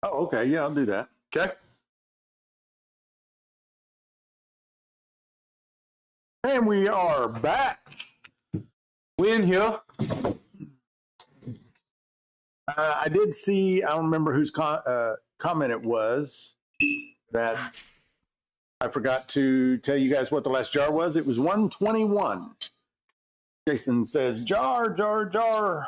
Oh, okay. Yeah, I'll do that. Okay. And we are back. We in here. I did see, I don't remember whose comment it was, that I forgot to tell you guys what the last jar was. It was 121. Jason says, jar, jar, jar.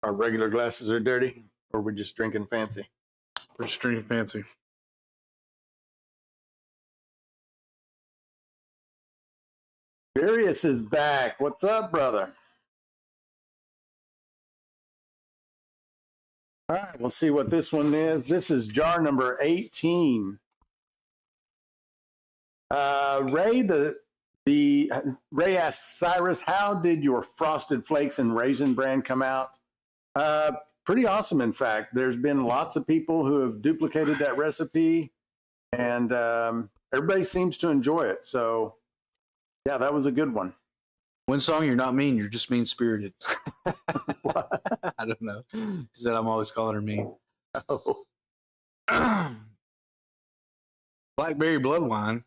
Our regular glasses are dirty, or we're just drinking fancy? We're just drinking fancy. Darius is back. What's up, brother? All right, we'll see what this one is. This is jar number 18. Ray asked Cyrus, how did your Frosted Flakes and Raisin brand come out? Pretty awesome, in fact. There's been lots of people who have duplicated that recipe, and everybody seems to enjoy it. So, yeah, that was a good one. One song, you're not mean, you're just mean-spirited. I don't know. He said I'm always calling her mean. Oh. Blackberry blood wine.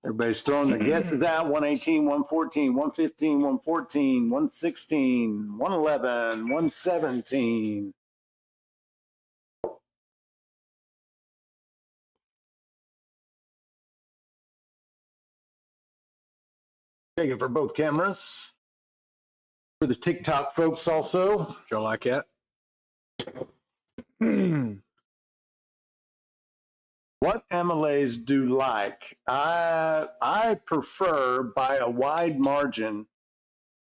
Everybody's throwing their guesses out. 118, 114, 115, 114, 116, 111, 117. Take it for both cameras. For the TikTok folks also. Do y'all like that? What amylase do you like? I prefer by a wide margin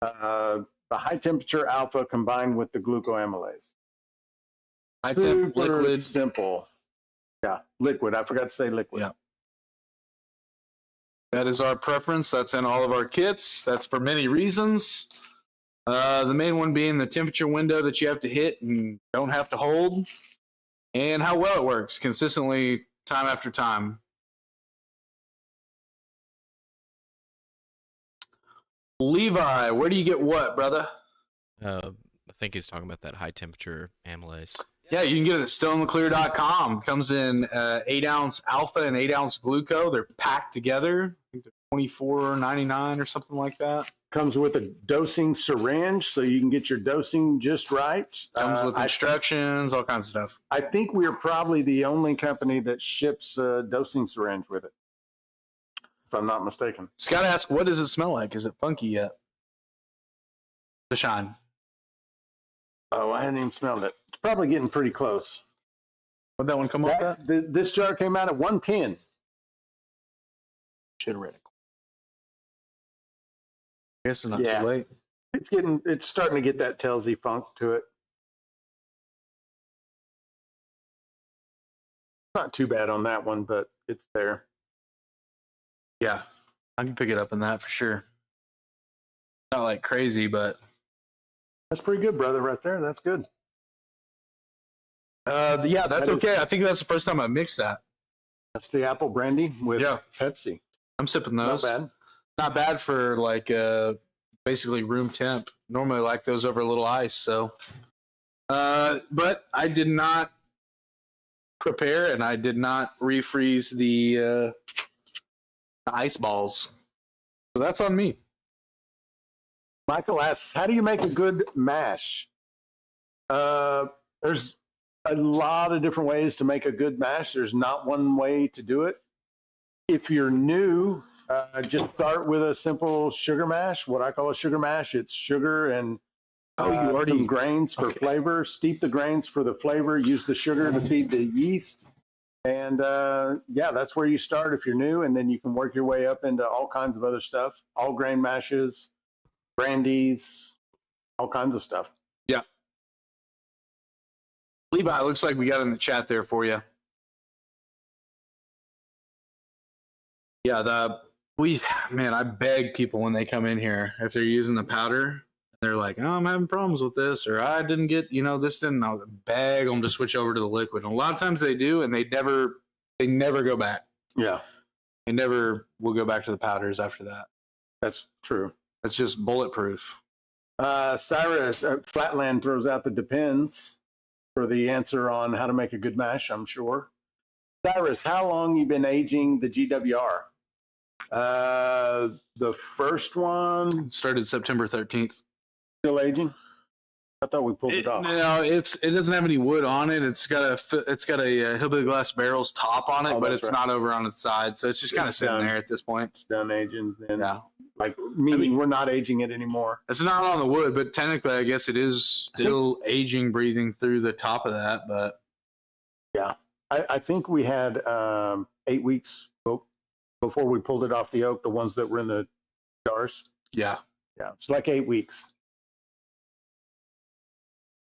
the high temperature alpha combined with the glucoamylase. High temp, liquid. Simple. Yeah, liquid. I forgot to say liquid. Yeah. That is our preference. That's in all of our kits. That's for many reasons. The main one being the temperature window that you have to hit and don't have to hold, and how well it works consistently time after time. Levi, where do you get what, brother? I think he's talking about that high temperature amylase. Yeah, you can get it at stonetheclear.com. It comes in 8-ounce alpha and 8-ounce gluco. They're packed together. I think they're $24.99 or something like that. Comes with a dosing syringe, so you can get your dosing just right. Comes with instructions, all kinds of stuff. I think we're probably the only company that ships a dosing syringe with it, if I'm not mistaken. Scott asked, what does it smell like? Is it funky yet? The shine. Oh, I hadn't even smelled it. It's probably getting pretty close. What'd that one come up at? This jar came out at 110. Should have read it. I guess it's not too late. It's starting to get that Telsey funk to it. Not too bad on that one, but it's there. Yeah, I can pick it up in that for sure. Not like crazy, but that's pretty good, brother, right there. That's good. Yeah, that's okay. I think that's the first time I mixed that. That's the apple brandy with Pepsi. I'm sipping those. Not bad. Not bad for like basically room temp. Normally I like those over a little ice. So, but I did not prepare and I did not refreeze the ice balls. So that's on me. Michael asks, how do you make a good mash? There's a lot of different ways to make a good mash. There's not one way to do it. If you're new, just start with a simple sugar mash. What I call a sugar mash, it's sugar and some grains for flavor. Steep the grains for the flavor. Use the sugar to feed the yeast. And yeah, that's where you start if you're new. And then you can work your way up into all kinds of other stuff. All grain mashes, brandies, all kinds of stuff. Yeah. Levi, looks like we got in the chat there for you. Yeah, I beg people when they come in here, if they're using the powder, they're like, oh, I'm having problems with this, or I didn't get, this didn't, I'll beg them to switch over to the liquid. And a lot of times they do, and they never go back. Yeah. They never will go back to the powders after that. That's true. It's just bulletproof. Cyrus Flatland throws out the depends for the answer on how to make a good mash, I'm sure. Cyrus, how long you been aging the GWR? The first one started September 13th. Still aging? I thought we pulled it off. No, it doesn't have any wood on it. It's got a Hillbilly Glass Barrels top on it, but it's not over on its side, so it's just kind of sitting there at this point. It's done aging. Then, yeah. Like meaning we're not aging it anymore. It's not on the wood, but technically, I guess it is still aging, breathing through the top of that. But yeah, I think we had 8 weeks before we pulled it off the oak. The ones that were in the jars. Yeah. Yeah, it's like 8 weeks.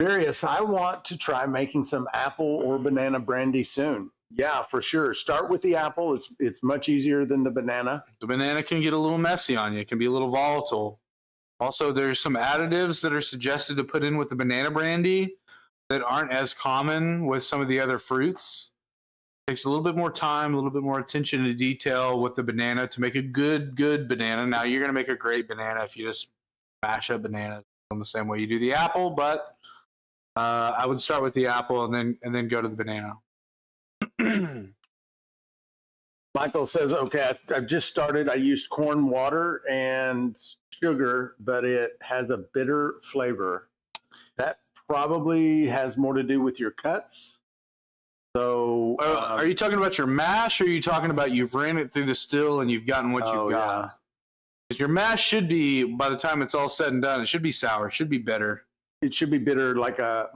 Serious, I want to try making some apple or banana brandy soon. Yeah, for sure. Start with the apple. It's much easier than the banana. The banana can get a little messy on you. It can be a little volatile. Also, there's some additives that are suggested to put in with the banana brandy that aren't as common with some of the other fruits. It takes a little bit more time, a little bit more attention to detail with the banana to make a good banana. Now, you're going to make a great banana if you just mash up bananas in the same way you do the apple, but I would start with the apple and then go to the banana. Michael says, okay, I've just started. I used corn water and sugar, but it has a bitter flavor. That probably has more to do with your cuts. So, are you talking about your mash, or are you talking about you've ran it through the still and you've gotten what you've got? Because your mash should be, by the time it's all said and done, it should be sour. It should be bitter. It should be bitter like a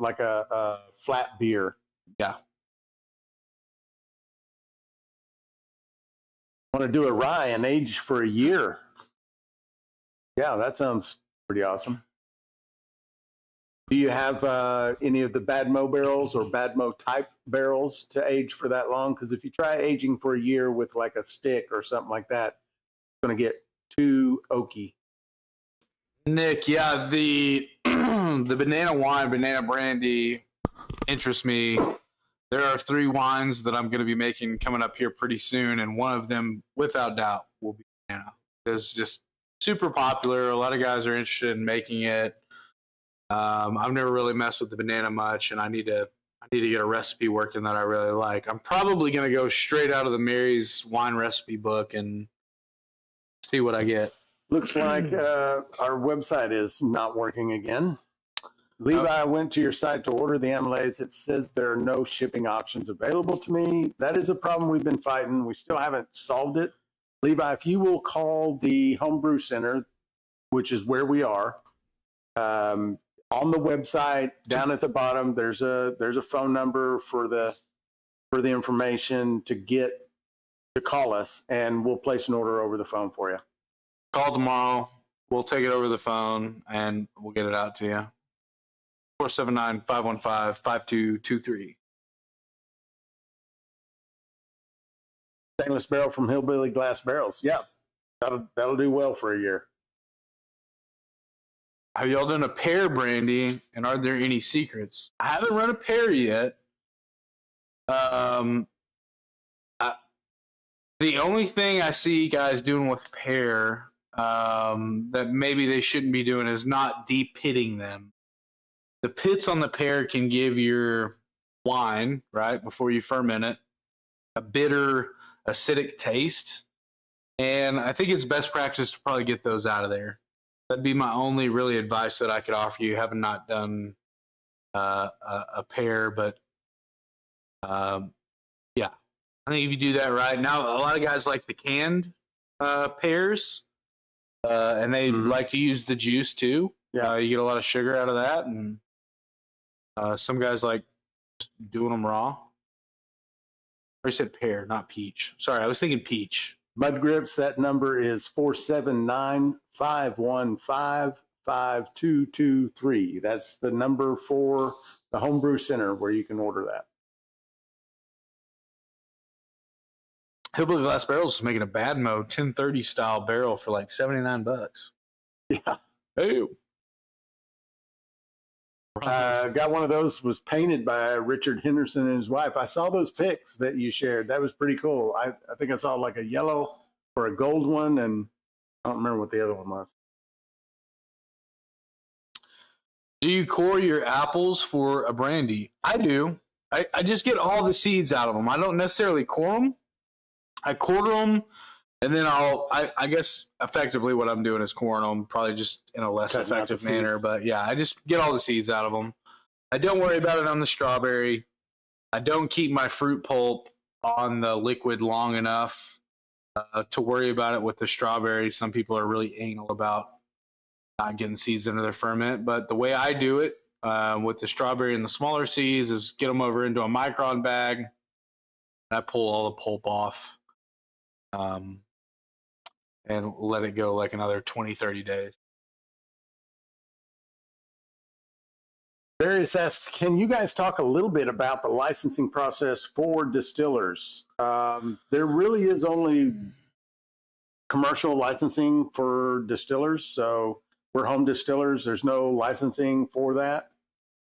flat beer. Yeah. Want to do a rye and age for a year. Yeah, that sounds pretty awesome. Do you have any of the Badmo barrels or Badmo type barrels to age for that long? Because if you try aging for a year with like a stick or something like that, it's going to get too oaky. Nick, yeah, the the banana wine, banana brandy interests me. There are 3 wines that I'm going to be making coming up here pretty soon, and one of them, without doubt, will be banana. It's just super popular. A lot of guys are interested in making it. I've never really messed with the banana much, and I need to get a recipe working that I really like. I'm probably going to go straight out of the Mary's wine recipe book and see what I get. Looks like our website is not working again. Levi went to your site to order the amylase. It says there are no shipping options available to me. That is a problem we've been fighting. We still haven't solved it. Levi, if you will call the Homebrew Center, which is where we are, on the website down at the bottom, there's a phone number for the information to call us, and we'll place an order over the phone for you. Call tomorrow. We'll take it over the phone, and we'll get it out to you. 479-515-5223. Stainless barrel from Hillbilly Glass Barrels. Yeah, that'll do well for a year. Have y'all done a pear brandy, and are there any secrets? I haven't run a pear yet. The only thing I see guys doing with pear that maybe they shouldn't be doing is not deep pitting them. The pits on the pear can give your wine, right, before you ferment it, a bitter, acidic taste. And I think it's best practice to probably get those out of there. That'd be my only really advice that I could offer you, having not done a pear. But, yeah, I think if you do that right. Now, a lot of guys like the canned pears, and they like to use the juice too. Yeah, you get a lot of sugar out of that. And some guys like doing them raw. I said pear, not peach. Sorry, I was thinking peach. Mud Grips, that number is 479-515-5223. That's the number for the Homebrew Center where you can order that. Hillbilly Glass Barrels is making a Badmo 1030 style barrel for like $79. Yeah. Hey. Got one of those, was painted by Richard Henderson and his wife. I saw those pics that you shared. That was pretty cool. I think I saw like a yellow or a gold one, and I don't remember what the other one was. Do you core your apples for a brandy? I do. I just get all the seeds out of them. I don't necessarily core them. I quarter them, and then I guess effectively what I'm doing is coring them, probably just in a less effective manner. But yeah, I just get all the seeds out of them. I don't worry about it on the strawberry. I don't keep my fruit pulp on the liquid long enough to worry about it with the strawberry. Some people are really anal about not getting seeds into their ferment. But the way I do it with the strawberry and the smaller seeds is get them over into a micron bag. And I pull all the pulp off. And let it go like another 20, 30 days. Various asks, can you guys talk a little bit about the licensing process for distillers? There really is only commercial licensing for distillers. So we're home distillers. There's no licensing for that.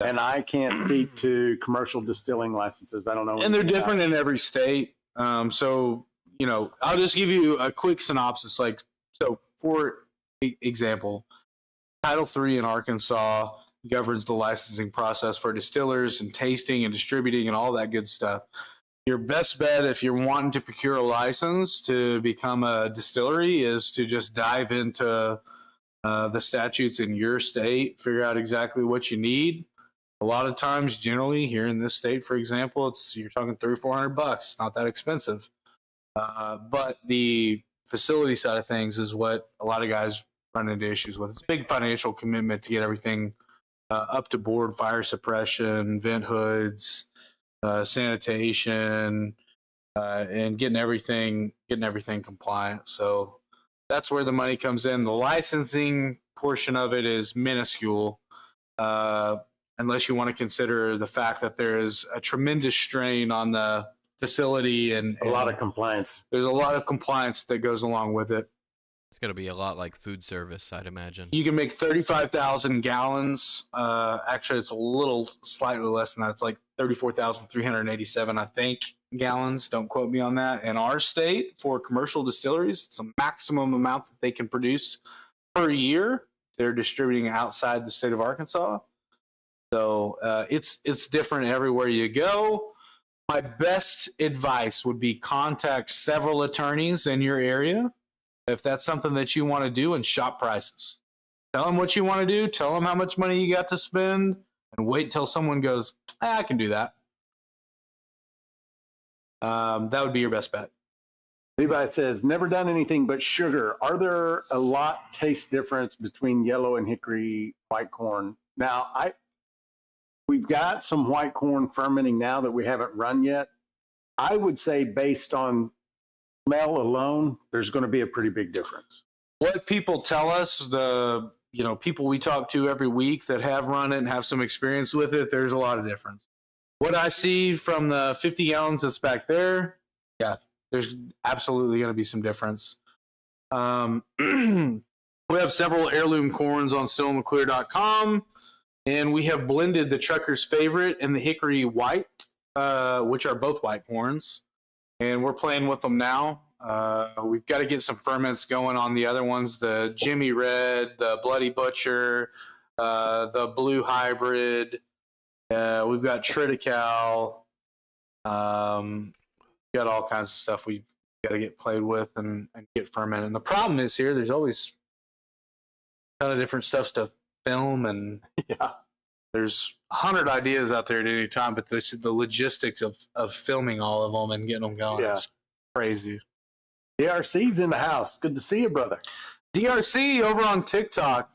And I can't speak to commercial distilling licenses. I don't know. And they're different in every state. So, you know, I'll just give you a quick synopsis. Like, so for example, Title III in Arkansas governs the licensing process for distillers and tasting and distributing and all that good stuff. Your best bet if you're wanting to procure a license to become a distillery is to just dive into the statutes in your state, figure out exactly what you need. A lot of times, generally, here in this state, for example, you're talking $300 or $400. It's not that expensive. But the facility side of things is what a lot of guys run into issues with. It's a big financial commitment to get everything up to board: fire suppression, vent hoods, sanitation, and getting everything compliant. So that's where the money comes in. The licensing portion of it is minuscule, unless you want to consider the fact that there is a tremendous strain on the facility and a lot of compliance. There's a lot of compliance that goes along with it. It's going to be a lot like food service, I'd imagine. You can make 35,000 gallons. Actually, it's a little slightly less than that. It's like 34,387, I think, gallons. Don't quote me on that. In our state, for commercial distilleries, it's a maximum amount that they can produce per year. They're distributing outside the state of Arkansas. So it's different everywhere you go. My best advice would be contact several attorneys in your area if that's something that you want to do, and shop prices. Tell them what you want to do. Tell them how much money you got to spend, and wait till someone goes, I can do that. That would be your best bet. Levi says, never done anything but sugar. Are there a lot taste difference between yellow and hickory white corn? Now, we've got some white corn fermenting now that we haven't run yet. I would say based on smell alone, there's going to be a pretty big difference. What people tell us, the people we talk to every week that have run it and have some experience with it, there's a lot of difference. What I see from the 50 gallons that's back there, yeah, there's absolutely going to be some difference. We have several heirloom corns on stillandclear.com. And we have blended the Trucker's Favorite and the Hickory White, which are both white corns. And we're playing with them now. We've got to get some ferments going on the other ones, the Jimmy Red, the Bloody Butcher, the Blue Hybrid. We've got Triticale. We've got all kinds of stuff we've got to get played with and get fermented. And the problem is here, there's always a ton of different stuff to film, and yeah, there's 100 ideas out there at any time, but the logistics of filming all of them and getting them going is crazy. DRC's in the house. Good to see you, brother. DRC over on TikTok.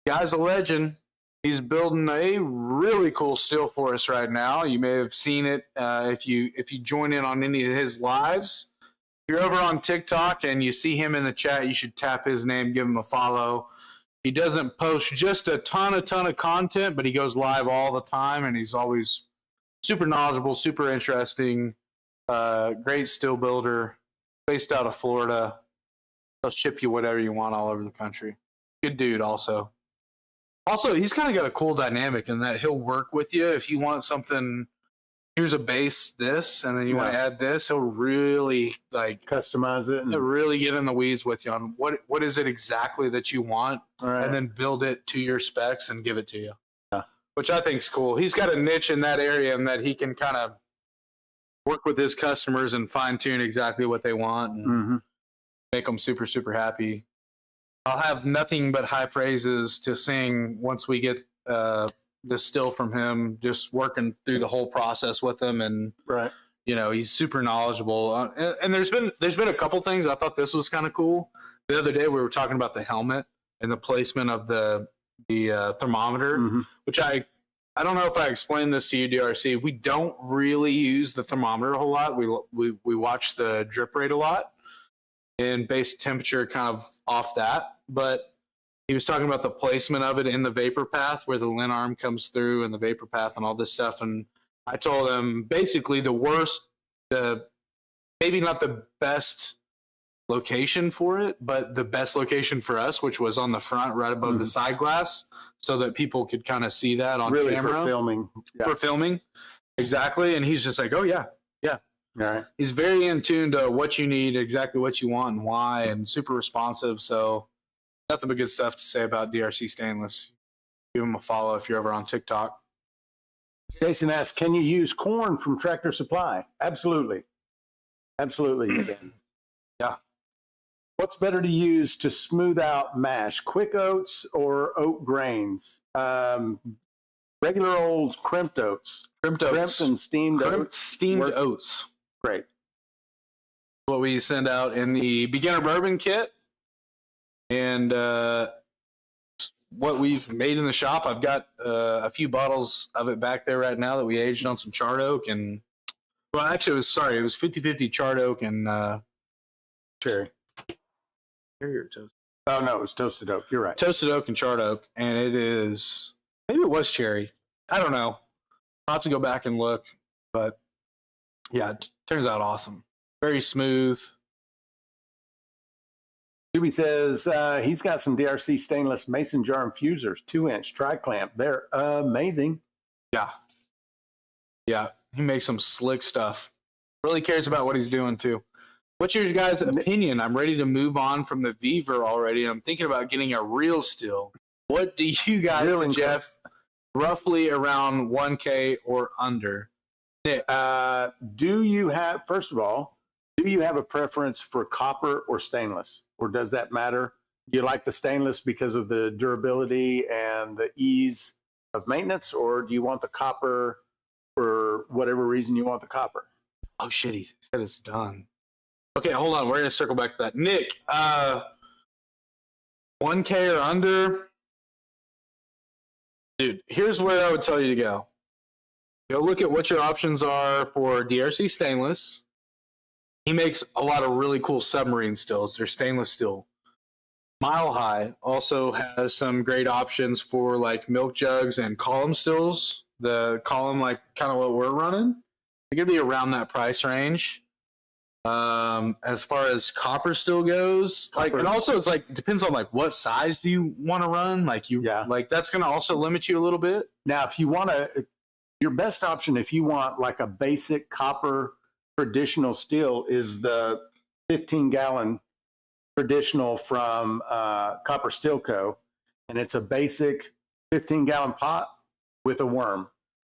Guy's a legend. He's building a really cool still for us right now. You may have seen it if you join in on any of his lives. If you're over on TikTok and you see him in the chat, you should tap his name, give him a follow. He doesn't post just a ton of content, but he goes live all the time, and he's always super knowledgeable, super interesting, great still builder, based out of Florida. He'll ship you whatever you want all over the country. Good dude also. Also, he's kind of got a cool dynamic in that he'll work with you if you want something. Here's a base, this, and then you want to add this. He'll really customize it and really get in the weeds with you on what is it exactly that you want, and then build it to your specs and give it to you. Yeah. Which I think is cool. He's got a niche in that area, and that he can kind of work with his customers and fine tune exactly what they want and make them super, super happy. I'll have nothing but high praises to sing once we get this still from him, just working through the whole process with him. And he's super knowledgeable. And there's been a couple things. I thought this was kind of cool. The other day we were talking about the helmet and the placement of the thermometer, which I don't know if I explained this to you, DRC. We don't really use the thermometer a whole lot. We watch the drip rate a lot and base temperature kind of off that. But he was talking about the placement of it in the vapor path where the lin arm comes through and the vapor path and all this stuff. And I told him basically maybe not the best location for it, but the best location for us, which was on the front right above the side glass, so that people could kind of see that on camera. For filming. Yeah. For filming. Exactly. And he's just like, oh, yeah. All right. He's very in tune to what you need, exactly what you want and why, and super responsive. So nothing but good stuff to say about DRC Stainless. Give him a follow if you're ever on TikTok. Jason asks, can you use corn from Tractor Supply? Absolutely. Absolutely, you can. Yeah. What's better to use to smooth out mash, quick oats or oat grains? Regular old crimped oats. Crimped and steamed oats. Steamed oats. Great. What we send out in the beginner bourbon kit. And what we've made in the shop. I've got a few bottles of it back there right now that we aged on some charred oak. And, well, actually, it was 50-50 charred oak and cherry. Cherry or toasted? Oh, no, it was toasted oak. You're right. Toasted oak and charred oak. And it is, maybe it was cherry. I don't know. I'll have to go back and look. But, yeah, it turns out awesome. Very smooth. Doobie says he's got some DRC stainless mason jar infusers, 2-inch tri-clamp. They're amazing. Yeah. Yeah. He makes some slick stuff. Really cares about what he's doing, too. What's your guys' opinion? I'm ready to move on from the Beaver already. I'm thinking about getting a real still. What do you guys suggest? Roughly around 1K or under. Nick, do you have a preference for copper or stainless? Or does that matter? Do you like the stainless because of the durability and the ease of maintenance? Or do you want the copper for whatever reason you want the copper? Oh, shit, he said it's done. Okay, hold on. We're going to circle back to that. Nick, 1K or under? Dude, here's where I would tell you to go. Go look at what your options are for DRC Stainless. He makes a lot of really cool submarine stills. They're stainless steel. Mile High also has some great options for like milk jugs and column stills. The column, like kind of what we're running, they're going to be around that price range. As far as copper still goes, like, and also it's like, it depends on like what size do you want to run? Like like that's going to also limit you a little bit. Now, if you want your best option, if you want like a basic copper traditional still, is the 15-gallon traditional from Copper Still Co. And it's a basic 15-gallon pot with a worm.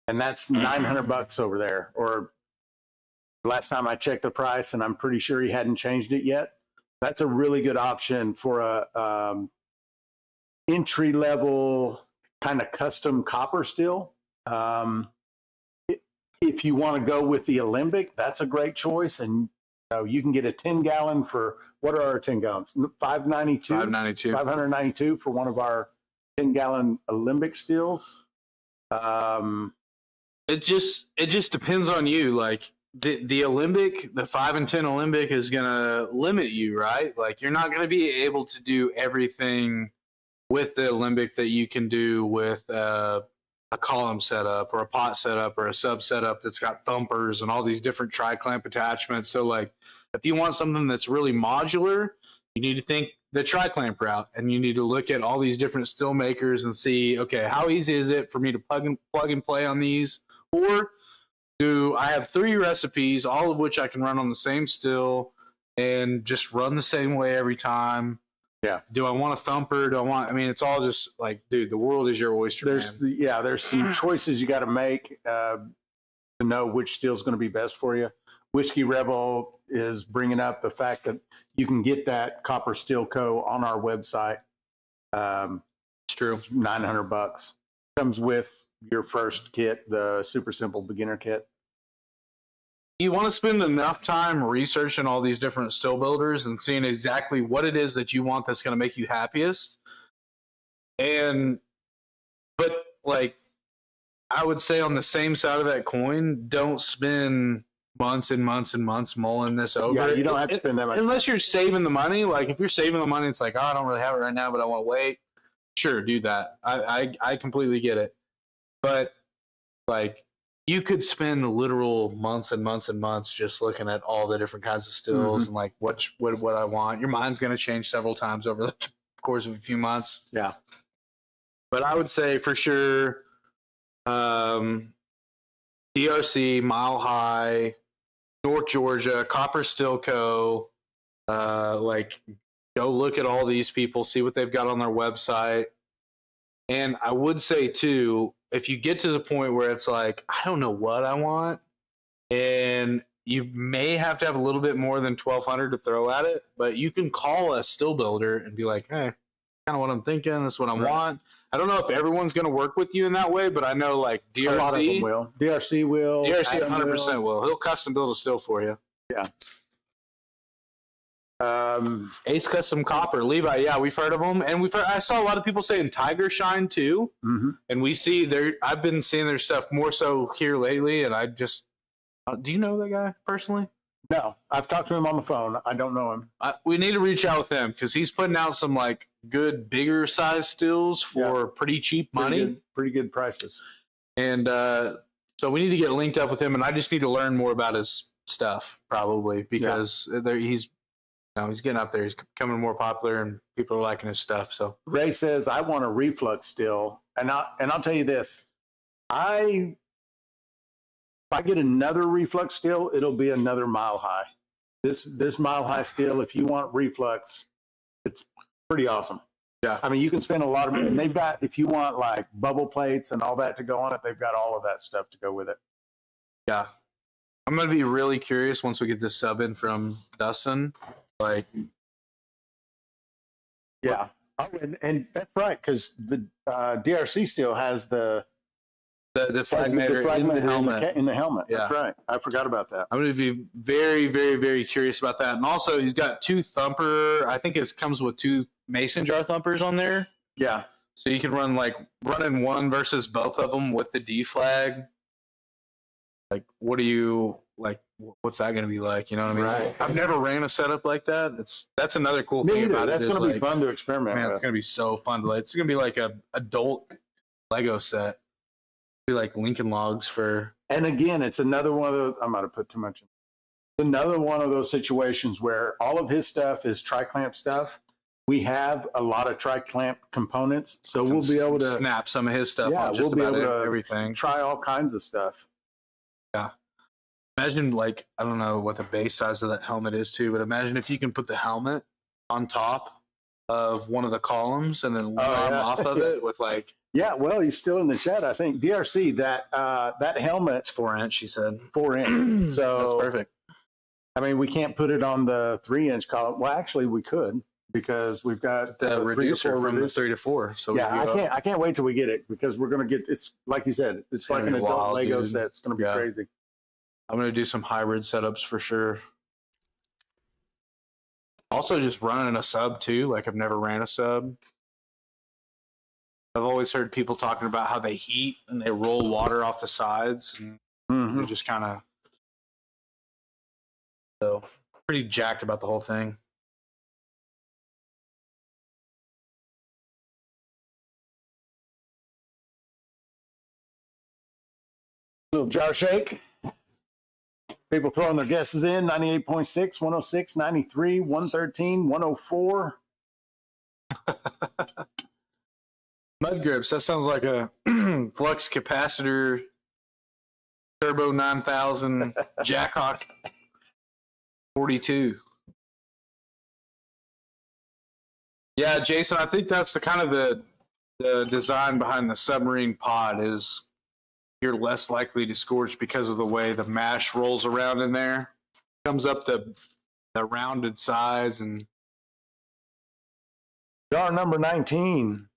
And that's $900 over there. Or last time I checked the price, and I'm pretty sure he hadn't changed it yet. That's a really good option for a entry-level kind of custom copper still. If you want to go with the Alembic, that's a great choice. And you can get a 10-gallon for, what are our 10 gallons? $592 for one of our 10-gallon Alembic stills. It just depends on you. Like the Alembic, the 5 and 10 Alembic is going to limit you, right? Like you're not going to be able to do everything with the Alembic that you can do with a column setup or a pot setup or a sub setup that's got thumpers and all these different tri-clamp attachments. So like if you want something that's really modular, you need to think the tri-clamp route, and you need to look at all these different still makers and see, okay, how easy is it for me to plug and play on these? Or do I have 3 recipes, all of which I can run on the same still and just run the same way every time? Yeah. Do I want a thumper? It's all just like, dude, the world is your oyster. There's some choices you got to make to know which steel is going to be best for you. Whiskey Rebel is bringing up the fact that you can get that Copper Steel Co. on our website. It's true. It's $900. Comes with your first kit, the super simple beginner kit. You want to spend enough time researching all these different still builders and seeing exactly what it is that you want that's going to make you happiest. But like, I would say on the same side of that coin, don't spend months and months and months mulling this over. Yeah, you don't have to spend that much. Unless you're saving the money. Like if you're saving the money, it's like, oh, I don't really have it right now, but I want to wait. sure, do that. I completely get it. But like, you could spend literal months and months and months just looking at all the different kinds of stills and like what I want. Your mind's going to change several times over the course of a few months. Yeah. But I would say for sure, DRC, Mile High, North Georgia, Copper Steel Co. Like, go look at all these people, see what they've got on their website. And I would say too, if you get to the point where it's like, I don't know what I want, and you may have to have a little bit more than 1,200 to throw at it, but you can call a still builder and be like, hey, kind of what I'm thinking. This is what I want. I don't know if everyone's going to work with you in that way, but I know like DRC, a lot of them will. DRC will. DRC 100% will. He'll custom build a still for you. Yeah. Ace Custom Copper, Levi. Yeah, we've heard of them, and I saw a lot of people saying Tiger Shine too. And we see I've been seeing their stuff more so here lately, and I just. Do you know that guy personally? No, I've talked to him on the phone. I don't know him. We need to reach out with him because he's putting out some like good bigger size stills for pretty cheap money, pretty good prices. And so we need to get linked up with him, and I just need to learn more about his stuff probably because he's getting up there. He's becoming more popular, and people are liking his stuff. So Ray says, "I want a reflux still," and I'll tell you this: if I get another reflux still, it'll be another Mile High. This Mile High still, if you want reflux, it's pretty awesome. Yeah, I mean, you can spend a lot of money. And they've got, if you want like bubble plates and all that to go on it, they've got all of that stuff to go with it. Yeah, I'm gonna be really curious once we get this sub in from Dustin. Like, yeah, and that's right because the DRC still has the fragmenter in the helmet. In the helmet. Yeah. That's right. I forgot about that. I'm going to be very, very, very curious about that. And also, he's got 2 thumper. I think it comes with 2 mason jar thumpers on there. Yeah. So you can run in one versus both of them with the D flag. Like, what's that going to be like? You know what I mean? Right. I've never ran a setup like that. That's another cool thing about it. That's going to be fun to experiment with. It's going to be so fun. It's going to be like a adult Lego set. Be like Lincoln Logs for. And again, it's another one of those. I might have put too much in. It's another one of those situations where all of his stuff is tri-clamp stuff. We have a lot of tri-clamp components, so we'll be able to snap some of his stuff on just we'll be about able to everything. Try all kinds of stuff. Yeah. Imagine, I don't know what the base size of that helmet is too, but imagine if you can put the helmet on top of one of the columns and then arm off of it with Yeah, well, he's still in the chat. I think DRC that helmet. It's 4-inch. He said 4-inch. So that's perfect. I mean, we can't put it on the 3-inch column. Well, actually, we could because we've got the reducer from the 3 to 4. So yeah, I can't wait till we get it because we're gonna get. It's like you said, it's like an adult Lego set. It's gonna be crazy. I'm gonna do some hybrid setups for sure. Also, just running a sub too. I've never ran a sub. I've always heard people talking about how they heat and they roll water off the sides. And they're just kind of pretty jacked about the whole thing. Little jar shake. People throwing their guesses in 98.6, 106, 93, 113, 104. Mud grips. That sounds like a flux capacitor turbo 9000 Jackhawk 42. Yeah, Jason, I think that's the kind of the design behind the submarine pod is you're less likely to scorch because of the way the mash rolls around in there. Comes up the rounded sides and jar number 19.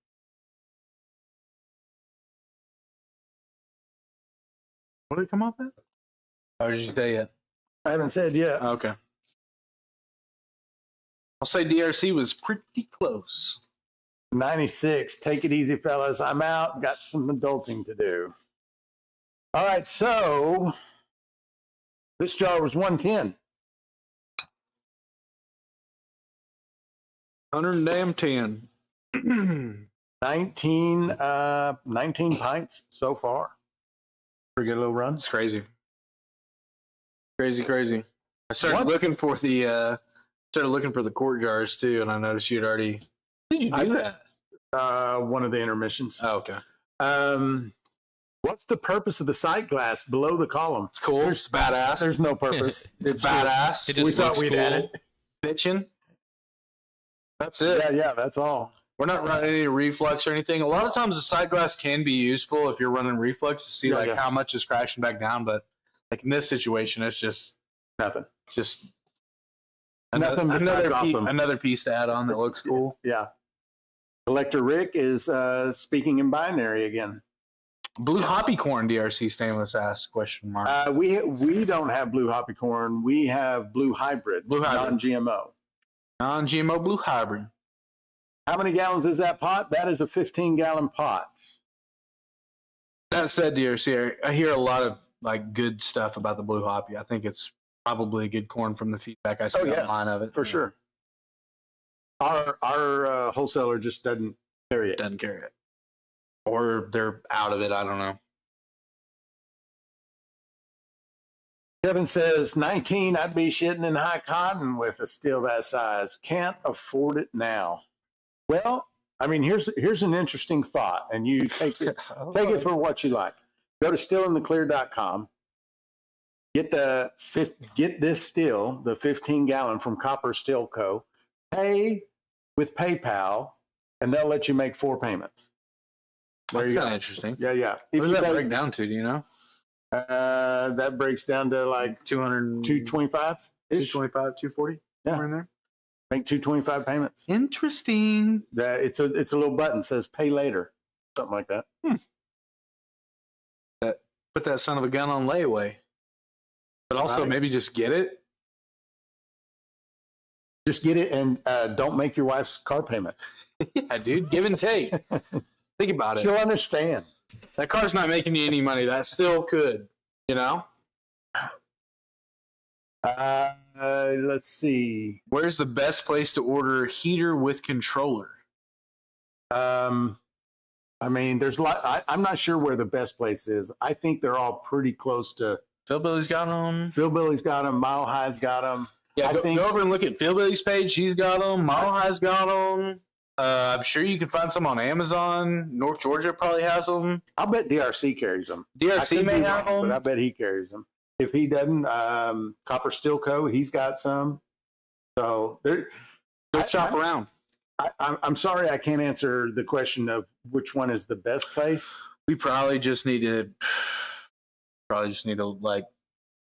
What did it come up at? Or did you say yet? I haven't said yet. Okay. I'll say DRC was pretty close. 96. Take it easy, fellas. I'm out. Got some adulting to do. All right, so this jar was 110. 110. 19 pints so far. Pretty good little run. It's crazy. Crazy. I started looking for the quart jars too, and I noticed you'd already. Did you do that? One of the intermissions. Oh, okay. What's the purpose of the sight glass below the column? It's cool. It's badass. There's no purpose. It's badass. It just We thought looks we'd cool. add it. Bitching. That's it. Yeah, that's all. We're not running any reflux or anything. A lot of times the sight glass can be useful if you're running reflux to see how much is crashing back down. But like in this situation, it's just Nothing. Just Nothing besides awesome. another piece to add on that looks cool. Yeah. Collector Rick is speaking in binary again. Blue hoppy corn, DRC Stainless asks, question mark. We don't have blue hoppy corn. We have blue hybrid. Non-GMO. Non-GMO blue hybrid. How many gallons is that pot? That is a 15-gallon pot. That said, DRC, I hear a lot of like good stuff about the blue hoppy. I think it's probably a good corn from the feedback I see online of it. For sure. Our wholesaler just doesn't carry it. Doesn't carry it. Or they're out of it. I don't know. Kevin says, 19, I'd be shitting in high cotton with a steel that size. Can't afford it now. Well, I mean, here's an interesting thought, and you take it for what you like. Go to stillintheclear.com. Get this still, the 15-gallon from Copper Still Co. Pay with PayPal, and they'll let you make 4 payments. That's kind of interesting. Yeah. What does that break down to? Do you know? That breaks down to like 200, 225. 225, 240. Yeah. In there. Make 225 payments. Interesting. It's a little button says pay later, something like that. Put that son of a gun on layaway, but also maybe just get it. Just get it and don't make your wife's car payment. Yeah, dude, give and take. Think about it. She'll understand. That car's not making you any money. That still could, you know. Let's see. Where's the best place to order heater with controller? I mean, there's a lot. I'm not sure where the best place is. I think they're all pretty close to. Philbilly's got them. Philbilly's got them. Mile High's got them. Yeah, go over and look at Philbilly's page. He's got them. Mile High's got them. I'm sure you can find some on Amazon. North Georgia probably has them. I'll bet DRC carries them. DRC may have them. But I bet he carries them. If he doesn't, Copper Still Co., he's got some. So go shop around. I'm sorry I can't answer the question of which one is the best place. We probably just need to like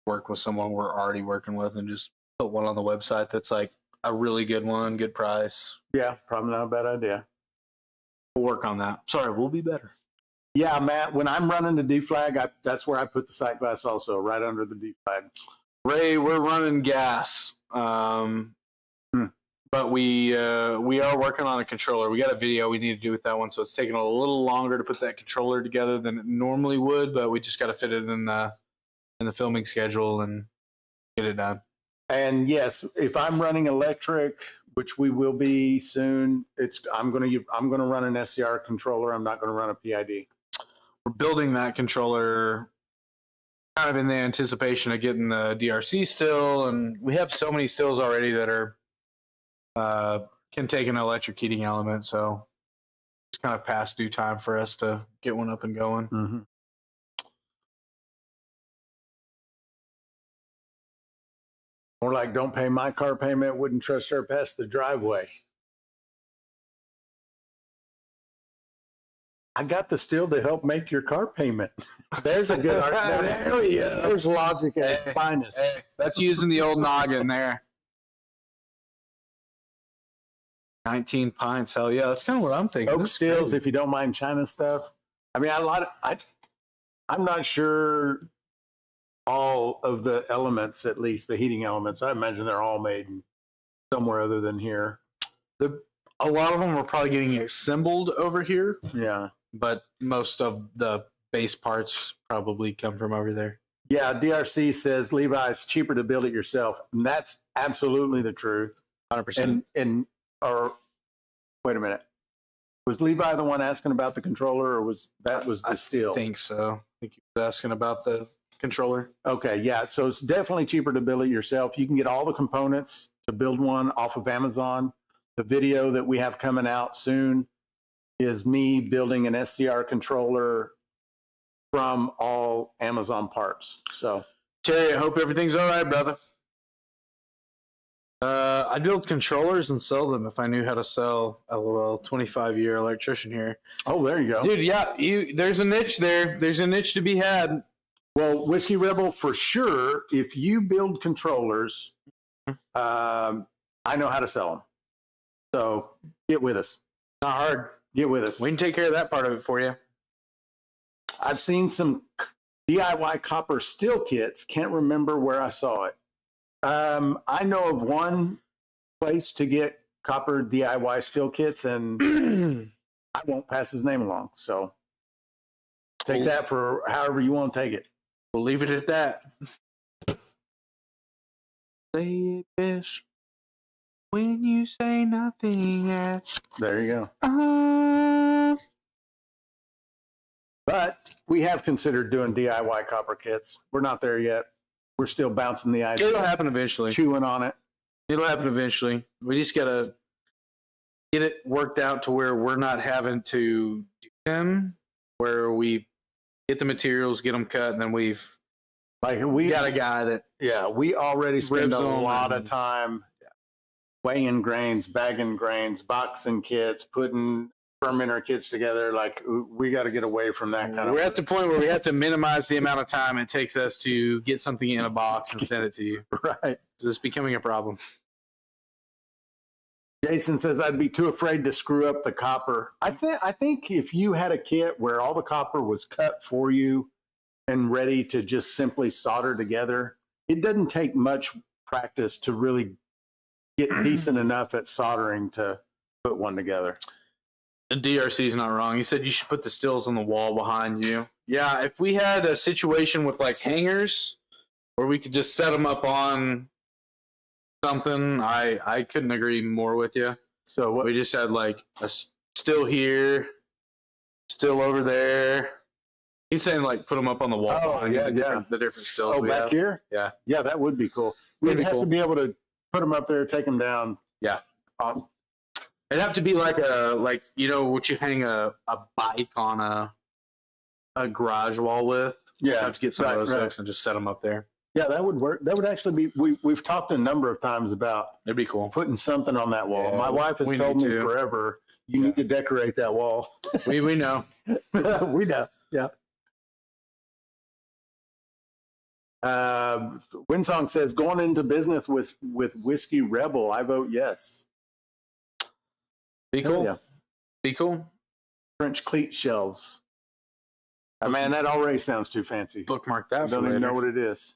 work with someone we're already working with and just put one on the website that's like a really good one, good price. Yeah, probably not a bad idea. We'll work on that. Sorry, we'll be better. Yeah, Matt, when I'm running the deflag, that's where I put the sight glass also, right under the deflag. Ray, we're running gas. But we are working on a controller. We got a video we need to do with that one, so it's taking a little longer to put that controller together than it normally would, but we just got to fit it in the filming schedule and get it done. And yes, if I'm running electric, which we will be soon, I'm going to run an SCR controller. I'm not going to run a PID. We're building that controller kind of in the anticipation of getting the DRC still, and we have so many stills already that are can take an electric heating element, so it's kind of past due time for us to get one up and going. Mm-hmm. More like, don't pay my car payment, wouldn't trust her past the driveway. I got the still to help make your car payment. There's a good argument. There we go. There's logic at its finest. Hey, that's using the old noggin there. 19 pints, hell yeah. That's kind of what I'm thinking. Oak stills, if you don't mind China stuff. I mean, I'm not sure all of the elements, at least the heating elements. I imagine they're all made somewhere other than here. A lot of them are probably getting assembled over here. Yeah. But most of the base parts probably come from over there. Yeah, DRC says, Levi, it's cheaper to build it yourself. And that's absolutely the truth. 100%. Or wait a minute. Was Levi the one asking about the controller, or was the steel? I think so. I think he was asking about the controller. Okay, yeah. So it's definitely cheaper to build it yourself. You can get all the components to build one off of Amazon. The video that we have coming out soon is me building an SCR controller from all Amazon parts. So, Terry, I hope everything's all right, brother. I'd build controllers and sell them if I knew how to sell. LOL, 25-year electrician here. oh, there you go. Dude, yeah, there's a niche there. There's a niche to be had. Well, Whiskey Rebel, for sure, if you build controllers, I know how to sell them. So get with us. Not hard. Get with us. We can take care of that part of it for you. I've seen some DIY copper steel kits. Can't remember where I saw it. I know of one place to get copper DIY steel kits, and I won't pass his name along. So take that for however you want to take it. We'll leave it at that. Say it best when you say nothing else. There you go. But we have considered doing DIY copper kits. We're not there yet. We're still bouncing the idea. It'll happen eventually. Chewing on it. It'll happen eventually. We just gotta get it worked out to where we're not having to do them, where we get the materials, get them cut, and then we got a guy that we already spend a them lot of time weighing grains, bagging grains, boxing kits, putting fermenter kits together. Like, we got to get away from that kind of. We're at the point where we have to minimize the amount of time it takes us to get something in a box and send it to you. Right. So it's becoming a problem. Jason says, I'd be too afraid to screw up the copper. I think if you had a kit where all the copper was cut for you and ready to just simply solder together, it doesn't take much practice to really get decent enough at soldering to put one together. And DRC's not wrong. He said you should put the stills on the wall behind you. Yeah, if we had a situation with like hangers where we could just set them up on something, I couldn't agree more with you. So what we just had like a still here, still over there. He's saying like put them up on the wall. Oh, yeah, the different stills. Oh, we back have. here? Yeah. Yeah, that would be cool. We'd have to be able to put them up there, take them down. Yeah. It'd have to be like what you hang a bike on a garage wall with. Yeah. You have to get some of those hooks and just set them up there. Yeah, that would work. That would actually be. We've talked a number of times about. It'd be cool putting something on that wall. Yeah, my wife has told me forever. You need to decorate that wall. We know. We know. Yeah. Winsong says, going into business with Whiskey Rebel, I vote yes. Be cool. Yeah. Be cool. French cleat shelves. Man, that already sounds too fancy. Bookmark that. I don't even know what it is.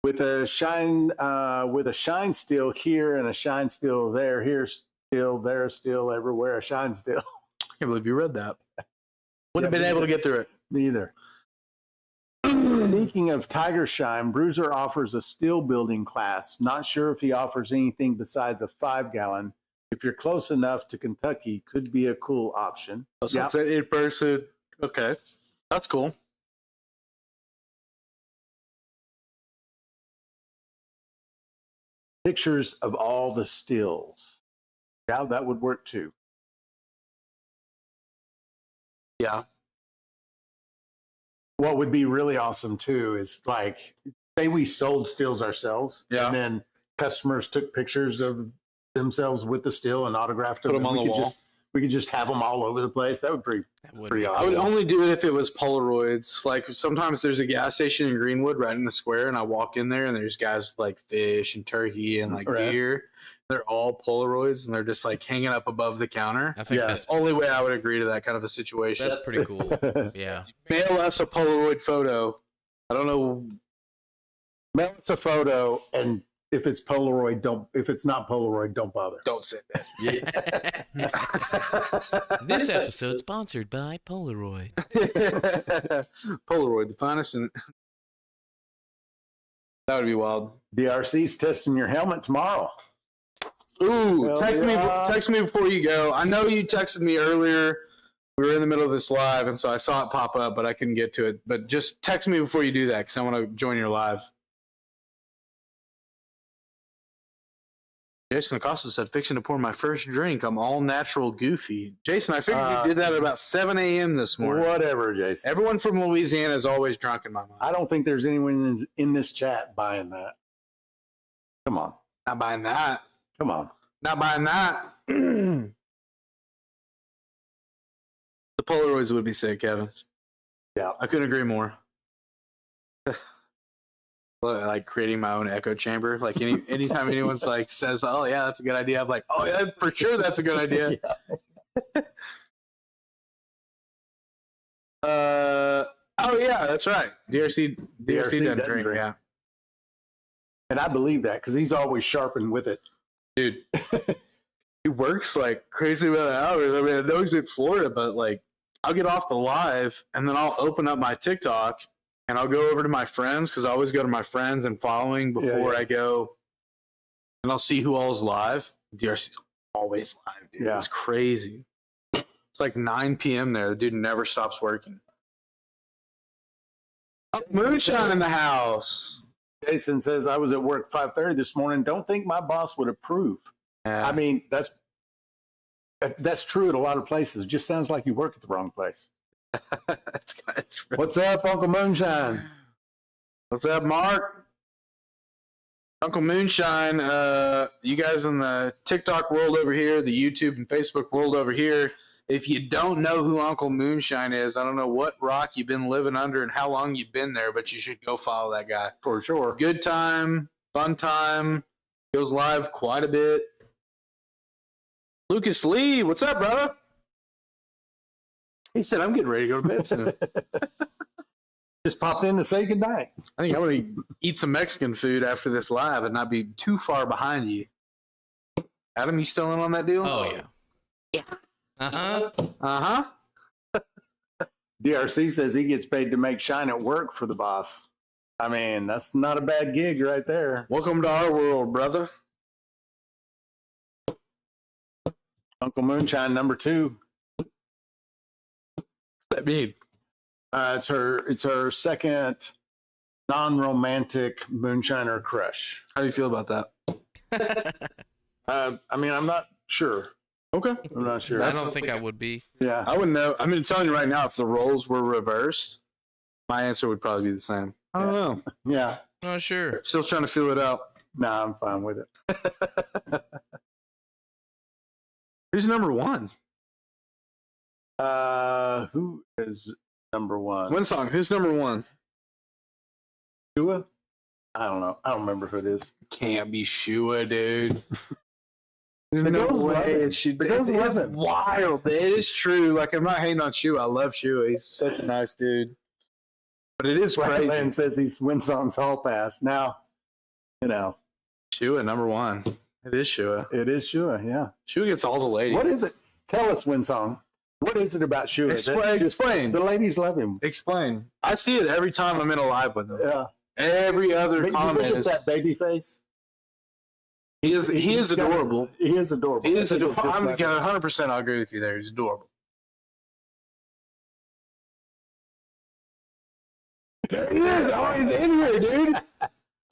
With a shine steel here and a shine steel there, here still, there still, everywhere a shine steel. I can't believe you read that. Wouldn't have been able to get through it. Neither. Speaking of Tiger Shine, Bruiser offers a steel building class. Not sure if he offers anything besides a 5-gallon. If you're close enough to Kentucky, could be a cool option. Yeah. In person. Okay. That's cool. Pictures of all the stills. Yeah, that would work too. Yeah. What would be really awesome too is like, say we sold stills ourselves, and then customers took pictures of themselves with the still and autographed them. Put them on the wall. We could just have them all over the place. That would be pretty awesome. I would only do it if it was Polaroids. Like sometimes there's a gas station in Greenwood right in the square, and I walk in there and there's guys with like fish and turkey and like deer. They're all Polaroids and they're just like hanging up above the counter. I think that's the only way I would agree to that kind of a situation. That's pretty cool. Yeah. Mail us a Polaroid photo. I don't know. Mail us a photo, and if it's Polaroid, if it's not Polaroid, don't bother. Don't say that. Yeah. This episode sponsored by Polaroid. Polaroid, the finest. That would be wild. DRC's testing your helmet tomorrow. Ooh, Hell text me before you go. I know you texted me earlier. We were in the middle of this live, and so I saw it pop up, but I couldn't get to it. But just text me before you do that, because I want to join your live. Jason Acosta said, fixing to pour my first drink. I'm all natural goofy. Jason, I figured you did that at about 7 a.m. this morning. Whatever, Jason. Everyone from Louisiana is always drunk in my mind. I don't think there's anyone in this chat buying that. Come on. Not buying that. Come on. Not buying that. The Polaroids would be sick, Kevin. Yeah. I couldn't agree more. Like creating my own echo chamber. Like anytime anyone's like says, "Oh yeah, that's a good idea," I'm like, "Oh yeah, for sure, that's a good idea." Oh yeah, that's right. DRC doesn't drink. Yeah, and I believe that because he's always sharpened with it, dude. He works like crazy amount of hours. I mean, I know he's in Florida, but like, I'll get off the live and then I'll open up my TikTok. And I'll go over to my friends because I always go to my friends and following before I go. And I'll see who all's live. DRC's always live, dude. Yeah. It's crazy. It's like 9 p.m. there. The dude never stops working. Oh, Moonshine in the house. Jason says, I was at work 5:30 this morning. Don't think my boss would approve. Yeah. I mean, that's true at a lot of places. It just sounds like you work at the wrong place. That's true. What's up, Uncle Moonshine? What's up, Mark? Uncle Moonshine, you guys in the TikTok world over here, the YouTube and Facebook world over here, if you don't know who Uncle Moonshine is, I don't know what rock you've been living under and how long you've been there, but you should go follow that guy. For sure. Good time, fun time, goes live quite a bit. Lucas Lee, what's up, brother? He said, I'm getting ready to go to bed soon. Just popped in to say goodnight. I think I'm going to eat some Mexican food after this live and not be too far behind you. Adam, you still in on that deal? Oh, yeah. Yeah. Uh-huh. Uh-huh. DRC says he gets paid to make shine at work for the boss. I mean, that's not a bad gig right there. Welcome to our world, brother. Uncle Moonshine number 2. That mean? It's her second non-romantic moonshiner crush. How do you feel about that? I mean, I'm not sure. Okay. I'm not sure. I don't think I would be. Yeah. I wouldn't know. I mean, I'm telling you right now, if the roles were reversed, my answer would probably be the same. I don't know. Yeah. Oh, sure. Still trying to feel it out. Nah, I'm fine with it. Who's number 1? Who is number 1? One song. Who's number 1? Shua? I don't know. I don't remember who it is. Can't be Shua, dude. The girls love it. The girls love it. Wild. It is true. Like, I'm not hating on Shua. I love Shua. He's such a nice dude. But it is crazy. Land says he's Winsong's Hall Pass. Now, you know. Shua, number 1. It is Shua. It is Shua, yeah. Shua gets all the ladies. What is it? Tell us, Winsong. What is it about Shua? Explain. The ladies love him. Explain. I see it every time I'm in a live with him. Yeah. Every other You comment think is it's that baby face? he is adorable. He is adorable. He is adorable. I'm 100%. I'll agree with you there. He's adorable. There he is. Oh, he's in here, dude.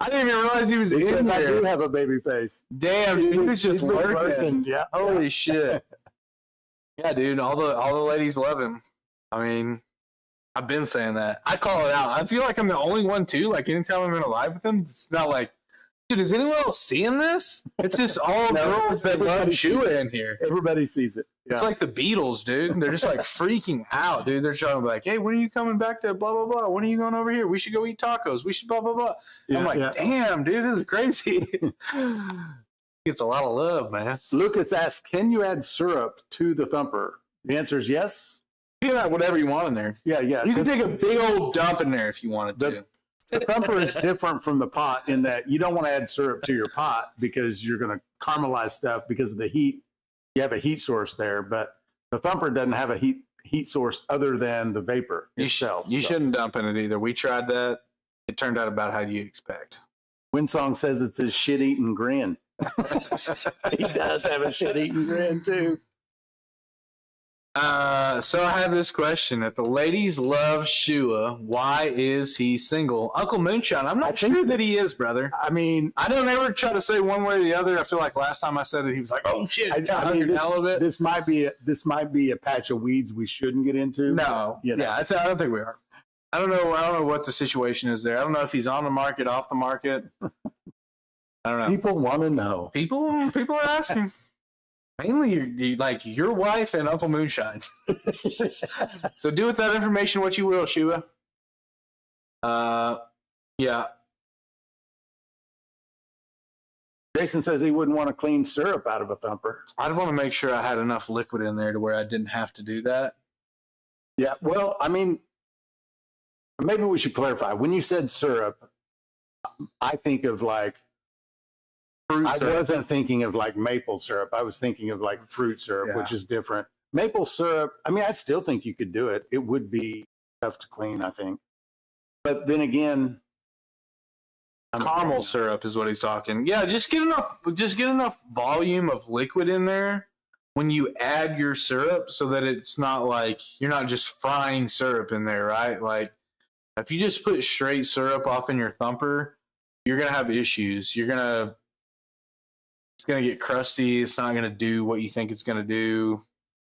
I didn't even realize he was in I do here. have a baby face. Damn, dude, he was just He's been lurking. Yeah. Holy shit. Yeah, dude. All the ladies love him. I mean, I've been saying that. I call it out. I feel like I'm the only one too. Like anytime I'm in a live with him, it's not like, dude, is anyone else seeing this? It's just all girls that love Shua in here. Everybody sees it. Yeah. It's like the Beatles, dude. They're just like freaking out, dude. They're trying to be like, hey, when are you coming back to blah, blah, blah? When are you going over here? We should go eat tacos. We should blah, blah, blah. I'm like, damn, dude, this is crazy. Gets a lot of love, man. Lucas asks, can you add syrup to the thumper? The answer is yes. You can add whatever you want in there. Yeah, yeah. You can take a big old dump in there if you wanted to. The thumper is different from the pot in that you don't want to add syrup to your pot because you're going to caramelize stuff because of the heat. You have a heat source there, but the thumper doesn't have a heat source other than the vapor itself. You shouldn't dump in it either. We tried that. It turned out about how you expect. Winsong says it's his shit-eating grin. He does have a shit-eating grin, too. So I have this question. If the ladies love Shua, why is he single? Uncle Moonshine, I'm not sure that he is, brother. I mean, I don't ever try to say one way or the other. I feel like last time I said it, he was like, "Oh shit!" I mean, a little bit. this might be a patch of weeds we shouldn't get into. No, you know. yeah, I don't think we are. I don't know what the situation is there. I don't know if he's on the market, off the market. I don't know. People want to know. People are asking. Mainly, like your wife and Uncle Moonshine. So do with that information what you will, Shua. Yeah. Jason says he wouldn't want to clean syrup out of a thumper. I'd want to make sure I had enough liquid in there to where I didn't have to do that. Yeah, well, I mean, maybe we should clarify. When you said syrup, I think of like fruit syrup. I wasn't thinking of like maple syrup. I was thinking of like fruit syrup, which is different. Maple syrup, I mean, I still think you could do it. It would be tough to clean, I think. But then again, caramel syrup is what he's talking. Yeah, just get enough volume of liquid in there when you add your syrup so that it's not like you're not just frying syrup in there, right? Like if you just put straight syrup off in your thumper, you're going to have issues. It's going to get crusty. It's not going to do what you think it's going to do.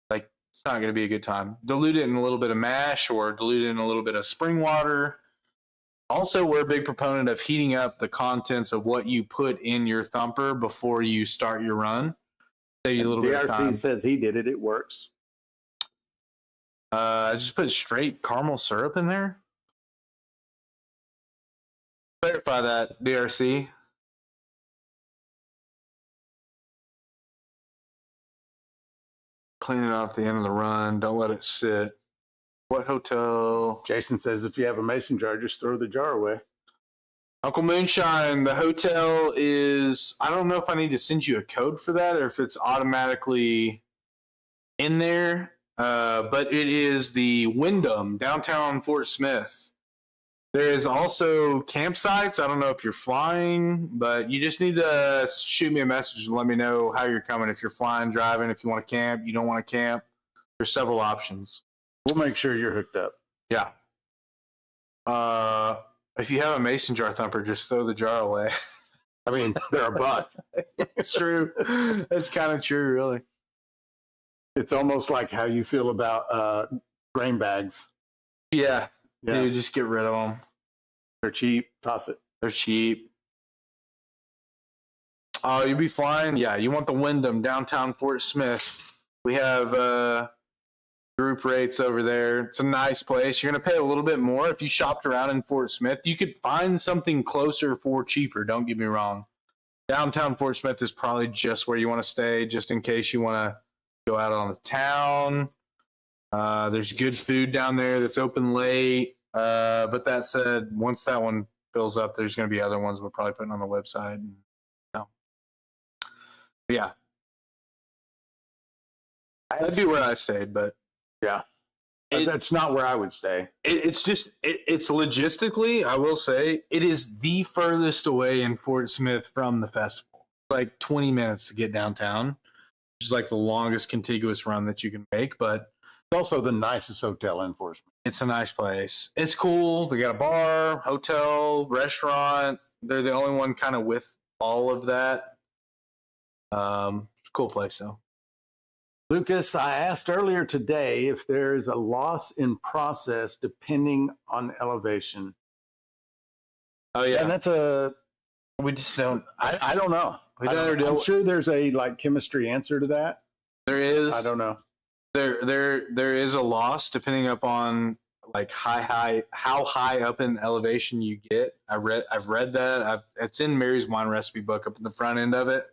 Like it's not going to be a good time. Dilute it in a little bit of mash or dilute it in a little bit of spring water. Also, we're a big proponent of heating up the contents of what you put in your thumper before you start your run. Save you a little bit of time. DRC says he did it. It works. Just put straight caramel syrup in there. Clarify that, DRC. Clean it off the end of the run. Don't let it sit. What hotel? Jason says if you have a mason jar, just throw the jar away. Uncle Moonshine, the hotel is, I don't know if I need to send you a code for that or if it's automatically in there, but it is the Wyndham, downtown Fort Smith. There is also campsites. I don't know if you're flying, but you just need to shoot me a message and let me know how you're coming. If you're flying, driving, if you want to camp, you don't want to camp. There's several options. We'll make sure you're hooked up. Yeah. If you have a mason jar thumper, just throw the jar away. I mean, they're a buck. It's true. It's kind of true, really. It's almost like how you feel about grain bags. Yeah. You just get rid of them. They're cheap. Toss it. They're cheap. Oh, you'll be flying? Yeah, you want the Wyndham, downtown Fort Smith. We have group rates over there. It's a nice place. You're going to pay a little bit more if you shopped around in Fort Smith. You could find something closer for cheaper, don't get me wrong. Downtown Fort Smith is probably just where you want to stay, just in case you want to go out on the town. There's good food down there that's open late. But that said, once that one fills up, there's going to be other ones we're probably putting on the website. So, yeah. That'd be where I stayed, but yeah, that's not where I would stay. It's logistically, I will say, it is the furthest away in Fort Smith from the festival. Like 20 minutes to get downtown, which is like the longest contiguous run that you can make. But it's also the nicest hotel in Fort Smith. It's a nice place. It's cool. They got a bar, hotel, restaurant. They're the only one kind of with all of that. Cool place though. Lucas, I asked earlier today if there's a loss in process depending on elevation. Oh yeah, and that's we just don't. I don't know. I'm sure there's a like chemistry answer to that. There is. I don't know. There is a loss depending upon like how high up in elevation you get. I've read that. It's in Mary's wine recipe book up at the front end of it.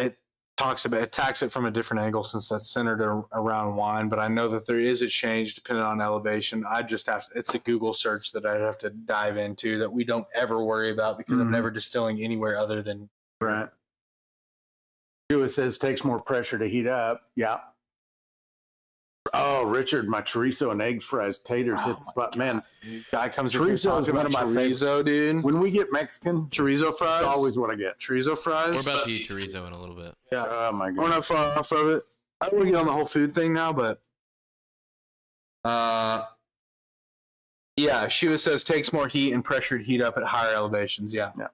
It attacks it from a different angle since that's centered around wine, but I know that there is a change depending on elevation. It's a Google search that I'd have to dive into that we don't ever worry about because I'm never distilling anywhere other than. Right. It says takes more pressure to heat up. Yeah. Oh, Richard, my chorizo and egg fries, taters hit the spot. Man, Guy comes in chorizo is talking one of about my favorites. chorizo, dude. When we get Mexican, Chorizo fries. it's always what I get. Chorizo fries. We're about to eat chorizo in a little bit. Yeah. Oh my We're god. not far off of it. I don't want to get on the whole food thing now, but yeah, Shua says takes more heat and pressured heat up at higher elevations. Yeah. Yeah.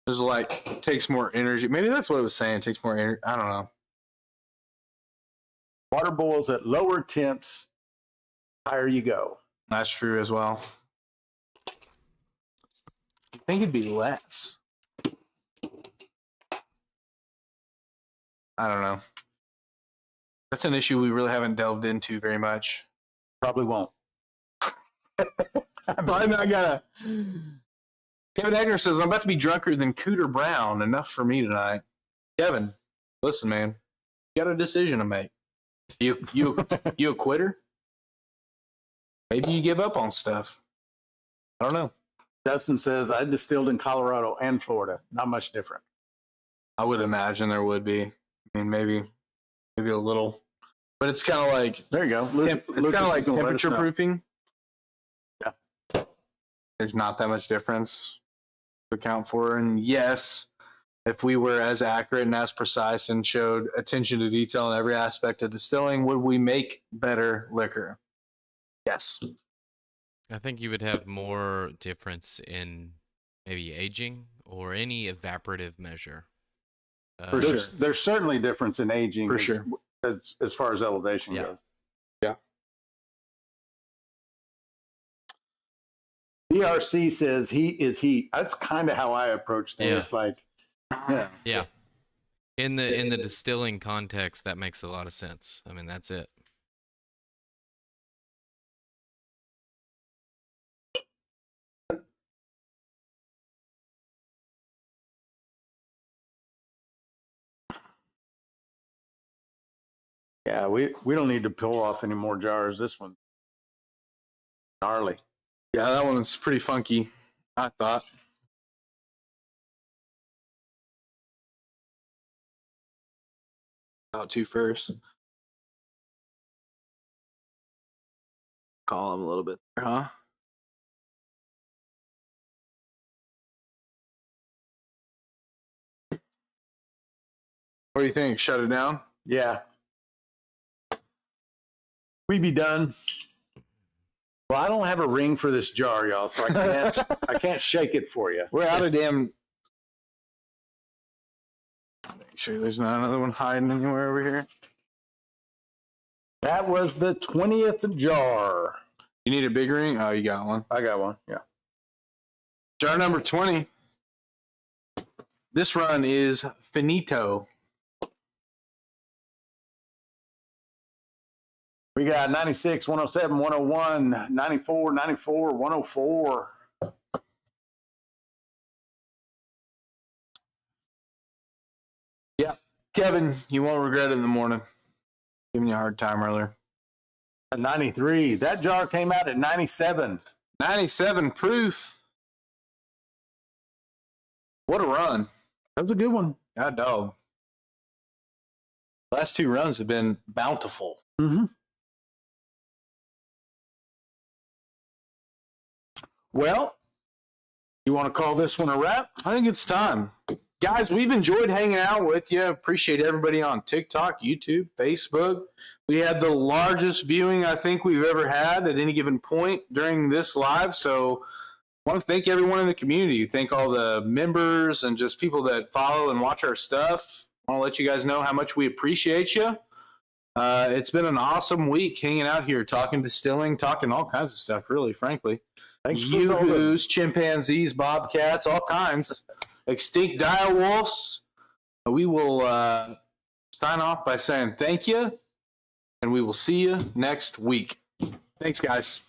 There's like takes more energy. Maybe that's what it was saying. Takes more energy. I don't know. Water boils at lower temps, higher you go. That's true as well. I think it'd be less. I don't know. That's an issue we really haven't delved into very much. Probably won't. I gotta. Kevin Egner says, I'm about to be drunker than Cooter Brown. Enough for me tonight. Kevin, listen, man. You got a decision to make. You a quitter? Maybe you give up on stuff. I don't know. Dustin says, I distilled in Colorado and Florida. Not much different. I would imagine there would be. I mean, maybe a little. But it's kind of like, There you go. it's kind of like temperature proofing. Yeah. There's not that much difference to account for. And yes, if we were as accurate and as precise and showed attention to detail in every aspect of distilling, would we make better liquor? Yes. I think you would have more difference in maybe aging or any evaporative measure. For sure. There's certainly difference in aging For sure. as far as elevation Yeah. goes. Yeah. DRC says heat is heat. That's kind of how I approach things. Yeah. Like, yeah. Yeah. In the distilling context, that makes a lot of sense. I mean, that's it. Yeah, we don't need to pull off any more jars. This one, gnarly. Yeah, that one's pretty funky, I thought. About two first. Call him a little bit there, huh? What do you think? Shut it down? Yeah. We be done. Well, I don't have a ring for this jar, y'all, so I can't shake it for you. We're out of damn. Make sure there's not another one hiding anywhere over here. That was the 20th jar. You need a big ring? Oh, you got one. I got one. Yeah. Jar number 20. This run is finito. We got 96, 107, 101, 94, 94, 104. Yeah. Kevin, you won't regret it in the morning. Giving you a hard time earlier. 93. That jar came out at 97. 97 proof. What a run. That was a good one. God dog. Last two runs have been bountiful. Mm-hmm. Well, you want to call this one a wrap? I think it's time. Guys, we've enjoyed hanging out with you. Appreciate everybody on TikTok, YouTube, Facebook. We had the largest viewing I think we've ever had at any given point during this live. So I want to thank everyone in the community. Thank all the members and just people that follow and watch our stuff. I want to let you guys know how much we appreciate you. It's been an awesome week hanging out here, talking distilling, talking all kinds of stuff, really, frankly. Thanks for all the- Yoo-hoos, chimpanzees, bobcats, all kinds. Extinct dire wolves. We will sign off by saying thank you, and we will see you next week. Thanks, guys.